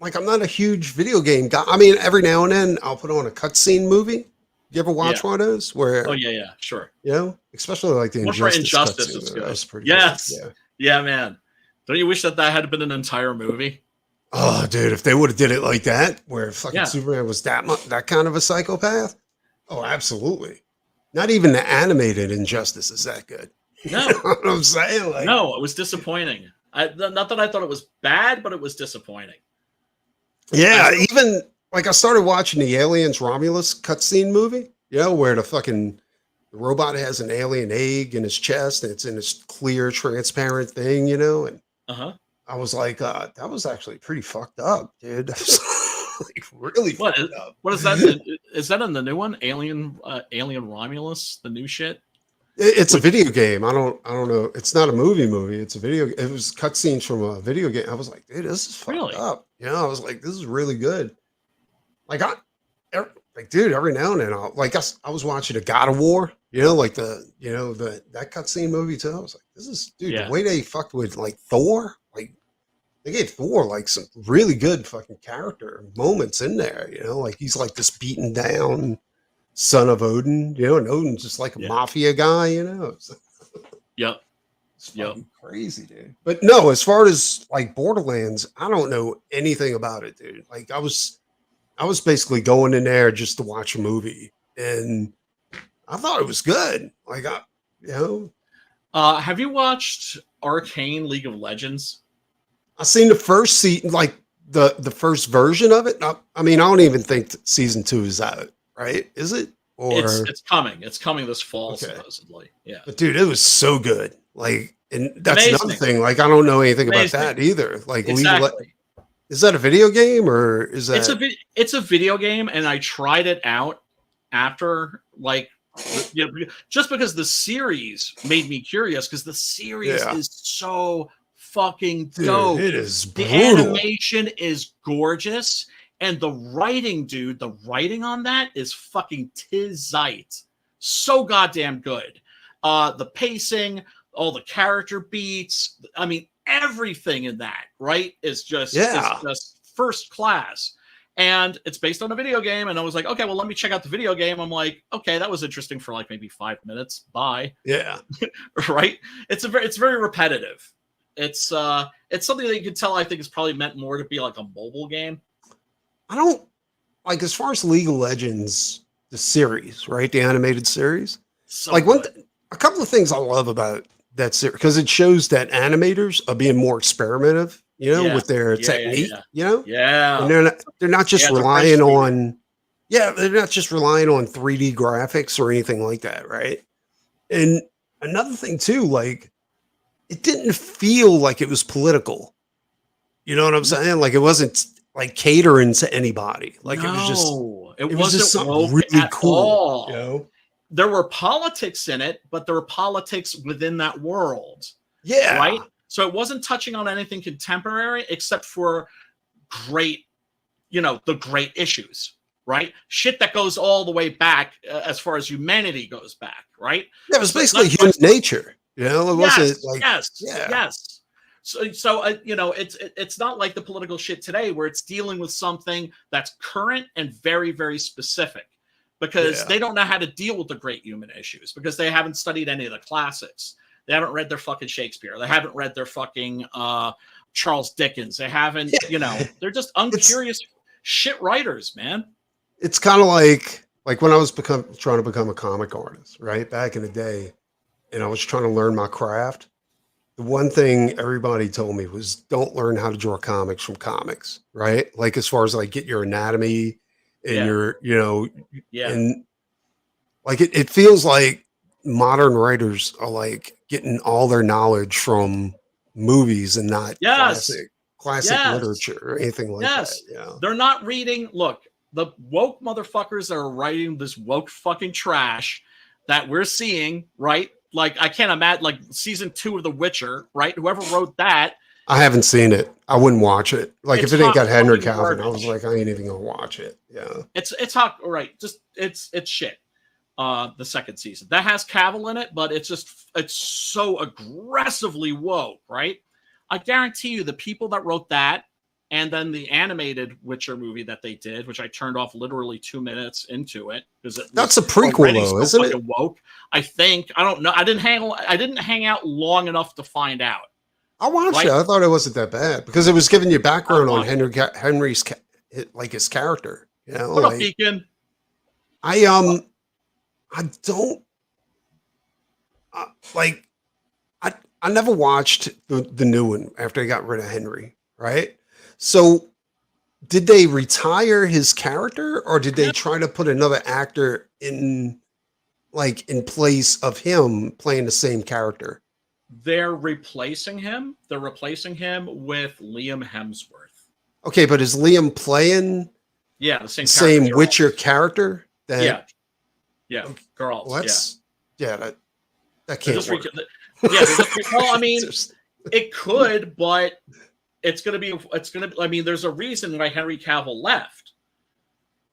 Speaker 1: like I'm not a huge video game guy. I mean, every now and then I'll put on a cutscene movie. You ever watch one of those? Where
Speaker 2: yeah, sure.
Speaker 1: Especially like the
Speaker 2: Injustice is good.
Speaker 1: That's pretty
Speaker 2: yes.
Speaker 1: good.
Speaker 2: Yeah, man. Don't you wish that had been an entire movie?
Speaker 1: Oh, dude, if they would have did it like that, where fucking Superman was that kind of a psychopath. Oh, absolutely. Not even the animated Injustice is that good.
Speaker 2: No.
Speaker 1: You know what I'm saying? Like,
Speaker 2: no, it was disappointing. Not that I thought it was bad, but it was disappointing.
Speaker 1: Yeah, even like I started watching the Aliens Romulus cutscene movie, where the robot has an alien egg in his chest and it's in this clear, transparent thing, and I was like, that was actually pretty fucked up, dude. Like really fucked up.
Speaker 2: What is that? Is that in the new one? Alien Romulus, the new shit?
Speaker 1: It's a video game. I don't know. It's not a movie. It's a video. It was cutscenes from a video game. I was like, dude, this is fucked up. I was like, this is really good. Like dude, every now and then I was watching a God of War, like that cutscene movie too. I was like, this is the way they fucked with like Thor, like they gave Thor like some really good fucking character moments in there, like he's like this beaten down son of Odin, and Odin's just like a mafia guy,
Speaker 2: Yep.
Speaker 1: It's fucking crazy, dude. But no, as far as like Borderlands, I don't know anything about it, dude. Like I was basically going in there just to watch a movie, and I thought it was good. Like
Speaker 2: have you watched Arcane League of Legends?
Speaker 1: I've seen the first season, like the first version of it. I mean, I don't even think season 2 is out, right? Is it? Or
Speaker 2: it's coming. It's coming this fall, supposedly. Yeah.
Speaker 1: But dude, it was so good. Like, and that's another thing. Like, I don't know anything about that either. Like, is that a video game or is that?
Speaker 2: It's a video game, and I tried it out after just because the series made me curious, because the series is so fucking dope.
Speaker 1: Dude, it is brutal.
Speaker 2: The animation is gorgeous, and the writing on that is fucking tizite. So goddamn good. The pacing, all the character beats. I mean, everything in that, right, is just first class. And it's based on a video game, and I was like, okay, well, let me check out the video game. I'm like, okay, that was interesting for like maybe 5 minutes. Bye.
Speaker 1: Yeah.
Speaker 2: Right? It's very repetitive. It's something that you can tell, I think, is probably meant more to be like a mobile game.
Speaker 1: I don't like, as far as League of Legends, the series, right? The animated series.
Speaker 2: So
Speaker 1: like a couple of things I love about that series, because it shows that animators are being more experimentative, with their technique,
Speaker 2: Yeah.
Speaker 1: And they're not just relying on, they're not just relying on 3D graphics or anything like that, right? And another thing too, like, it didn't feel like it was political. You know what I'm saying? Like, it wasn't like catering to anybody. Like, it was just something really cool.
Speaker 2: there were politics in it, but there were politics within that world.
Speaker 1: Yeah.
Speaker 2: Right. So it wasn't touching on anything contemporary except for great, the great issues, right? Shit that goes all the way back as far as humanity goes back, right?
Speaker 1: Yeah, it was basically human nature. It wasn't like
Speaker 2: yes. So it's not like the political shit today where it's dealing with something that's current and very, very specific because they don't know how to deal with the great human issues because they haven't studied any of the classics. They haven't read their fucking Shakespeare. They haven't read their fucking Charles Dickens. They haven't, they're just uncurious shit writers, man.
Speaker 1: It's kind of like when I was trying to become a comic artist, right? Back in the day, and I was trying to learn my craft. The one thing everybody told me was don't learn how to draw comics from comics, right? Like as far as like get your anatomy and your, and like it feels like modern writers are like getting all their knowledge from movies and not classic literature or anything like that. Yeah.
Speaker 2: They're not reading. Look, the woke motherfuckers that are writing this woke fucking trash that we're seeing, right? Like, I can't imagine, like, season 2 of The Witcher, right? Whoever wrote that.
Speaker 1: I haven't seen it. I wouldn't watch it. Like, if it ain't got Henry Cavill, I was like, I ain't even gonna watch it. Yeah.
Speaker 2: It's hot, right? Just it's shit. The second season that has Cavill in it, but it's so aggressively woke, right? I guarantee you, the people that wrote that, and then the animated Witcher movie that they did, which I turned off literally 2 minutes into it because
Speaker 1: that's a prequel, though, isn't it?
Speaker 2: Woke. I think. I don't know. I didn't hang out long enough to find out.
Speaker 1: I watched it. I thought it wasn't that bad because it was giving you background on Henry's like his character.
Speaker 2: What up, Deacon?
Speaker 1: I don't like. I never watched the new one after they got rid of Henry, right? So, did they retire his character, or did they try to put another actor in place of him playing the same character?
Speaker 2: They're replacing him. They're replacing him with Liam Hemsworth.
Speaker 1: Okay, but is Liam playing?
Speaker 2: Yeah, the
Speaker 1: same Witcher character.
Speaker 2: Yeah. Girls.
Speaker 1: That can't work.
Speaker 2: Well, I mean, it could, but it's gonna be. I mean, there's a reason why Henry Cavill left,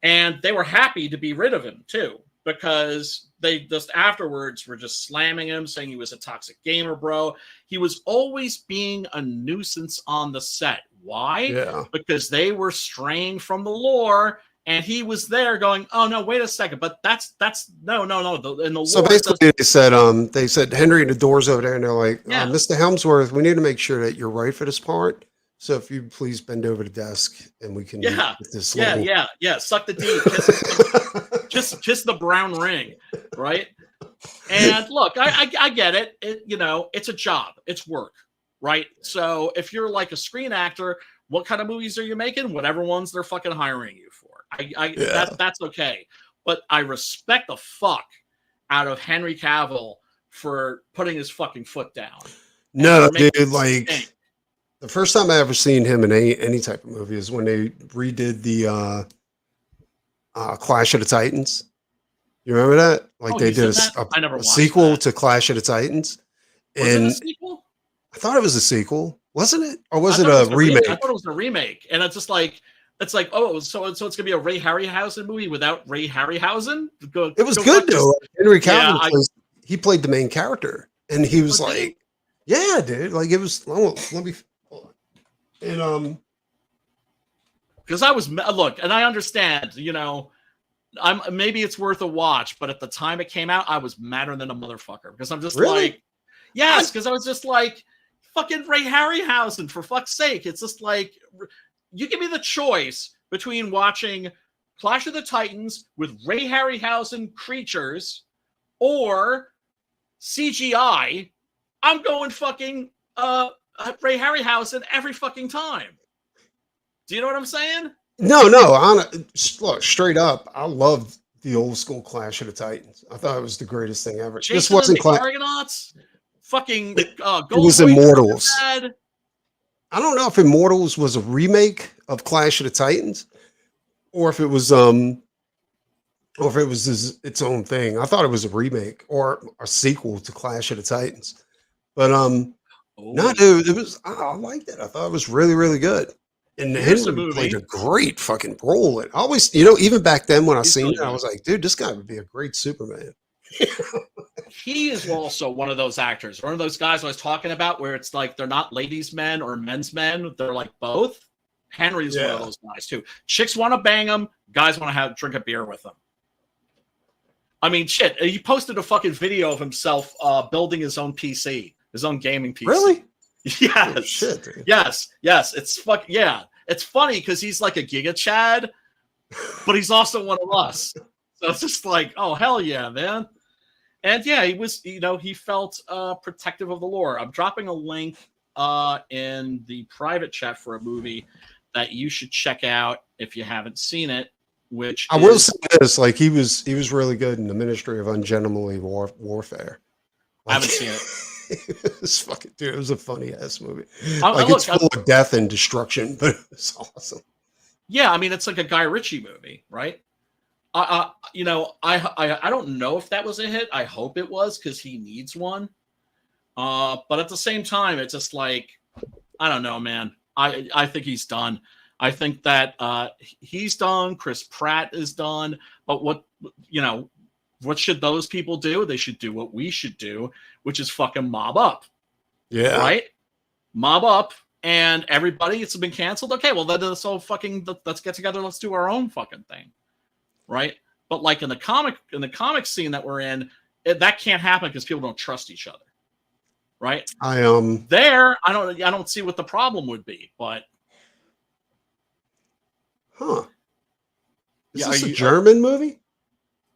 Speaker 2: and they were happy to be rid of him too, because they just afterwards were just slamming him, saying he was a toxic gamer, bro. He was always being a nuisance on the set. Why?
Speaker 1: Yeah.
Speaker 2: Because they were straying from the lore. And he was there going, oh no, wait a second, but that's no. In the
Speaker 1: so basically, they said Henry, the door's over there, and they're like, Mr. Hemsworth, we need to make sure that you're right for this part. So if you please bend over the desk and we can get this.
Speaker 2: Suck the D, kiss the brown ring, right? And look, I get it. It's a job, it's work, right? So if you're like a screen actor, what kind of movies are you making? Whatever ones they're fucking hiring you for. That's okay. But I respect the fuck out of Henry Cavill for putting his fucking foot down.
Speaker 1: No, dude, like the first time I ever seen him in any type of movie is when they redid the Clash of the Titans. You remember that? Like they did a sequel to Clash of the Titans.
Speaker 2: Was it a sequel?
Speaker 1: I thought it was a sequel. Wasn't it? Or was it a remake?
Speaker 2: I thought it was a remake. And it's just like, so it's gonna be a Ray Harryhausen movie without Ray Harryhausen.
Speaker 1: It was good though. Henry Cavill he played the main character, and he was like, "Yeah, dude." Like it was. Let me. And
Speaker 2: because I was and I understand. Maybe it's worth a watch, but at the time it came out, I was madder than a motherfucker because I'm just like, yes, because I was just like, fucking Ray Harryhausen, for fuck's sake. It's just like, you give me the choice between watching Clash of the Titans with Ray Harryhausen creatures or CGI. I'm going fucking Ray Harryhausen every fucking time. Do you know what I'm saying?
Speaker 1: No. Look, straight up, I loved the old school Clash of the Titans. I thought it was the greatest thing ever.
Speaker 2: This wasn't Argonauts. Fucking
Speaker 1: it was Immortals. I don't know if Immortals was a remake of Clash of the Titans or if it was or if it was its own thing. I thought it was a remake or a sequel to Clash of the Titans. But no,
Speaker 2: Oh,
Speaker 1: dude, it was I liked it. I thought it was really, really good. And
Speaker 2: here's a
Speaker 1: Henry played
Speaker 2: movie.
Speaker 1: a great fucking role. And I always, even back then when I
Speaker 2: He's
Speaker 1: seen
Speaker 2: really
Speaker 1: it, I
Speaker 2: good.
Speaker 1: was like, dude, this guy would be a great Superman.
Speaker 2: He is also one of those actors, one of those guys I was talking about, where it's like they're not ladies' men or men's men; they're like both. Henry's one of
Speaker 1: Yeah.
Speaker 2: those guys too. Chicks want to bang him, guys want to have drink a beer with him. I mean, shit. He posted a fucking video of himself building his own PC, his own gaming PC.
Speaker 1: Really?
Speaker 2: Yes.
Speaker 1: Oh, shit, dude.
Speaker 2: Yes. Yeah. It's funny because he's like a Giga Chad, but he's also one of us. So it's just like, oh hell yeah, man. And yeah, he was, he felt protective of the lore. I'm dropping a link in the private chat for a movie that you should check out if you haven't seen it. Which
Speaker 1: I will say this: like he was really good in the Ministry of Ungentlemanly Warfare.
Speaker 2: I haven't seen it.
Speaker 1: It was fucking dude. It was a funny ass movie.
Speaker 2: Look,
Speaker 1: it's full of death and destruction, but it was awesome.
Speaker 2: Yeah, I mean, it's like a Guy Ritchie movie, right? I don't know if that was a hit. I hope it was because he needs one. But at the same time, it's just like, I don't know, man. I think he's done. I think that he's done. Chris Pratt is done. But what should those people do? They should do what we should do, which is fucking mob up.
Speaker 1: Yeah.
Speaker 2: Right? Mob up, and everybody, it's been canceled. Okay, well, then let's get together. Let's do our own fucking thing. Right? But like in the comic scene that we're in, that can't happen because people don't trust each other. Right?
Speaker 1: I
Speaker 2: don't see what the problem would be, but
Speaker 1: huh. Is
Speaker 2: Yeah,
Speaker 1: this a German movie?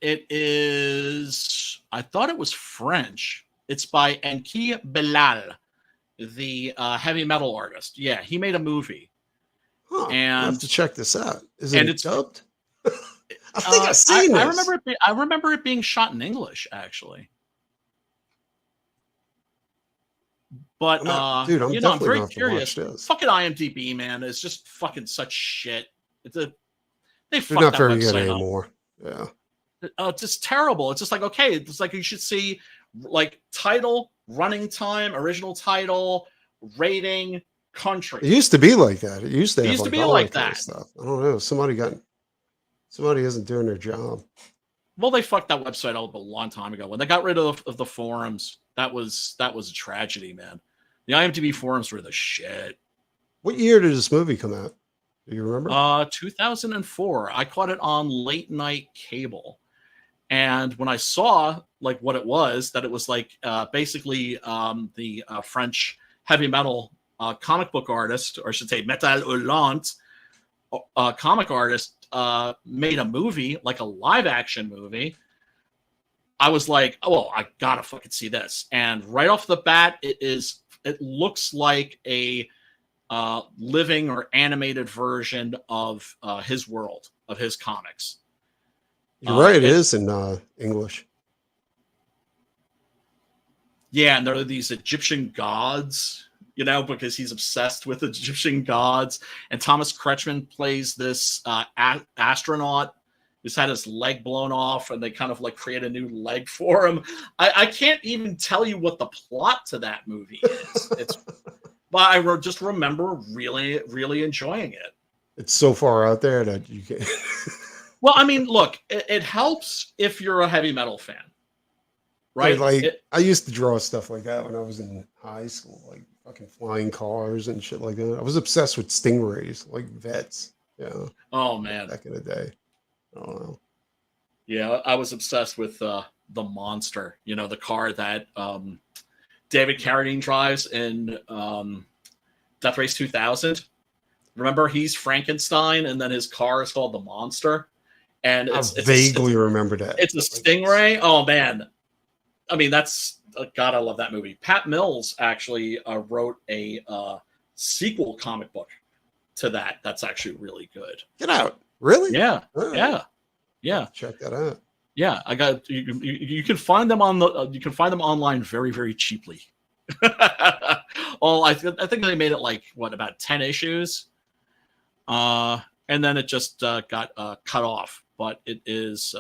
Speaker 2: it is. I thought it was French. It's by Enki Bilal, the heavy metal artist. Yeah, he made a movie.
Speaker 1: Huh. I
Speaker 2: And
Speaker 1: have to check this out. Is
Speaker 2: and
Speaker 1: it
Speaker 2: it's
Speaker 1: dubbed? I think I've seen this.
Speaker 2: I remember it being shot in English, actually. But
Speaker 1: dude, I'm
Speaker 2: I'm
Speaker 1: definitely
Speaker 2: very
Speaker 1: gonna have to
Speaker 2: curious.
Speaker 1: watch this.
Speaker 2: Fucking IMDb, man, is just fucking such shit. They
Speaker 1: They're
Speaker 2: fucked
Speaker 1: not
Speaker 2: that
Speaker 1: very good
Speaker 2: website up.
Speaker 1: anymore. Yeah.
Speaker 2: It's just terrible. It's just like, okay, it's like you should see like title, running time, original title, rating, country.
Speaker 1: It used to be like that. It used to
Speaker 2: It
Speaker 1: have
Speaker 2: used to
Speaker 1: like
Speaker 2: be
Speaker 1: all
Speaker 2: like
Speaker 1: that kind of
Speaker 2: that.
Speaker 1: stuff. I don't know. Somebody isn't doing their job.
Speaker 2: Well, they fucked that website up a long time ago. When they got rid of the forums, that was a tragedy, man. The IMDb forums were the shit.
Speaker 1: What year did this movie come out? Do you remember?
Speaker 2: 2004. I caught it on late night cable. And when I saw like what it was, that it was like basically the French heavy metal comic book artist, or I should say Metal Hurlant comic artist made a movie, like a live action movie. I was like, oh, well, I gotta fucking see this. And right off the bat, it looks like a living or animated version of his world, of his comics.
Speaker 1: You're right. It is in English.
Speaker 2: Yeah, and there are these Egyptian gods, because he's obsessed with Egyptian gods. And Thomas Kretschmann plays this astronaut who's had his leg blown off, and they kind of like create a new leg for him. I can't even tell you what the plot to that movie is. But I just remember really, really enjoying it.
Speaker 1: It's so far out there that you can't.
Speaker 2: Well, I mean, look, it helps if you're a heavy metal fan, right?
Speaker 1: Dude, like I used to draw stuff like that when I was in high school, like fucking flying cars and shit like that. I was obsessed with stingrays, like vets. Yeah.
Speaker 2: Oh man,
Speaker 1: back in the day. I don't know.
Speaker 2: Yeah, I was obsessed with the Monster. The car that David Carradine drives in Death Race 2000. Remember, he's Frankenstein, and then his car is called the Monster. And
Speaker 1: I vaguely remember that.
Speaker 2: It's a Stingray. Oh man, I mean that's God. I love that movie. Pat Mills actually wrote a sequel comic book to that. That's actually really good.
Speaker 1: Get out! Really?
Speaker 2: Yeah,
Speaker 1: right.
Speaker 2: yeah.
Speaker 1: Check that out.
Speaker 2: Yeah, I got you can find them online very, very cheaply. I think they made it like about 10 issues, and then it just got cut off. But it is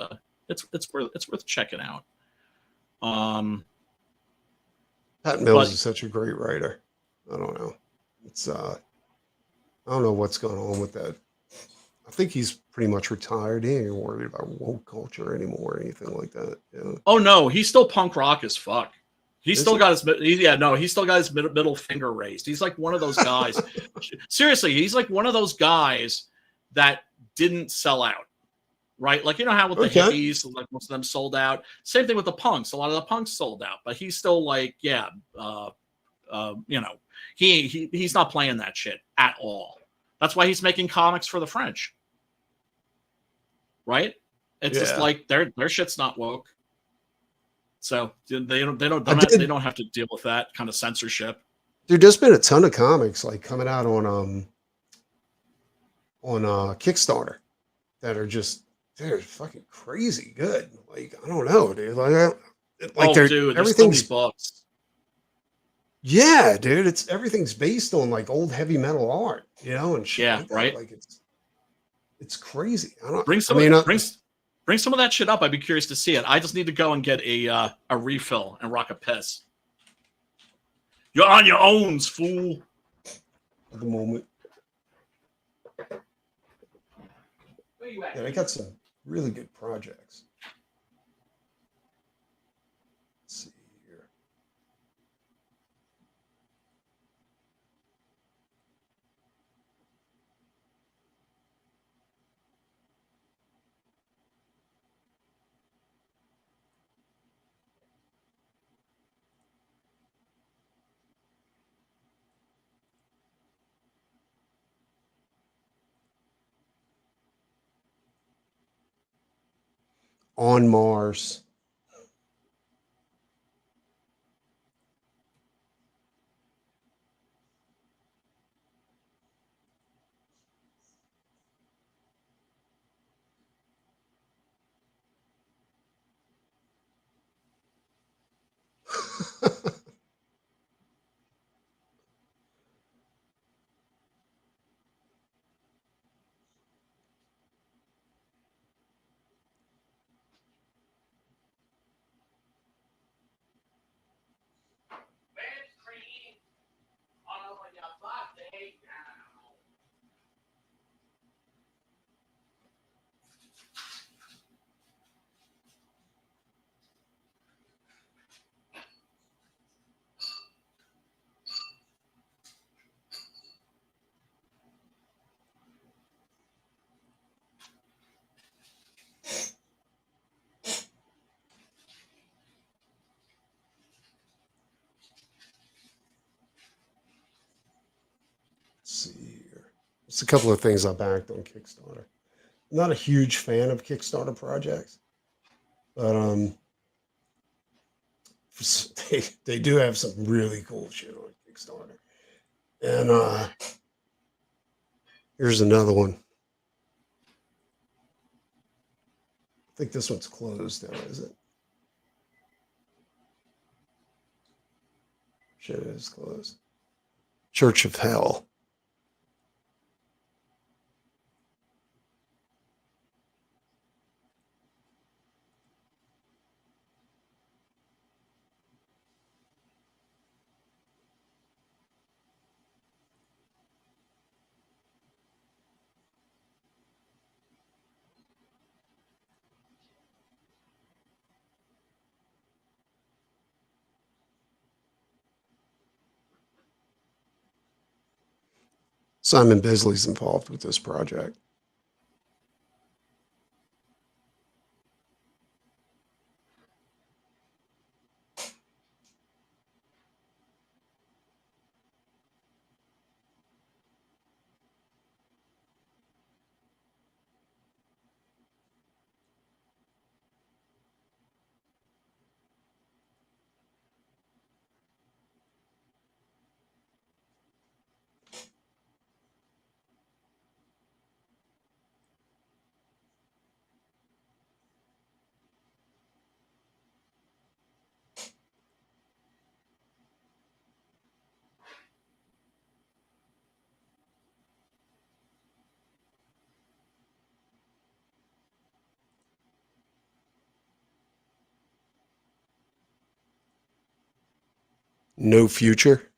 Speaker 2: It's worth checking out.
Speaker 1: Pat Mills
Speaker 2: But
Speaker 1: is such a great writer. I don't know. It's I don't know what's going on with that. I think he's pretty much retired. He ain't worried about woke culture anymore or anything like that. Yeah.
Speaker 2: oh no, he's still punk rock as fuck. He's
Speaker 1: Is
Speaker 2: still
Speaker 1: he?
Speaker 2: got his he's still got his middle finger raised. He's like one of those guys. Seriously, he's like one of those guys that didn't sell out. Right? Like, you know how with the
Speaker 1: Okay.
Speaker 2: hippies, like most of them sold out. Same thing with the punks. A lot of the punks sold out, but he's still like, you know, he's not playing that shit at all. That's why he's making comics for the French. Right? It's just
Speaker 1: Yeah.
Speaker 2: like their shit's not woke. So they don't have to deal with that kind of censorship.
Speaker 1: Dude, there's been a ton of comics like coming out on Kickstarter that are just they're fucking crazy good. Like I don't know, dude. Like they're
Speaker 2: Dude, there's so many
Speaker 1: everything's
Speaker 2: books.
Speaker 1: yeah, dude. Everything's based on like old heavy metal art, you know, and shit
Speaker 2: Yeah,
Speaker 1: like that.
Speaker 2: right.
Speaker 1: Like it's crazy. I don't.
Speaker 2: Bring
Speaker 1: I
Speaker 2: some.
Speaker 1: mean,
Speaker 2: Bring some of that shit up. I'd be curious to see it. I just need to go and get a refill and rock a piss. You're on your own, fool.
Speaker 1: at the moment,
Speaker 2: Where you at?
Speaker 1: yeah, they got some really good projects. Let's see here. On Mars. See here. It's a couple of things I backed on Kickstarter. I'm not a huge fan of Kickstarter projects, but they do have some really cool shit on Kickstarter. And here's another one. I think this one's closed though, is it? Shit is closed. Church of Hell. Simon Bisley's involved with this project. No future.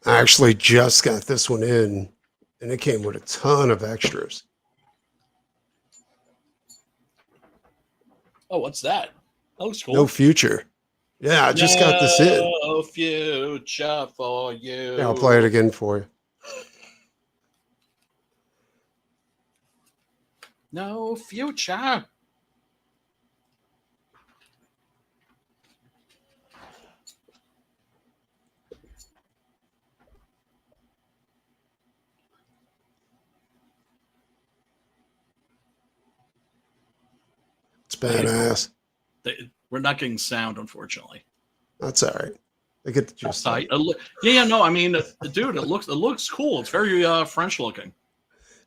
Speaker 1: I actually just got this one in, and it came with a ton of extras.
Speaker 2: Oh, what's that? That looks cool.
Speaker 1: No future. Yeah, I just got this in.
Speaker 2: No future for you.
Speaker 1: Yeah, I'll play it again for you.
Speaker 2: No future.
Speaker 1: It's badass.
Speaker 2: We're not getting sound, unfortunately.
Speaker 1: That's all right. I get the gist.
Speaker 2: No. I mean, dude, it looks cool. It's very French looking.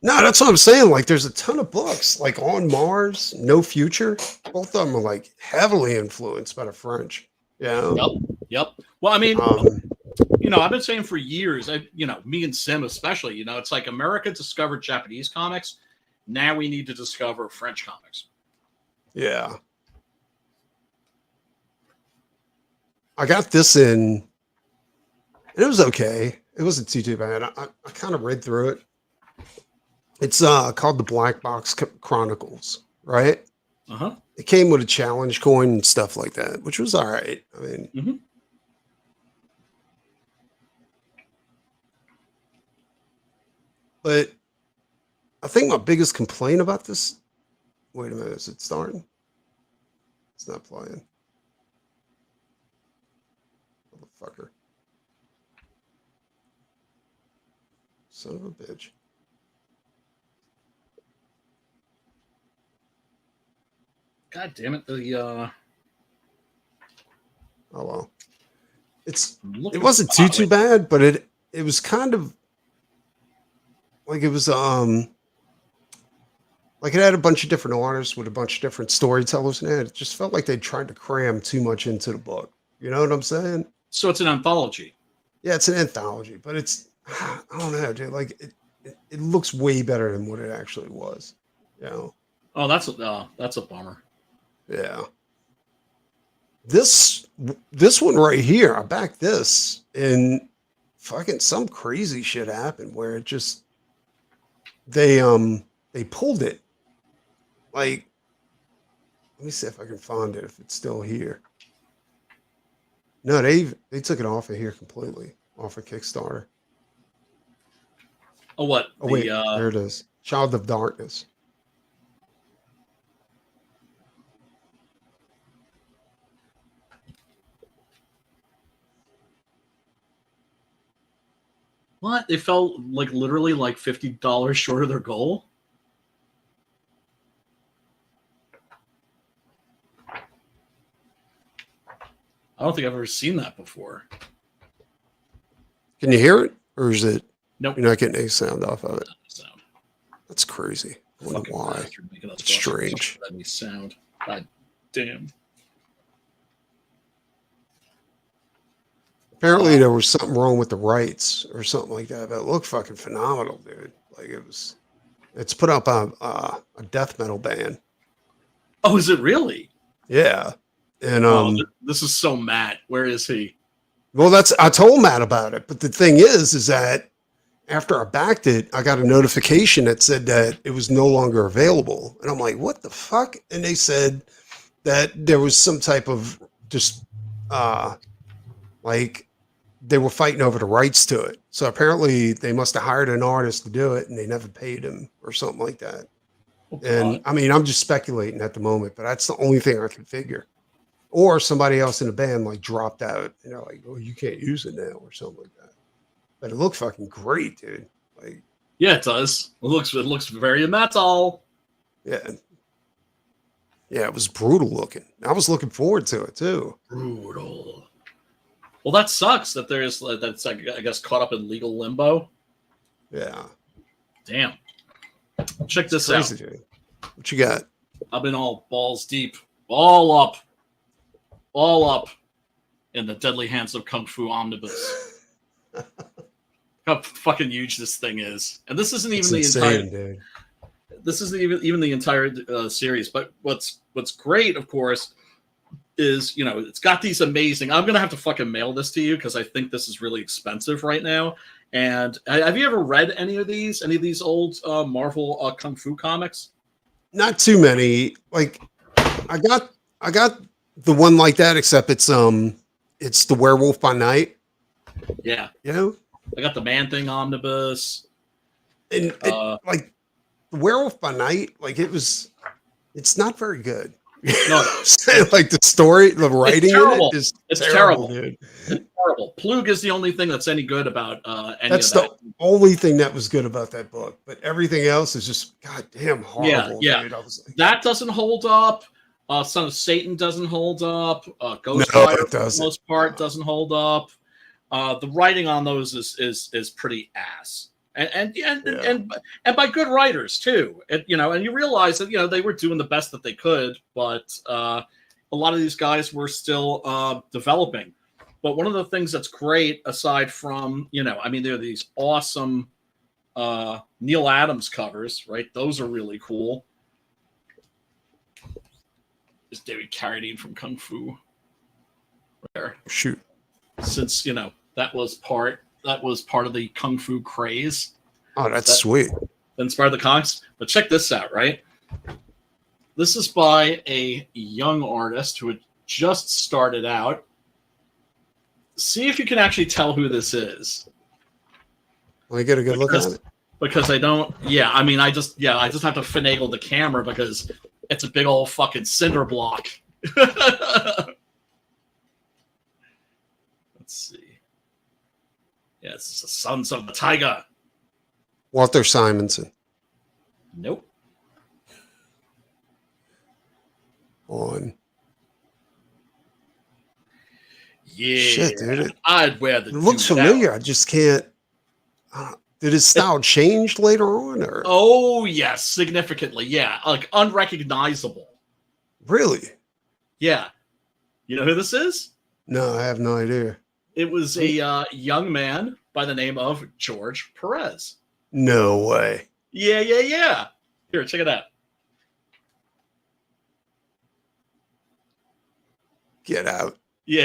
Speaker 1: No, that's what I'm saying. Like, there's a ton of books, like On Mars, No Future. Both of them are like heavily influenced by the French. Yeah.
Speaker 2: Yep. Well, I mean, I've been saying for years, me and Sim especially, it's like America discovered Japanese comics. Now we need to discover French comics.
Speaker 1: Yeah. I got this in, and it was okay. It wasn't too bad. I kind of read through it. It's called the Black Box Chronicles, right?
Speaker 2: Uh-huh.
Speaker 1: It came with a challenge coin and stuff like that, which was all right. I mean, but I think my biggest complaint about this. Wait a minute, is it starting? It's not playing. Motherfucker. Son of a bitch.
Speaker 2: God damn it.
Speaker 1: Oh well. It
Speaker 2: Looking
Speaker 1: wasn't too bad, but it was kind of like it was like it had a bunch of different artists with a bunch of different storytellers in it. It just felt like they tried to cram too much into the book. You know what I'm saying?
Speaker 2: So it's an anthology.
Speaker 1: Yeah, it's an anthology, but it's I don't know, dude. Like it looks way better than what it actually was. You know?
Speaker 2: Oh, that's a bummer.
Speaker 1: Yeah. This one right here, I backed this, and fucking some crazy shit happened where it just they pulled it. Like, let me see if I can find it if it's still here. No, they took it off of here completely, off of Kickstarter.
Speaker 2: Oh, what?
Speaker 1: Oh wait, there it is. Child of Darkness.
Speaker 2: What? They fell like literally like $50 short of their goal? I don't think I've ever seen that before.
Speaker 1: Can you hear it? Or is it
Speaker 2: Nope.
Speaker 1: You're not getting any sound off of it?
Speaker 2: Sound.
Speaker 1: That's crazy. I wonder
Speaker 2: Fucking
Speaker 1: why.
Speaker 2: bastard making us
Speaker 1: It's strange.
Speaker 2: Any sound. God damn.
Speaker 1: Apparently there was something wrong with the rights or something like that, but it looked fucking phenomenal, dude. Like it's put up on a death metal band.
Speaker 2: Oh, is it really?
Speaker 1: Yeah. And
Speaker 2: this is so Matt. Where is he?
Speaker 1: well, I told Matt about it, but the thing is that after I backed it, I got a notification that said that it was no longer available. And I'm like, what the fuck? And they said that there was some type of just like they were fighting over the rights to it. So apparently they must have hired an artist to do it and they never paid him or something like that.
Speaker 2: Oh,
Speaker 1: And
Speaker 2: God.
Speaker 1: I mean, I'm just speculating at the moment, but that's the only thing I can figure. Or somebody else in the band like dropped out, you know, like, oh, you can't use it now or something like that. But it looked fucking great, dude. Like,
Speaker 2: Yeah, it does. It looks very metal.
Speaker 1: yeah. Yeah, it was brutal looking. I was looking forward to it too.
Speaker 2: Brutal. Well, that sucks that that's I guess caught up in legal limbo.
Speaker 1: Yeah.
Speaker 2: Damn. Check this
Speaker 1: Crazy,
Speaker 2: out.
Speaker 1: dude. What you got?
Speaker 2: I've been all balls deep, all up in the deadly hands of Kung Fu Omnibus. How fucking huge this thing is, and this isn't even
Speaker 1: It's
Speaker 2: the entire.
Speaker 1: insane, dude.
Speaker 2: This isn't even the entire series. But what's great, of course, is it's got these amazing. I'm gonna have to fucking mail this to you because I think this is really expensive right now. And have you ever read any of these old Marvel Kung Fu comics?
Speaker 1: Not too many. Like, I got the one like that, except it's the Werewolf by Night.
Speaker 2: Yeah,
Speaker 1: You know,
Speaker 2: I got the Man Thing Omnibus.
Speaker 1: and like the Werewolf by Night, like it's not very good.
Speaker 2: No,
Speaker 1: Like the story, the writing in
Speaker 2: terrible.
Speaker 1: it is
Speaker 2: It's
Speaker 1: terrible,
Speaker 2: terrible.
Speaker 1: dude.
Speaker 2: It's terrible. Plug is the only thing that's any good about any
Speaker 1: That's
Speaker 2: of that.
Speaker 1: the only thing that was good about that book, but everything else is just goddamn horrible,
Speaker 2: Yeah.
Speaker 1: dude. I was like,
Speaker 2: That doesn't hold up. Son of Satan doesn't hold up. Ghost
Speaker 1: No,
Speaker 2: Rider,
Speaker 1: it
Speaker 2: for the
Speaker 1: doesn't.
Speaker 2: most part, doesn't hold up. The writing on those is pretty ass, and by good writers too. And you realize that they were doing the best that they could, but a lot of these guys were still developing. But one of the things that's great, aside from there are these awesome Neil Adams covers, right? Those are really cool. Is David Carradine from Kung Fu there?
Speaker 1: shoot.
Speaker 2: Since that was part of the Kung Fu craze
Speaker 1: Oh, that's sweet.
Speaker 2: that inspired the comics. But check this out, right? This is by a young artist who had just started out. See if you can actually tell who this is.
Speaker 1: Let me get a good look at it.
Speaker 2: Because I don't. Yeah, I just have to finagle the camera because it's a big old fucking cinder block. Let's see. Yeah, it's the Sons of the Tiger.
Speaker 1: Walter Simonson.
Speaker 2: Nope.
Speaker 1: On.
Speaker 2: Yeah.
Speaker 1: Shit, dude.
Speaker 2: I'd wear the
Speaker 1: It looks
Speaker 2: dude
Speaker 1: familiar.
Speaker 2: out.
Speaker 1: I just can't. Did his style change later on, or
Speaker 2: Oh, yes, significantly. Yeah, like unrecognizable.
Speaker 1: really?
Speaker 2: Yeah. You know who this is?
Speaker 1: No, I have no idea.
Speaker 2: It was a young man by the name of George Perez.
Speaker 1: No way.
Speaker 2: Yeah. Here, check it out.
Speaker 1: Get out.
Speaker 2: Yeah.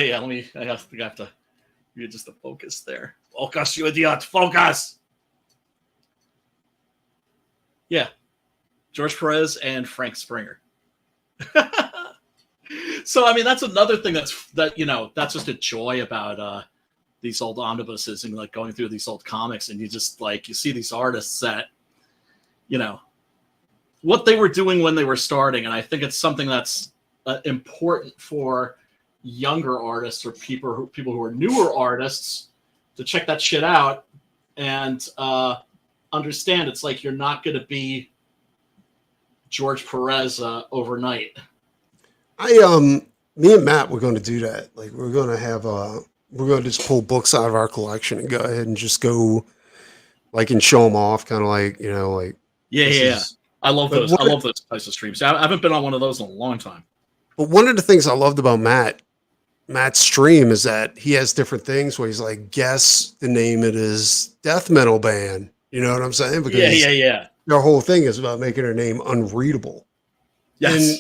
Speaker 2: I have to you just the focus there. Focus, you idiot. Focus. Yeah. George Perez and Frank Springer. So that's another thing that's just a joy about these old omnibuses and like going through these old comics, and you just you see these artists that what they were doing when they were starting, and I think it's something that's important for younger artists or people who are newer artists to check that shit out and understand it's like you're not going to be George Perez overnight.
Speaker 1: Me and Matt, we're going to do that. Like, we're going to just pull books out of our collection and go ahead and just go, like, and show them off, kind of like, like.
Speaker 2: Yeah. I love
Speaker 1: But
Speaker 2: those. I love those types of streams. I haven't been on one of those in a long time.
Speaker 1: But one of the things I loved about Matt's stream is that he has different things where he's like, guess the name of his death metal band. You know what I'm saying? Because
Speaker 2: Yeah.
Speaker 1: their whole thing is about making her name unreadable.
Speaker 2: Yes.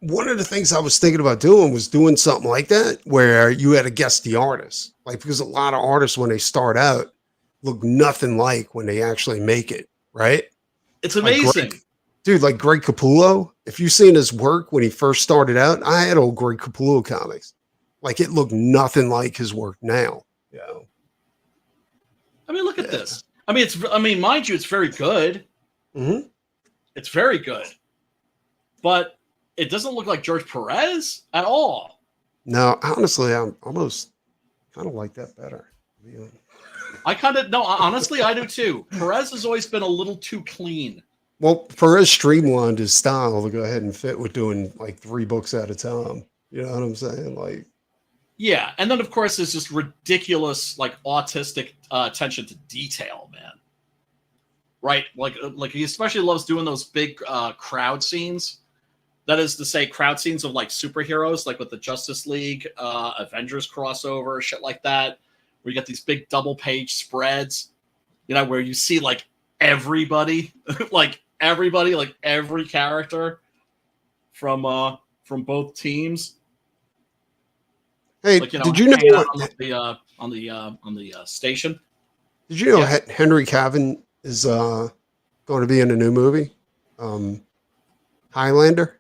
Speaker 1: And one of the things I was thinking about doing was doing something like that where you had to guess the artist. Like, because a lot of artists, when they start out, look nothing like when they actually make it, right?
Speaker 2: It's
Speaker 1: Like
Speaker 2: amazing.
Speaker 1: dude, like Greg Capullo. If you've seen his work when he first started out, I had old Greg Capullo comics. Like it looked nothing like his work now. Yeah.
Speaker 2: I mean, look at this. I mean, mind you, it's very good.
Speaker 1: Mm-hmm.
Speaker 2: It's very good, but it doesn't look like George Perez at all.
Speaker 1: No, honestly, I'm almost kind of like that better. Yeah.
Speaker 2: I kind of no, honestly, I do too. Perez has always been a little too clean.
Speaker 1: Well, Perez streamlined his style to go ahead and fit with doing like 3 books at a time. You know what I'm saying? Like,
Speaker 2: Yeah, and then of course there's just ridiculous, like autistic attention to detail, man. Right, like he especially loves doing those big crowd scenes. That is to say, crowd scenes of like superheroes, like with the Justice League, Avengers crossover, shit like that, where you get these big double page spreads, you know, where you see like everybody, like every character from both teams.
Speaker 1: hey,
Speaker 2: Like, you know,
Speaker 1: did you know
Speaker 2: hanging out
Speaker 1: what,
Speaker 2: on the station?
Speaker 1: did you know
Speaker 2: Yeah.
Speaker 1: Henry Cavill is going to be in a new movie? Highlander?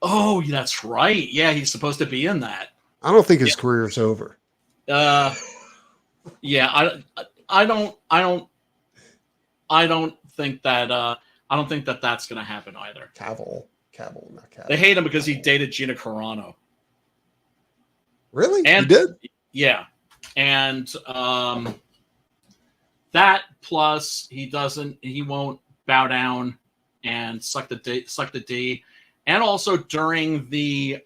Speaker 2: Oh, that's right. Yeah, he's supposed to be in that.
Speaker 1: I don't think his career's over.
Speaker 2: Yeah, I don't think that that's gonna happen either.
Speaker 1: Cavill, not Cavill.
Speaker 2: They hate him because he dated Gina Carano.
Speaker 1: Really?
Speaker 2: And
Speaker 1: You did?
Speaker 2: yeah, and that plus he won't bow down and suck the D, and also during the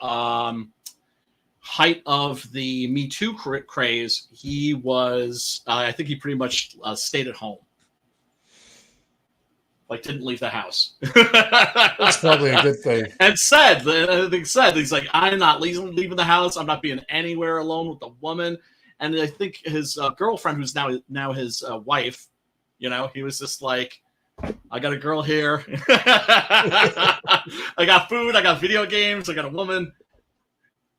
Speaker 2: height of the Me Too craze, he was I think he pretty much stayed at home, like didn't leave the house.
Speaker 1: That's probably a good thing.
Speaker 2: And he's like, I'm not leaving the house. I'm not being anywhere alone with the woman. And I think his girlfriend, who's now his wife, you know, he was just like, I got a girl here. I got food. I got video games. I got a woman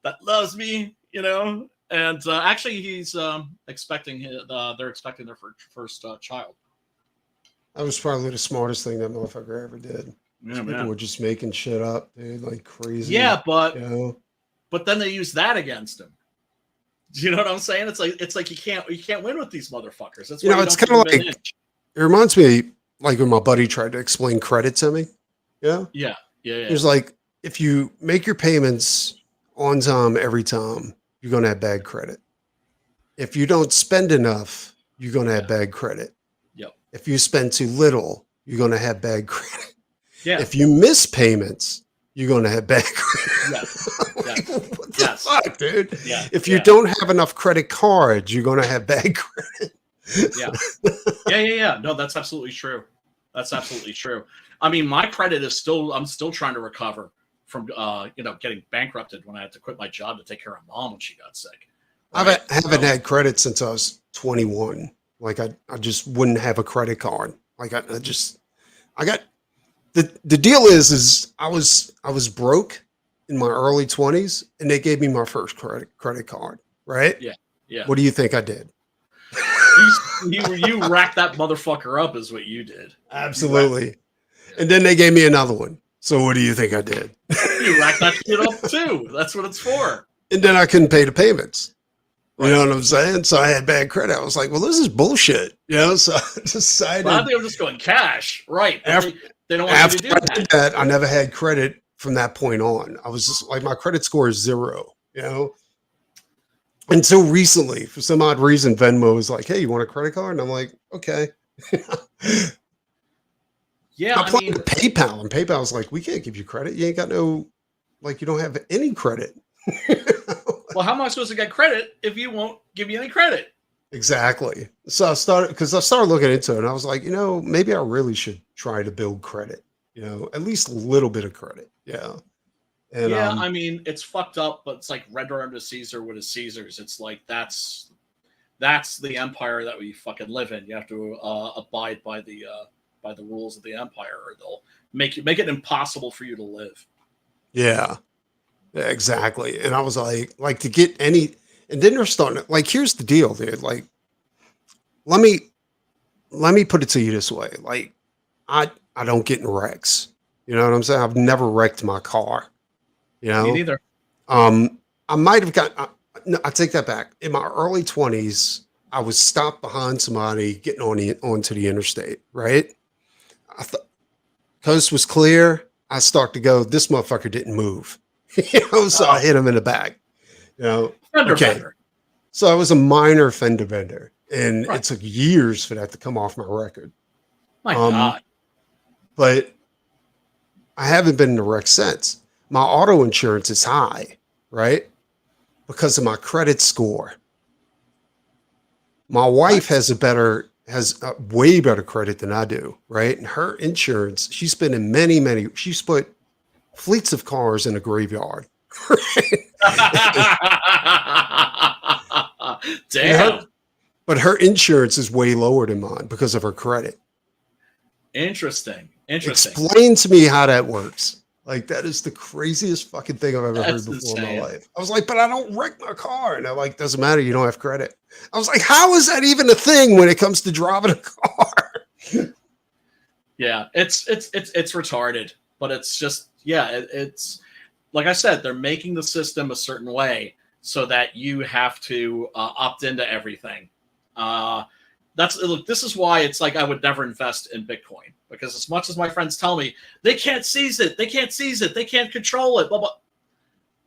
Speaker 2: that loves me, you know. And actually, he's expecting they're expecting their first child.
Speaker 1: That was probably the smartest thing that motherfucker ever did.
Speaker 2: Yeah,
Speaker 1: People
Speaker 2: man.
Speaker 1: were just making shit up, dude, like crazy.
Speaker 2: Yeah, but
Speaker 1: you know?
Speaker 2: but then they use that against him. Do you know what I'm saying? It's like you can't win with these motherfuckers. That's
Speaker 1: You know, it's kind of like it reminds me like when my buddy tried to explain credit to me. Yeah.
Speaker 2: yeah.
Speaker 1: He was like, if you make your payments on time every time, you're gonna have bad credit. If you don't spend enough, you're gonna have bad credit.
Speaker 2: Yep.
Speaker 1: If you spend too little, you're gonna have bad credit.
Speaker 2: Yeah.
Speaker 1: If you miss payments, you're gonna have bad credit.
Speaker 2: Yes.
Speaker 1: Like,
Speaker 2: Yes.
Speaker 1: what the fuck, dude?
Speaker 2: Yeah.
Speaker 1: If you don't have enough credit cards, you're gonna have bad credit.
Speaker 2: Yeah. No, that's absolutely true. That's absolutely true. I mean, my credit is I'm still trying to recover from getting bankrupted when I had to quit my job to take care of mom when she got sick.
Speaker 1: I haven't had credit since I was 21. Like I just wouldn't have a credit card. Like I got the deal is I was broke in my early 20s and they gave me my first credit card, right?
Speaker 2: Yeah.
Speaker 1: What do you think I did?
Speaker 2: You racked that motherfucker up is what you did.
Speaker 1: Absolutely. And then they gave me another one. So what do you think I did?
Speaker 2: You racked that shit up too. That's what it's for.
Speaker 1: And then I couldn't pay the payments. You know what I'm saying? So I had bad credit. I was like, well, this is bullshit. You know, so I decided.
Speaker 2: Well, I think I'm just going cash. Right.
Speaker 1: After,
Speaker 2: they don't want you to do
Speaker 1: I
Speaker 2: that.
Speaker 1: did that, I never had credit from that point on. I was just like, my credit score is 0, you know? Until recently, for some odd reason, Venmo was like, hey, you want a credit card? And I'm like, okay.
Speaker 2: Yeah.
Speaker 1: I mean, PayPal, and PayPal was like, we can't give you credit. You ain't got no, like, you don't have any credit.
Speaker 2: Well, how am I supposed to get credit if you won't give me any credit?
Speaker 1: Exactly. So I started looking into it and I was like, maybe I really should try to build credit, at least a little bit of credit. Yeah. And,
Speaker 2: I mean, it's fucked up, but it's like render unto Caesar what is Caesar's. It's like that's the empire that we fucking live in. You have to abide by the rules of the empire, or they'll make it impossible for you to live.
Speaker 1: Yeah, exactly. And I was like to get any, and then they're starting to, like, here's the deal, dude. Like, let me put it to you this way. Like, I don't get in wrecks. You know what I'm saying? I've never wrecked my car. You
Speaker 2: Me
Speaker 1: know,
Speaker 2: neither.
Speaker 1: I might have got. No, I take that back. In my early 20s, I was stopped behind somebody getting onto the interstate. Right? I thought coast was clear. I start to go. This motherfucker didn't move. So I hit him in the back. You know,
Speaker 2: Fender
Speaker 1: okay.
Speaker 2: bender.
Speaker 1: So I was a minor fender bender, and
Speaker 2: Right.
Speaker 1: it took years for that to come off my record.
Speaker 2: My
Speaker 1: Um,
Speaker 2: God.
Speaker 1: But I haven't been in a wreck since. My auto insurance is high, right? Because of my credit score. My wife has a way better credit than I do, right? And her insurance, she's been in she's put fleets of cars in a graveyard. And
Speaker 2: Damn.
Speaker 1: but her insurance is way lower than mine because of her credit.
Speaker 2: Interesting.
Speaker 1: Explain to me how that works. Like, that is the craziest fucking thing I've ever heard
Speaker 2: That's
Speaker 1: before in
Speaker 2: insane.
Speaker 1: my life. I was like, but I don't wreck my car. And they're like, doesn't matter. You don't have credit. I was like, how is that even a thing when it comes to driving a car?
Speaker 2: Yeah, it's retarded, but it's just it's like I said, they're making the system a certain way so that you have to opt into everything. Look, this is why it's like I would never invest in Bitcoin, because as much as my friends tell me they can't seize it, they can't control it, blah blah,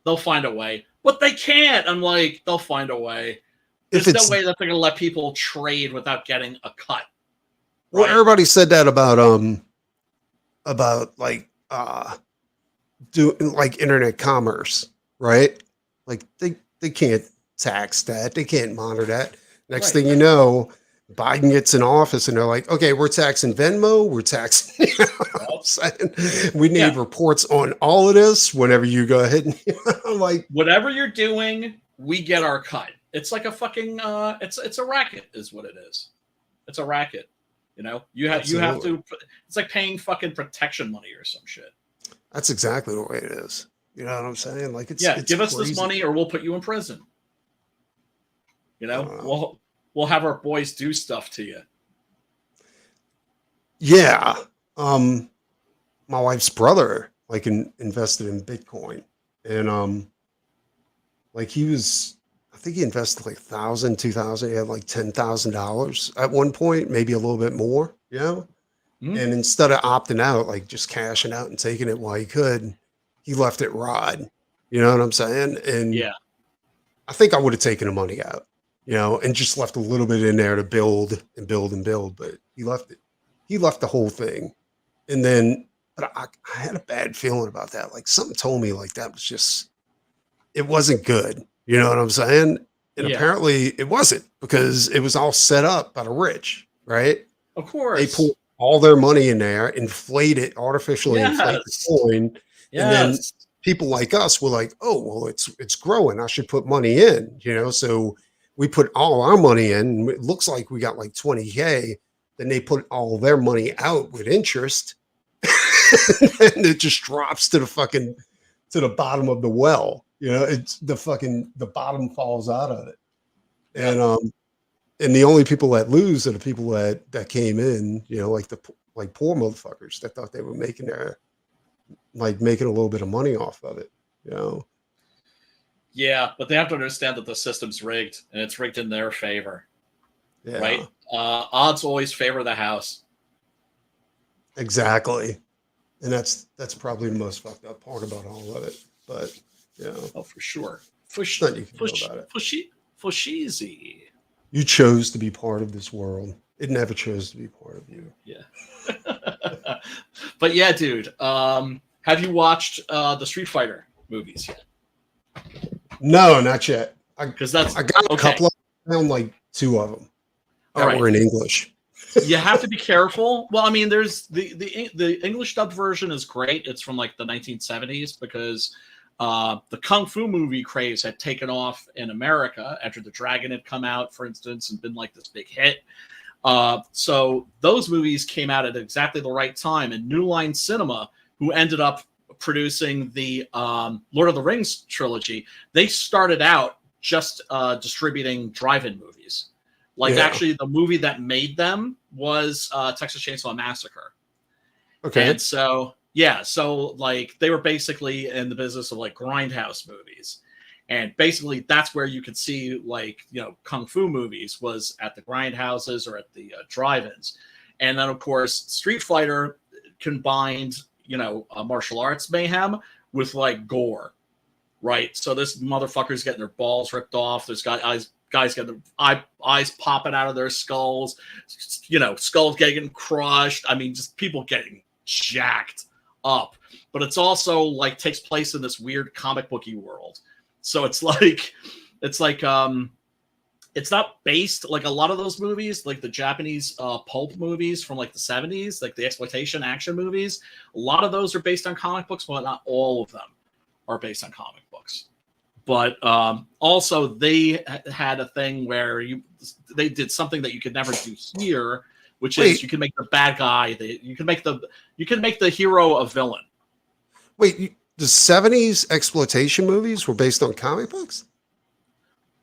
Speaker 2: they'll find a way. But they can't. I'm like, they'll find a way. There's no way that they're gonna let people trade without getting a cut.
Speaker 1: Well,
Speaker 2: Right?
Speaker 1: everybody said that about like doing like internet commerce, right? Like they can't tax that. They can't monitor that. Next
Speaker 2: Right.
Speaker 1: thing you know, Biden gets in office and they're like, okay, we're taxing Venmo, we're taxing, you know what I'm saying? We need reports on all of this whenever you go ahead and I'm like,
Speaker 2: whatever you're doing, we get our cut. It's like a fucking it's a racket is what it is. It's a racket. You know, you have to, it's like paying fucking protection money or some shit.
Speaker 1: That's exactly the way it is. You know what I'm saying? Like, it's
Speaker 2: give us
Speaker 1: crazy.
Speaker 2: this money or we'll put you in prison. You know, we'll have our boys do stuff to you.
Speaker 1: Yeah. My wife's brother like invested in Bitcoin, and like I think he invested like 1,000, 2,000. He had like $10,000 at one point, maybe a little bit more, you know?
Speaker 2: Mm.
Speaker 1: And instead of opting out, like just cashing out and taking it while he could, he left it ride. You know what I'm saying? And
Speaker 2: Yeah.
Speaker 1: I think I would have taken the money out, you know, and just left a little bit in there to build and build and build. But he left it. He left the whole thing. And then, but I had a bad feeling about that. Like, something told me like that was just, it wasn't good. You know what I'm saying? And apparently it wasn't, because it was all set up by the rich, right?
Speaker 2: Of course.
Speaker 1: They put all their money in there, artificially inflate the coin.
Speaker 2: Yes.
Speaker 1: And then people like us were like, oh, well, it's growing. I should put money in, you know? So we put all our money in. It looks like we got like 20K. Then they put all their money out with interest. And it just drops to the bottom of the well. You know, it's the bottom falls out of it. And the only people that lose are the people that came in, you know, like poor motherfuckers that thought they were making a little bit of money off of it, you know?
Speaker 2: Yeah, but they have to understand that the system's rigged, and it's rigged in their favor.
Speaker 1: Yeah.
Speaker 2: Right? Odds always favor the house.
Speaker 1: Exactly. And that's probably the most fucked up part about all of it. But, you know.
Speaker 2: Oh, for sure.
Speaker 1: Nothing you can do about it.
Speaker 2: For sheezy.
Speaker 1: You chose to be part of this world. It never chose to be part of you.
Speaker 2: Yeah. But yeah, dude. Have you watched the Street Fighter movies yet?
Speaker 1: No, not yet.
Speaker 2: I got
Speaker 1: a couple of them. I found like 2 of them that were in English.
Speaker 2: You have to be careful. Well, I mean, there's the English dub version is great. It's from like the 1970s, because the Kung Fu movie craze had taken off in America after The Dragon had come out, for instance, and been like this big hit. So those movies came out at exactly the right time. And New Line Cinema, who ended up producing the Lord of the Rings trilogy, they started out just distributing drive-in movies. Like,
Speaker 1: Yeah.
Speaker 2: actually, the movie that made them was Texas Chainsaw Massacre.
Speaker 1: Okay.
Speaker 2: And so, yeah, so like they were basically in the business of like grindhouse movies. And basically that's where you could see like, kung fu movies was at the grindhouses or at the drive-ins. And then of course Street Fighter combined, martial arts mayhem with like gore, right? So this motherfucker's getting their balls ripped off. There's guys getting their eyes popping out of their skulls, skulls getting crushed. I mean, just people getting jacked up. But it's also like takes place in this weird comic booky world. So it's not based like a lot of those movies, like the Japanese pulp movies from like the 70s, like the exploitation action movies. A lot of those are based on comic books, but not all of them are based on comic books. But also they had a thing where they did something that you could never do here, which is you can make the bad guy. You can make the hero a villain.
Speaker 1: Wait, the 70s exploitation movies were based on comic books?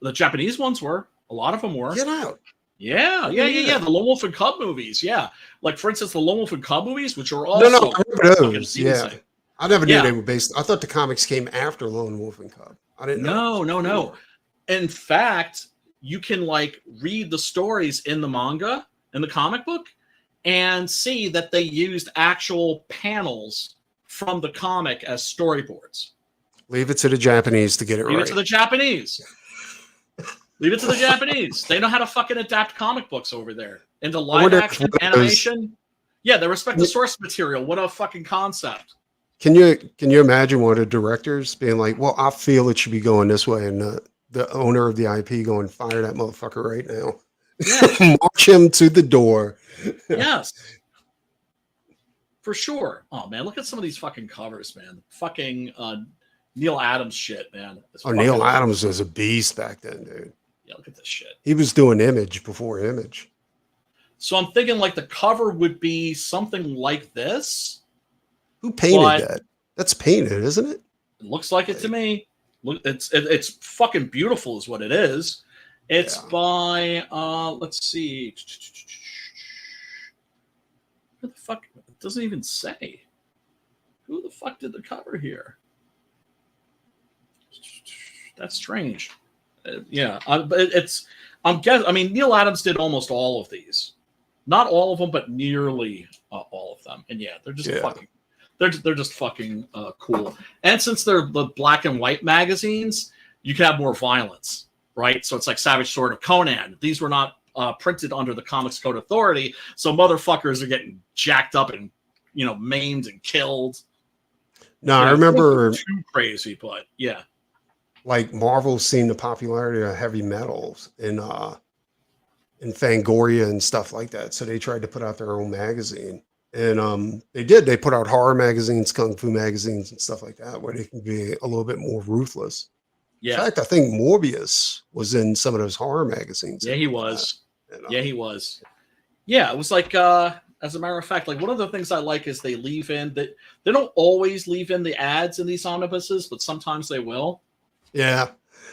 Speaker 2: The Japanese ones were. A lot of them were.
Speaker 1: Get out.
Speaker 2: Yeah. The Lone Wolf and Cub movies. Yeah. Like, for instance, the Lone Wolf and Cub movies, which are also...
Speaker 1: No, I remember those. Yeah. I never knew
Speaker 2: Yeah.
Speaker 1: they were based... I thought the comics came after Lone Wolf and Cub. I didn't know.
Speaker 2: No. In fact, you can, like, read the stories in the manga, in the comic book, and see that they used actual panels from the comic as storyboards.
Speaker 1: Leave it to the Japanese to get it right.
Speaker 2: Leave it to the Japanese. Leave it to the Japanese. They know how to fucking adapt comic books over there into live action animation. Yeah, they respect the source material. What a fucking concept.
Speaker 1: Can you imagine one of the directors being like, well, I feel it should be going this way, and the owner of the IP going, fire that motherfucker right now.
Speaker 2: Yeah.
Speaker 1: March him to the door.
Speaker 2: Yes. For sure. Oh man, look at some of these fucking covers, man. Fucking Neil Adams shit, man.
Speaker 1: Neil Adams was a beast back then, dude.
Speaker 2: Yeah, look at this shit.
Speaker 1: He was doing Image before Image.
Speaker 2: So I'm thinking like the cover would be something like this.
Speaker 1: Who painted that? That's painted, isn't it?
Speaker 2: It looks like it to me. Look, it's fucking beautiful, is what it is. It's by let's see. Who the fuck? It doesn't even say. Who the fuck did the cover here? That's strange. I'm guessing. I mean, Neil Adams did almost all of these, not all of them, but nearly all of them. And yeah, they're just fucking. They're just fucking cool. And since they're the black and white magazines, you can have more violence, right? So it's like Savage Sword of Conan. These were not printed under the Comics Code Authority, so motherfuckers are getting jacked up and maimed and killed.
Speaker 1: No, I remember
Speaker 2: too crazy, but yeah.
Speaker 1: Like Marvel's seen the popularity of heavy metals in Fangoria and stuff like that. So they tried to put out their own magazine. And they did. They put out horror magazines, kung fu magazines, and stuff like that, where they can be a little bit more ruthless.
Speaker 2: Yeah.
Speaker 1: In fact, I think Morbius was in some of those horror magazines.
Speaker 2: Yeah, he was. Yeah, he was. Yeah, it was like, as a matter of fact, like one of the things I like is they leave in that they don't always leave in the ads in these omnibuses, but sometimes they will.
Speaker 1: Yeah.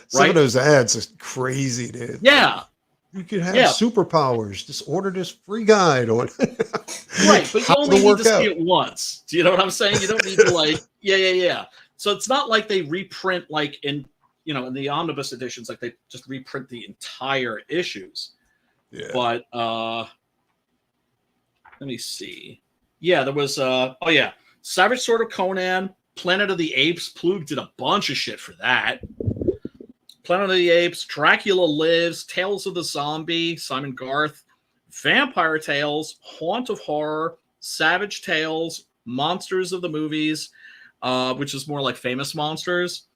Speaker 1: Some of those ads are crazy, dude.
Speaker 2: Yeah.
Speaker 1: You could have superpowers. Just order this free guide on.
Speaker 2: Right, but you only need to see it once. Do you know what I'm saying? You don't need to like, yeah. So it's not like they reprint like in in the omnibus editions, like they just reprint the entire issues.
Speaker 1: Yeah.
Speaker 2: But let me see. Yeah, there was Savage Sword of Conan, Planet of the Apes. Plug did a bunch of shit for that. Planet of the Apes, Dracula Lives, Tales of the Zombie, Simon Garth, Vampire Tales, Haunt of Horror, Savage Tales, Monsters of the Movies, which is more like famous monsters,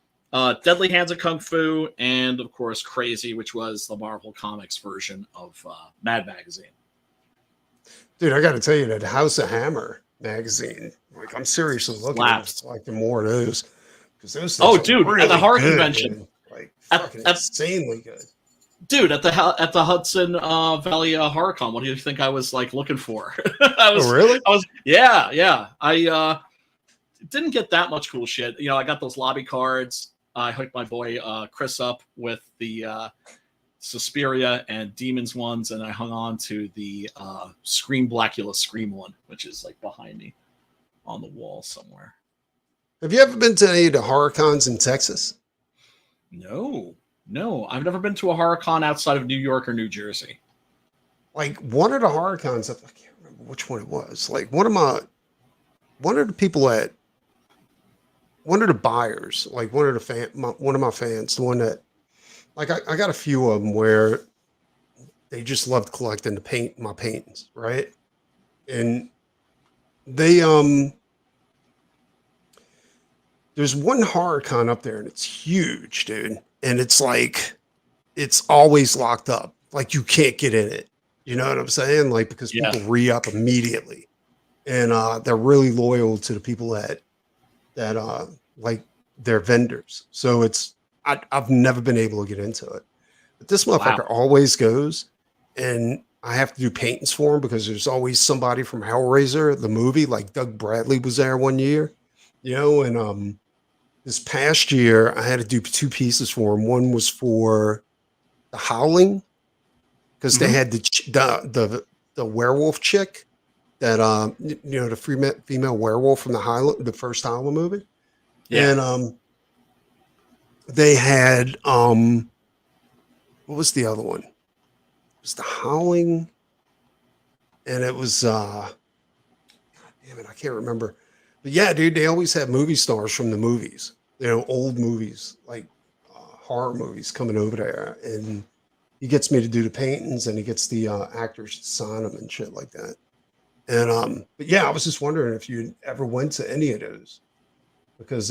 Speaker 2: Deadly Hands of Kung Fu, and of course Crazy, which was the Marvel Comics version of Mad Magazine.
Speaker 1: Dude, I got to tell you that House of Hammer magazine, like I'm seriously looking at collecting more of those. Because those things are really
Speaker 2: at the horror
Speaker 1: good,
Speaker 2: convention.
Speaker 1: Man. Like fucking insanely good.
Speaker 2: Dude, at the Hudson Valley HorrorCon, what do you think I was like looking for?
Speaker 1: Really?
Speaker 2: Yeah. I didn't get that much cool shit. I got those lobby cards. I hooked my boy Chris up with the Suspiria and Demons ones, and I hung on to the Scream Blackula Scream one, which is like behind me on the wall somewhere.
Speaker 1: Have you ever been to any of the horror cons in Texas?
Speaker 2: No, I've never been to a horror con outside of New York or New Jersey.
Speaker 1: Like one of the horror cons, I can't remember which one it was. Like one of the people at one of the buyers, like one of my fans, the one that, like I got a few of them where they just loved collecting my paintings, right? And they there's one horror con up there and it's huge, dude. And it's like it's always locked up. Like you can't get in it. You know what I'm saying? Like because people re-up immediately. And they're really loyal to the people that like their vendors. So I've never been able to get into it. But this motherfucker always goes, and I have to do paintings for him because there's always somebody from Hellraiser, the movie, like Doug Bradley was there one year, you know, and this past year I had to do 2 pieces for him. One was for The Howling, because they had the werewolf chick that you know, the female werewolf from the first Howling movie. Yeah. And they had what was the other one? It was The Howling, and it was God damn it, I can't remember. But yeah, dude, they always have movie stars from the movies, you know, old movies, like horror movies coming over there, and he gets me to do the paintings, and he gets the actors to sign them and shit like that. And but yeah, I was just wondering if you ever went to any of those, because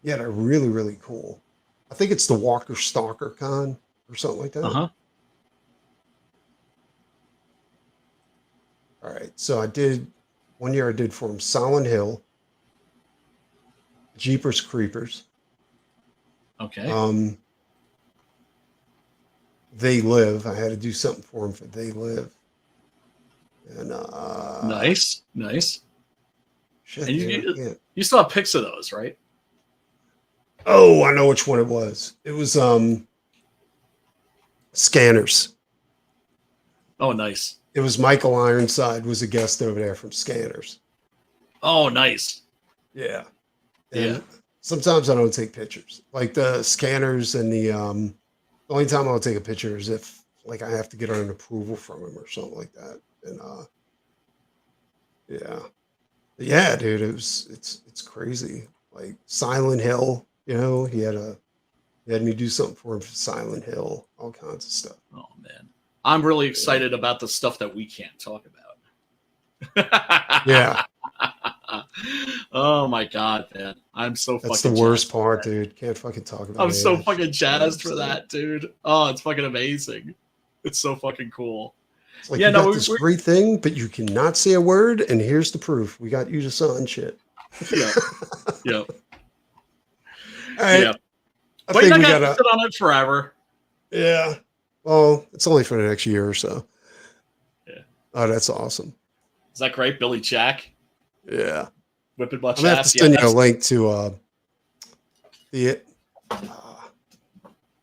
Speaker 1: yeah, they're really, really cool. I think it's the Walker Stalker Con or something like that.
Speaker 2: Uh-huh.
Speaker 1: All right. So one year I did for him Silent Hill, Jeepers Creepers.
Speaker 2: Okay.
Speaker 1: They Live. I had to do something for him for They Live. And
Speaker 2: nice.
Speaker 1: Shit,
Speaker 2: And you still have pics of those, right?
Speaker 1: Oh, I know which one it was. It was Scanners.
Speaker 2: Oh, nice.
Speaker 1: It was Michael Ironside was a guest over there from Scanners.
Speaker 2: Oh, nice.
Speaker 1: Yeah. And sometimes I don't take pictures. Like the Scanners and the only time I'll take a picture is if like I have to get an approval from him or something like that. And yeah, dude, it's crazy. Like Silent Hill, you know, he had me do something for him for Silent Hill, all kinds of stuff.
Speaker 2: Oh man, I'm really excited about the stuff that we can't talk about.
Speaker 1: Yeah.
Speaker 2: Oh my god, man, I'm so.
Speaker 1: That's the worst part, dude. Can't fucking talk about it.
Speaker 2: I'm so fucking jazzed for that, dude. Oh, it's fucking amazing. It's so fucking cool.
Speaker 1: It's like, you got this great thing, but you cannot say a word, and here's the proof. We got you to sign shit.
Speaker 2: Yeah. Yeah.
Speaker 1: All right.
Speaker 2: Yeah. But you're not going to sit on it forever.
Speaker 1: Yeah. Well, it's only for the next year or so.
Speaker 2: Yeah.
Speaker 1: Oh, that's awesome.
Speaker 2: Is that great? Billy Jack?
Speaker 1: Yeah.
Speaker 2: Whipping butt.
Speaker 1: I'm going to have to send you a link to the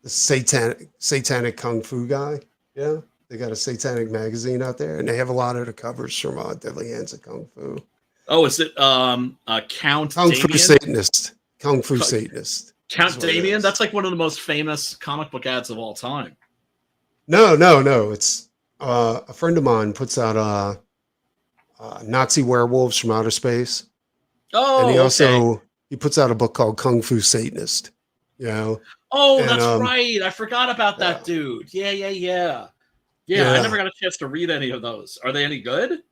Speaker 1: satanic kung fu guy. Yeah. They got a satanic magazine out there, and they have a lot of the covers from Deadly Hands of Kung Fu.
Speaker 2: Oh, is it Count
Speaker 1: Kung
Speaker 2: Damien?
Speaker 1: Fu Satanist? Kung Fu Satanist.
Speaker 2: Count Damien? That's like one of the most famous comic book ads of all time.
Speaker 1: No. It's a friend of mine puts out Nazi werewolves from outer space.
Speaker 2: Oh,
Speaker 1: and he also he puts out a book called Kung Fu Satanist. You know.
Speaker 2: Oh, and, that's right. I forgot about that dude. Yeah, I never got a chance to read any of those. Are they any good?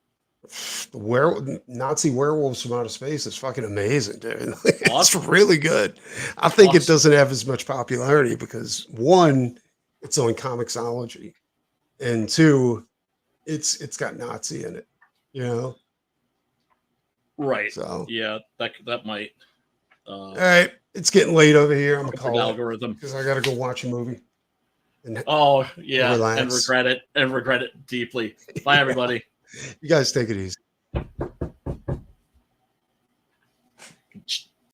Speaker 1: The Nazi werewolves from outer space is fucking amazing, dude. It's really good. I think it doesn't have as much popularity because one, it's on Comixology, and two, it's got Nazi in it. You know.
Speaker 2: Right.
Speaker 1: So
Speaker 2: yeah, that might.
Speaker 1: All right, it's getting late over here. I'm gonna call
Speaker 2: algorithm
Speaker 1: because I gotta go watch a movie.
Speaker 2: And
Speaker 1: relax.
Speaker 2: and regret it deeply. Bye, everybody.
Speaker 1: You guys take it easy.